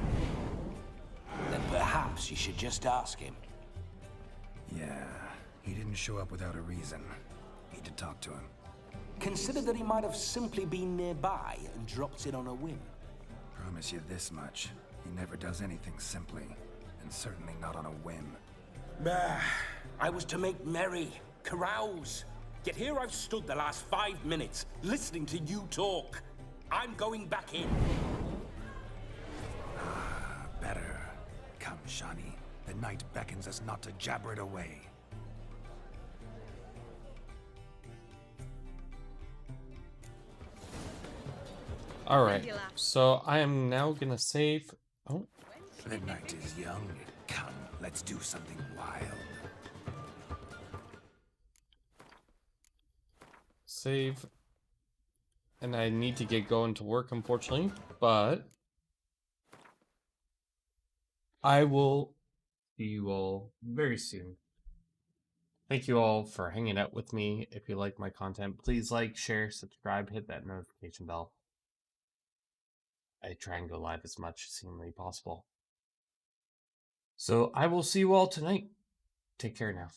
Then perhaps you should just ask him. Yeah, he didn't show up without a reason. Need to talk to him. Consider that he might have simply been nearby and dropped in on a whim. Promise you this much. He never does anything simply, and certainly not on a whim. I was to make merry, carouse. Yet here I've stood the last 5 minutes, listening to you talk. I'm going back in. Better. Come, Shani. The night beckons us not to jabber it away. Alright, so I am now gonna save. Oh. The night is young. Come, let's do something wild. Save. And I need to get going to work, unfortunately, but I will see you all very soon. Thank you all for hanging out with me. If you like my content, please like, share, subscribe, hit that notification bell. I try and go live as much as humanly possible. So I will see you all tonight. Take care now.